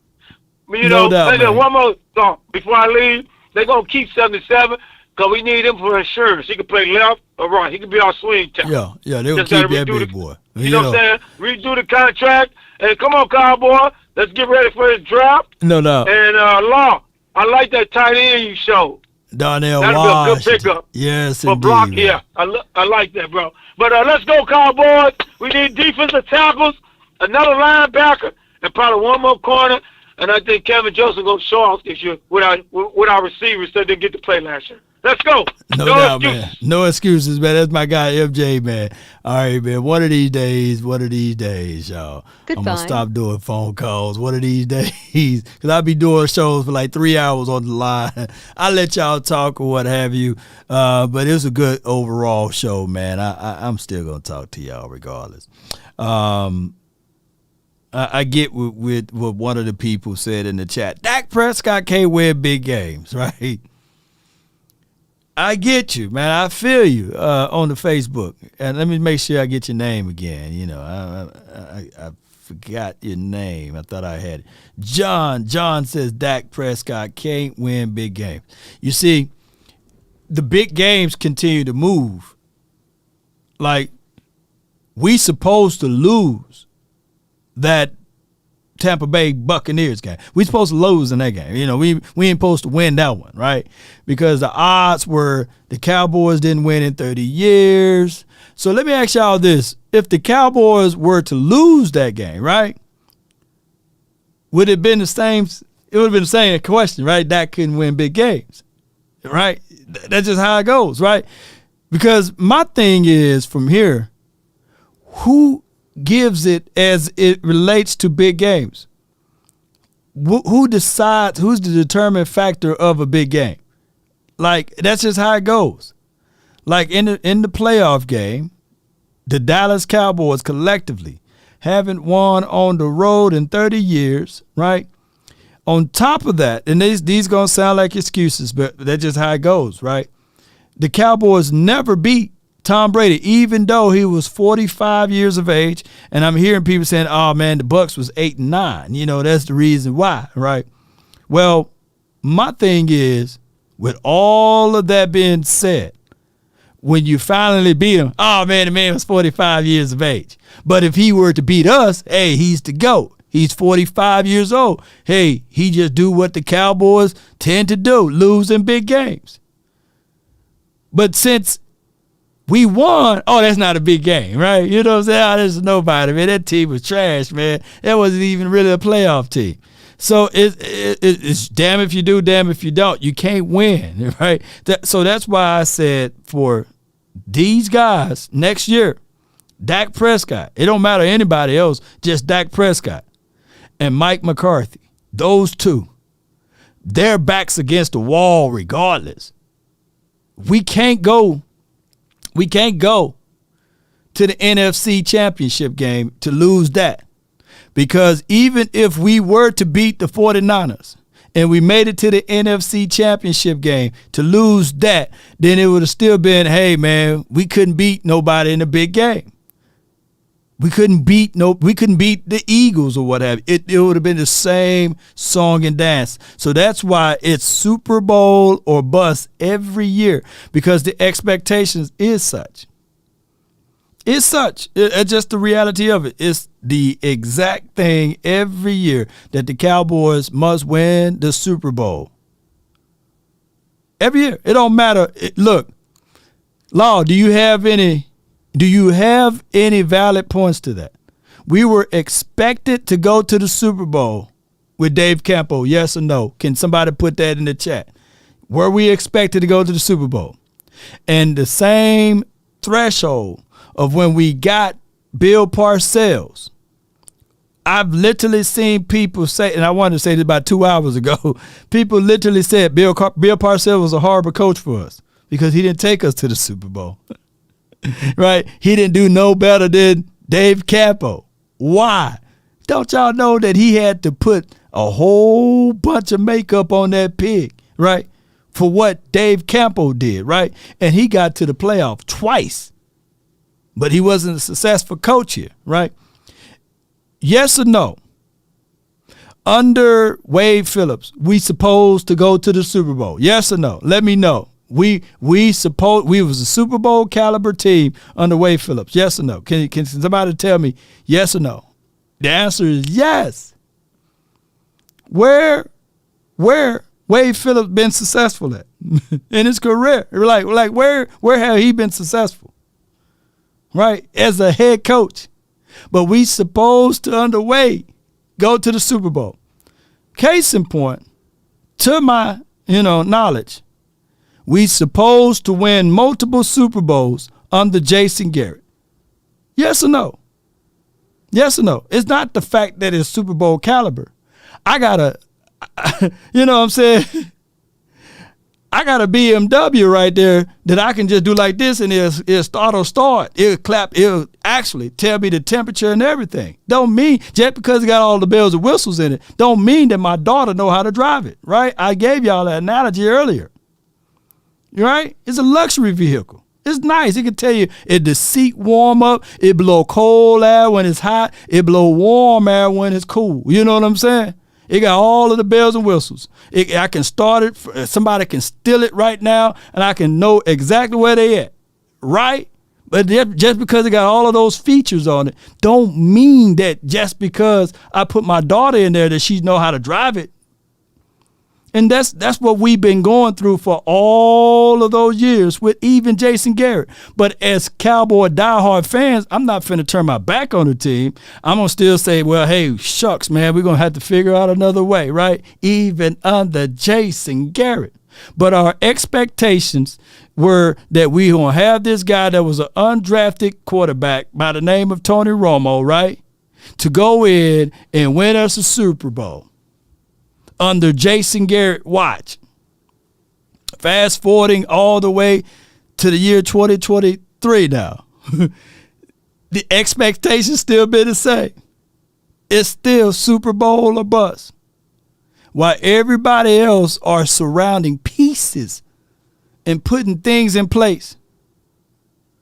No doubt, man. One more thought before I leave. They're going to keep 77 because we need him for insurance. He can play left or right. He can be our swing tackle. Yeah, they will keep that big boy. You know what I'm saying? Redo the contract. And come on, Cowboy. Let's get ready for his draft. No doubt. And, Law, I like that tight end you showed. Darnell That'll be a good pickup. Yes, for indeed. Brock, yeah. I like that, bro. But let's go, Cowboys. We need defensive tackles, another linebacker, and probably one more corner. And I think Kevin Joseph going to show off this year with our receivers so they didn't get to play last year. Let's go. No doubt, excuses. Man. No excuses, man. That's my guy, MJ, man. All right, man. One of these days, y'all. Goodbye. I'm going to stop doing phone calls one of these days because I'll be doing shows for like 3 hours on the line. I'll let y'all talk or what have you. But it was a good overall show, man. I'm still going to talk to y'all regardless. I get with what one of the people said in the chat. Dak Prescott can't win big games, right? I get you, man. I feel you on the Facebook. And let me make sure I get your name again. You know, I forgot your name. I thought I had it. John says Dak Prescott can't win big games. You see, the big games continue to move. Like, we supposed to lose that Tampa Bay Buccaneers game. We supposed to lose in that game. You know, we ain't supposed to win that one, right? Because the odds were the Cowboys didn't win in 30 years. So let me ask y'all this. If the Cowboys were to lose that game, right? Would it have been the same? It would have been the same question, right? Dak couldn't win big games, right? That's just how it goes, right? Because my thing is from here, who gives it as it relates to big games? Who decides? Who's the determining factor of a big game? Like, that's just how it goes. Like in the playoff game, the Dallas Cowboys collectively haven't won on the road in 30 years, right? On top of that, and these gonna sound like excuses, but that's just how it goes, right? The Cowboys never beat Tom Brady, even though he was 45 years of age, and I'm hearing people saying, oh, man, the Bucs was 8-9. You know, that's the reason why, right? Well, my thing is, with all of that being said, when you finally beat him, oh man, the man was 45 years of age. But if he were to beat us, hey, he's the GOAT. He's 45 years old. Hey, he just do what the Cowboys tend to do, lose in big games. But since we won, oh, that's not a big game, right? You know what I'm saying? Oh, there's nobody, man. That team was trash, man. That wasn't even really a playoff team. So it's damn if you do, damn if you don't. You can't win, right? So that's why I said for these guys next year, Dak Prescott, it don't matter anybody else, just Dak Prescott and Mike McCarthy, those two, their backs against the wall regardless. We can't go to the NFC Championship game to lose that. Because even if we were to beat the 49ers and we made it to the NFC Championship game, to lose that, then it would have still been, hey, man, we couldn't beat nobody in a big game. We couldn't beat the Eagles or whatever. It would have been the same song and dance. So that's why it's Super Bowl or bust every year, because the expectations is such. It's such. It's just the reality of it. It's the exact thing every year that the Cowboys must win the Super Bowl. Every year. It don't matter. Look, Law, do you have any valid points to that? We were expected to go to the Super Bowl with Dave Campo, yes or no? Can somebody put that in the chat? Were we expected to go to the Super Bowl? And the same threshold of when we got Bill Parcells, I've literally seen people say, and I wanted to say this about 2 hours ago, people literally said Bill Parcells was a horrible coach for us because he didn't take us to the Super Bowl. Right? He didn't do no better than Dave Campo. Why? Don't y'all know that he had to put a whole bunch of makeup on that pig, right? For what Dave Campo did, right? And he got to the playoff twice. But he wasn't a successful coach here, right? Yes or no? Under Wade Phillips, we supposed to go to the Super Bowl. Yes or no? Let me know. We was a Super Bowl caliber team under Wade Phillips. Yes or no? Can somebody tell me yes or no? The answer is yes. Where Wade Phillips been successful at in his career? Like where have he been successful? Right? As a head coach. But we supposed to under Wade go to the Super Bowl. Case in point, to my knowledge, we supposed to win multiple Super Bowls under Jason Garrett. Yes or no? Yes or no? It's not the fact that it's Super Bowl caliber. I got a BMW right there that I can just do like this and it'll start. It'll clap. It'll actually tell me the temperature and everything. Don't mean just because it got all the bells and whistles in it, don't mean that my daughter know how to drive it, right? I gave y'all that analogy earlier. Right? It's a luxury vehicle. It's nice. It can tell you the seat warm up. It blow cold air when it's hot. It blow warm air when it's cool. You know what I'm saying? It got all of the bells and whistles. I can start it. Somebody can steal it right now, and I can know exactly where they at. Right? But just because it got all of those features on it, don't mean that just because I put my daughter in there that she know how to drive it. And that's what we've been going through for all of those years with even Jason Garrett. But as Cowboy diehard fans, I'm not finna turn my back on the team. I'm going to still say, well, hey, shucks, man, we're going to have to figure out another way, right? Even under Jason Garrett. But our expectations were that we going to have this guy that was an undrafted quarterback by the name of Tony Romo, right? To go in and win us a Super Bowl. Under Jason Garrett watch. Fast forwarding all the way to the year 2023 now. The expectations still been the same. It's still Super Bowl or bust. While everybody else are surrounding pieces and putting things in place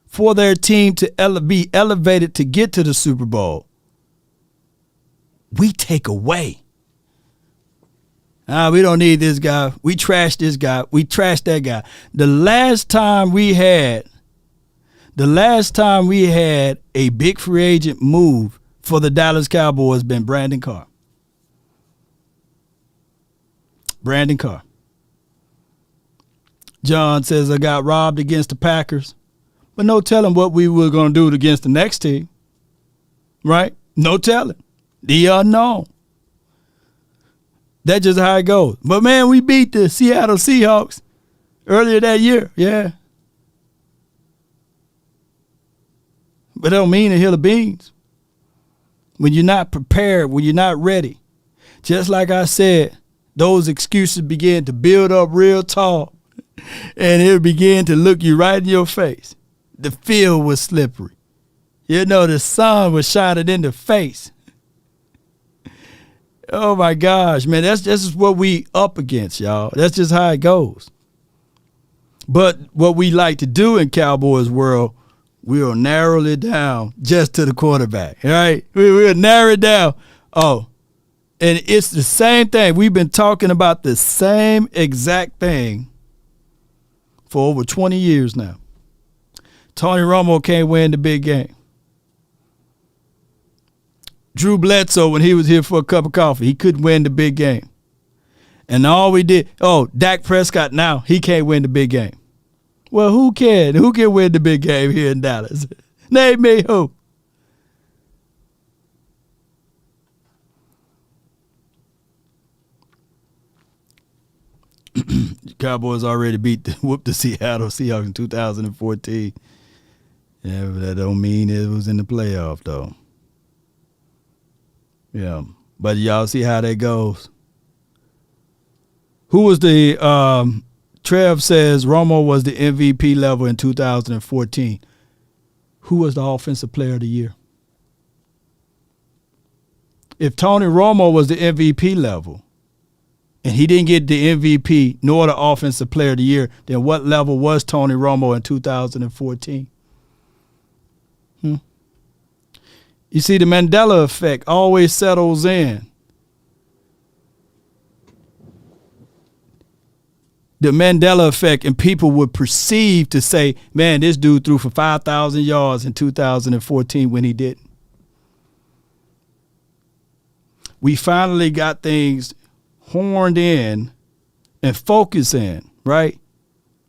for their team to be elevated to get to the Super Bowl, we take away. We don't need this guy. We trashed this guy. We trashed that guy. The last time we had a big free agent move for the Dallas Cowboys been Brandon Carr. Brandon Carr. John says, I got robbed against the Packers, but no telling what we were going to do against the next team. Right? No telling. The unknown. That's just how it goes. But, man, we beat the Seattle Seahawks earlier that year. Yeah. But it don't mean a hill of beans. When you're not prepared, when you're not ready. Just like I said, those excuses begin to build up real tall. And it began to look you right in your face. The field was slippery. You know, the sun was shining in the face. Oh, my gosh, man. That's just what we up against, y'all. That's just how it goes. But what we like to do in Cowboys world, we'll narrow it down just to the quarterback, right? We'll narrow it down. Oh, and it's the same thing. We've been talking about the same exact thing for over 20 years now. Tony Romo can't win the big game. Drew Bledsoe, when he was here for a cup of coffee, he couldn't win the big game. And all we did, Dak Prescott now, he can't win the big game. Well, who can? Who can win the big game here in Dallas? Name me who. The Cowboys already whooped the Seattle Seahawks in 2014. Yeah, but that don't mean it was in the playoff, though. Yeah, but y'all see how that goes. Who was the Trev says Romo was the MVP level in 2014. Who was the offensive player of the year? If Tony Romo was the MVP level and he didn't get the MVP nor the offensive player of the year, then what level was Tony Romo in 2014? You see, the Mandela effect always settles in. The Mandela effect, and people would perceive to say, man, this dude threw for 5,000 yards in 2014 when he didn't. We finally got things horned in and focused in, right?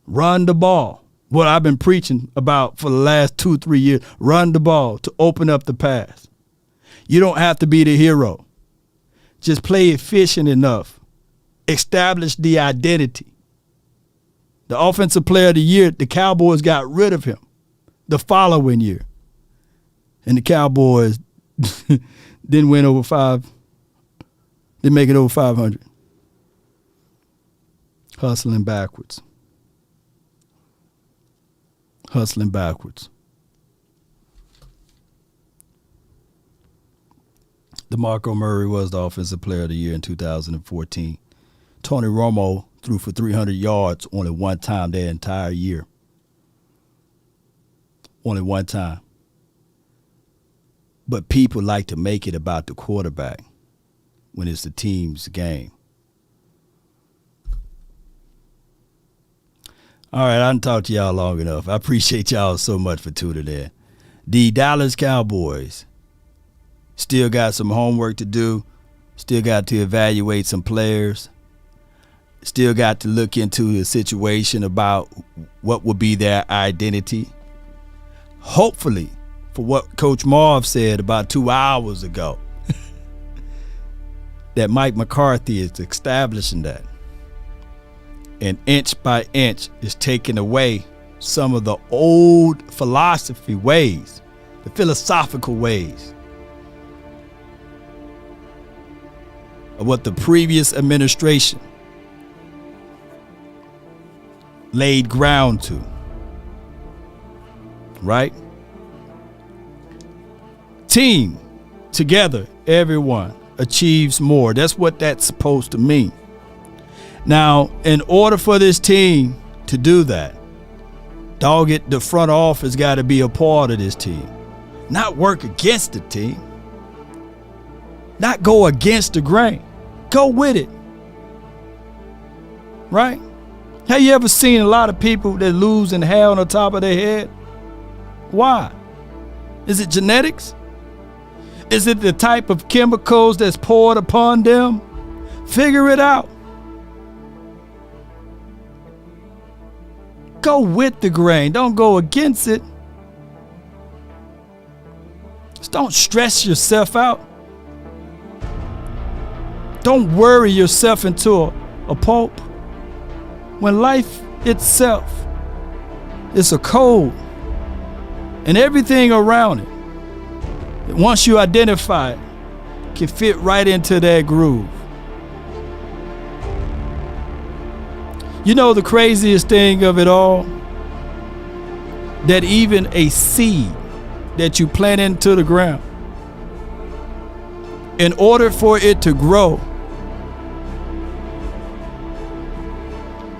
Run the ball. What I've been preaching about for the last 2-3 years, run the ball to open up the pass. You don't have to be the hero. Just play efficient enough. Establish the identity. The offensive player of the year, the Cowboys got rid of him the following year. And the Cowboys didn't make it over 500. Hustling backwards. DeMarco Murray was the offensive player of the year in 2014. Tony Romo threw for 300 yards only one time that entire year. Only one time. But people like to make it about the quarterback when it's the team's game. All right, I done talked to y'all long enough. I appreciate y'all so much for tuning in. The Dallas Cowboys still got some homework to do. Still got to evaluate some players. Still got to look into the situation about what will be their identity. Hopefully, for what Coach Marv said about 2 hours ago, that Mike McCarthy is establishing that. And inch by inch is taking away some of the old philosophy ways, the philosophical ways of what the previous administration laid ground to. Right? Team, together, everyone achieves more. That's what that's supposed to mean. Now, in order for this team to do that, the front office got to be a part of this team. Not work against the team. Not go against the grain. Go with it. right? Have you ever seen a lot of people that lose in hair on the top of their head? Why? Is it genetics? Is it the type of chemicals that's poured upon them? Figure it out. Go with the grain. Don't go against it. Just don't stress yourself out. Don't worry yourself into a pulp. When life itself is a code and everything around it, once you identify it, can fit right into that groove. You know the craziest thing of it all? That even a seed that you plant into the ground, in order for it to grow,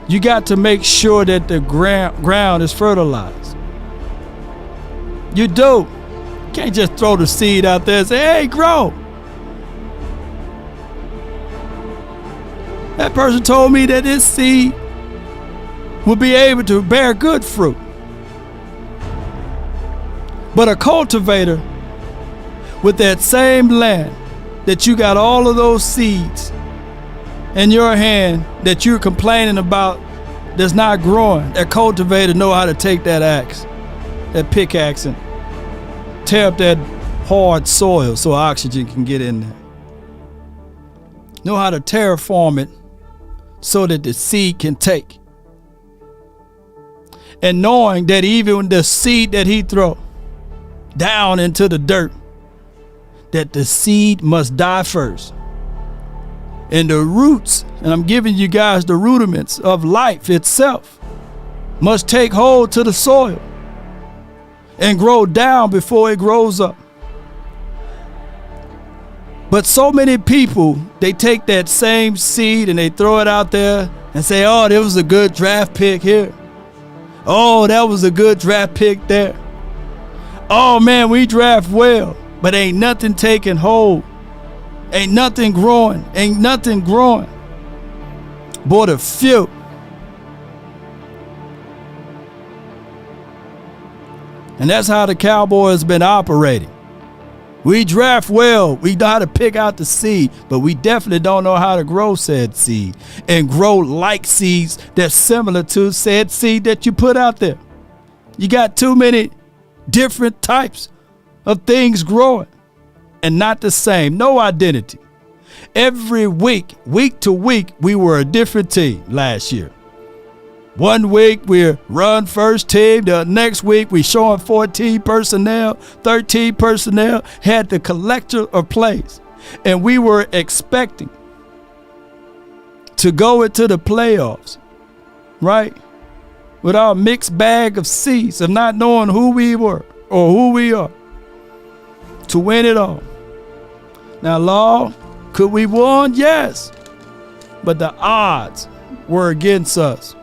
you got to make sure that the ground is fertilized. You do. You can't just throw the seed out there and say, hey, grow. That person told me that this seed will be able to bear good fruit. But a cultivator with that same land that you got all of those seeds in your hand that you're complaining about that's not growing, that cultivator know how to take that axe, that pickaxe, and tear up that hard soil so oxygen can get in there. Know how to terraform it so that the seed can take. And knowing that even the seed that he throw down into the dirt, that the seed must die first. And the roots, and I'm giving you guys the rudiments of life itself, must take hold to the soil and grow down before it grows up. But so many people, they take that same seed and they throw it out there and say, oh, there was a good draft pick here. Oh, that was a good draft pick there. Oh man, we draft well, but ain't nothing taking hold. Ain't nothing growing. Ain't nothing growing. Boy, the few. And that's how the Cowboys been operating. We draft well. We know how to pick out the seed, but we definitely don't know how to grow said seed and grow like seeds that's similar to said seed that you put out there. You got too many different types of things growing and not the same. No identity. Every week to week, we were a different team last year. One week we're run first team. The next week we showing 14 personnel, 13 personnel, had the collector of plays. And we were expecting to go into the playoffs, right? With our mixed bag of seeds of not knowing who we were or who we are to win it all. Now, Law, could we won? Yes. But the odds were against us.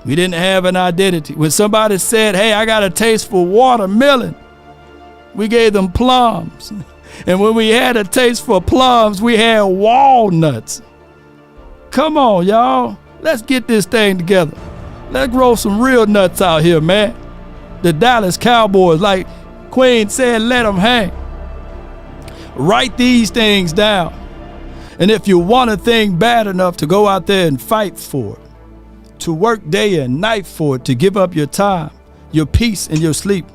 We didn't have an identity. When somebody said, hey, I got a taste for watermelon, we gave them plums. And when we had a taste for plums, we had walnuts. Come on, y'all. Let's get this thing together. Let's grow some real nuts out here, man. The Dallas Cowboys, like Queen said, let them hang. Write these things down. And if you want a thing bad enough to go out there and fight for it, to work day and night for it, to give up your time, your peace, and your sleep,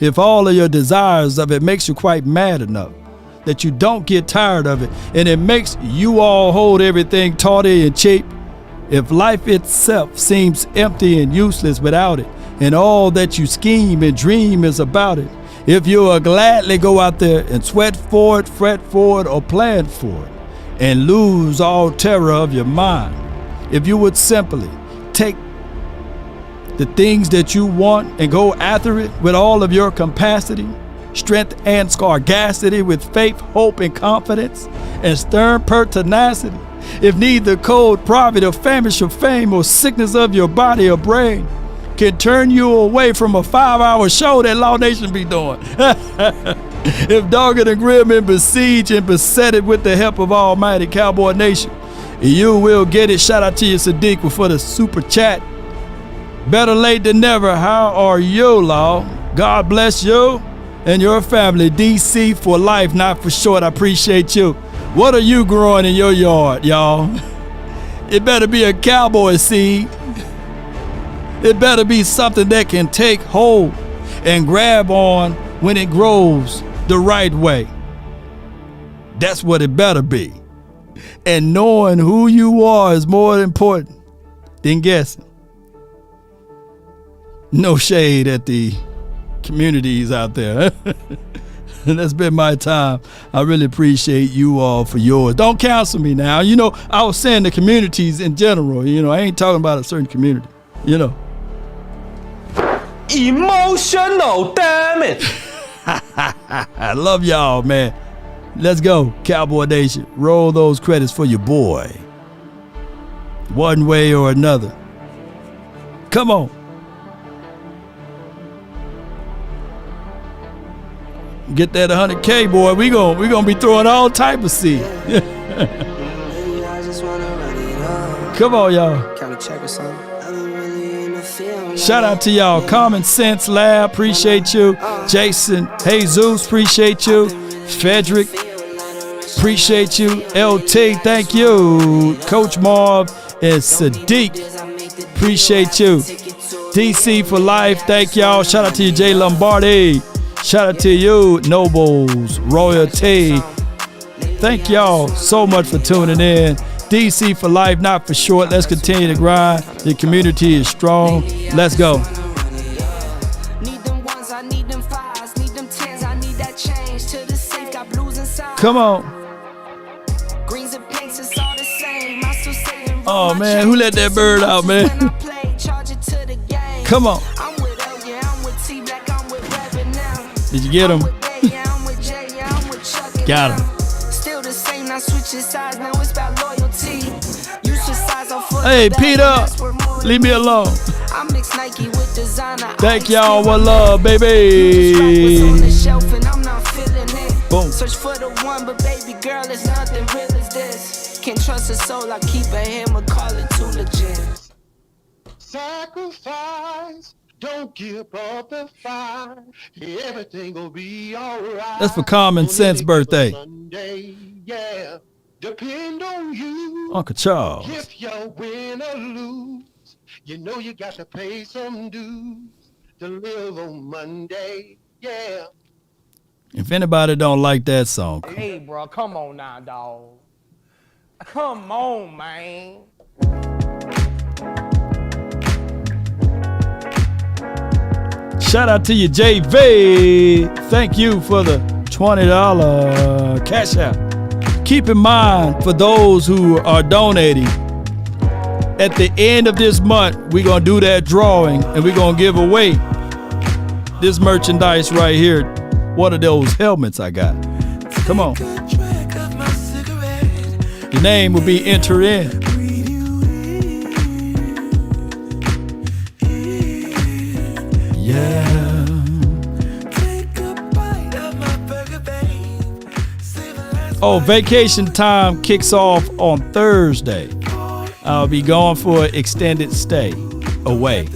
if all of your desires of it makes you quite mad enough that you don't get tired of it, and it makes you all hold everything tawdry and cheap, if life itself seems empty and useless without it, and all that you scheme and dream is about it, if you will gladly go out there and sweat for it, fret for it, or plan for it, and lose all terror of your mind, if you would simply take the things that you want and go after it with all of your capacity, strength, and sagacity, with faith, hope, and confidence, and stern pertinacity, if neither cold, poverty, or famish, or fame, or sickness of your body or brain can turn you away from a 5-hour show that Law Nation be doing. If dogged and grim and besieged and beset it with the help of Almighty Cowboy Nation, You will get it. Shout out to you, Sadiq, for the super chat. Better late than never. How are you, Law? God bless you and your family. DC for life, not for short. I appreciate you. What are you growing in your yard, y'all? It better be a cowboy seed. It better be something that can take hold and grab on when it grows the right way. That's what it better be. And knowing who you are is more important than guessing. No shade at the communities out there. That's been my time. I really appreciate you all for yours. Don't cancel me now. You know, I was saying the communities in general. You know, I ain't talking about a certain community. You know. Emotional, damn it. I love y'all, man. Let's go, Cowboy Nation. Roll those credits for your boy. One way or another. Come on. Get that 100K, boy. We gonna be throwing all type of seed. Come on, y'all. Shout out to y'all. Common Sense Lab, appreciate you. Jason Jesus, appreciate you. Frederick, appreciate you. LT, thank you. Coach Marv and Sadiq, appreciate you. DC for life, thank y'all. Shout out to you, Jay Lombardi. Shout out to you, Nobles, Royalty. Thank y'all so much for tuning in. DC for life, not for short. Let's continue to grind. The community is strong. Let's go. Come on. Oh, man, who let that bird out, man? Come on. Did you get him? Got him. Hey, Peter, leave me alone. Thank y'all. One love, baby. Boom. Search for the one, but baby girl, it's nothing real as this. Can't trust a soul, I keep a hammer, call it too legit. Sacrifice, don't give up the fight. Everything will be alright. That's for Common Sense birthday. Sunday, yeah. Depend on you. Uncle Charles. If you win or lose, you know you got to pay some dues to live on Monday, yeah. If anybody don't like that song, Hey, bro, come on now, dog. Come on, man. shout out to you, JV. Thank you for the $20 cash app. Keep in mind, for those who are donating, at the end of this month, we're going to do that drawing and we're going to give away this merchandise right here. One of those helmets I got. Come on. Your name will be entered in. Yeah. Oh, vacation time kicks off on Thursday. I'll be going for an extended stay away.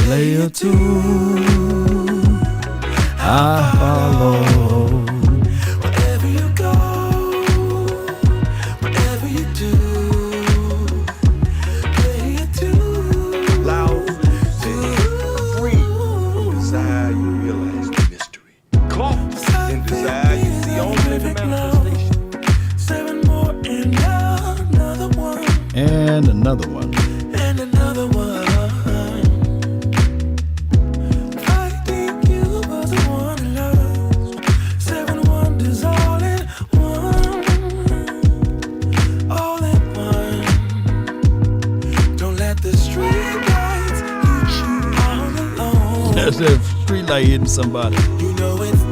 Player two, I follow. Wherever you go, whatever you do, player two. Loud, free. Desire, you realize the mystery. Clock and desire, you see only the manifestation. 7 more and another one. And another one. And another one. That's a street light hitting somebody. You know it's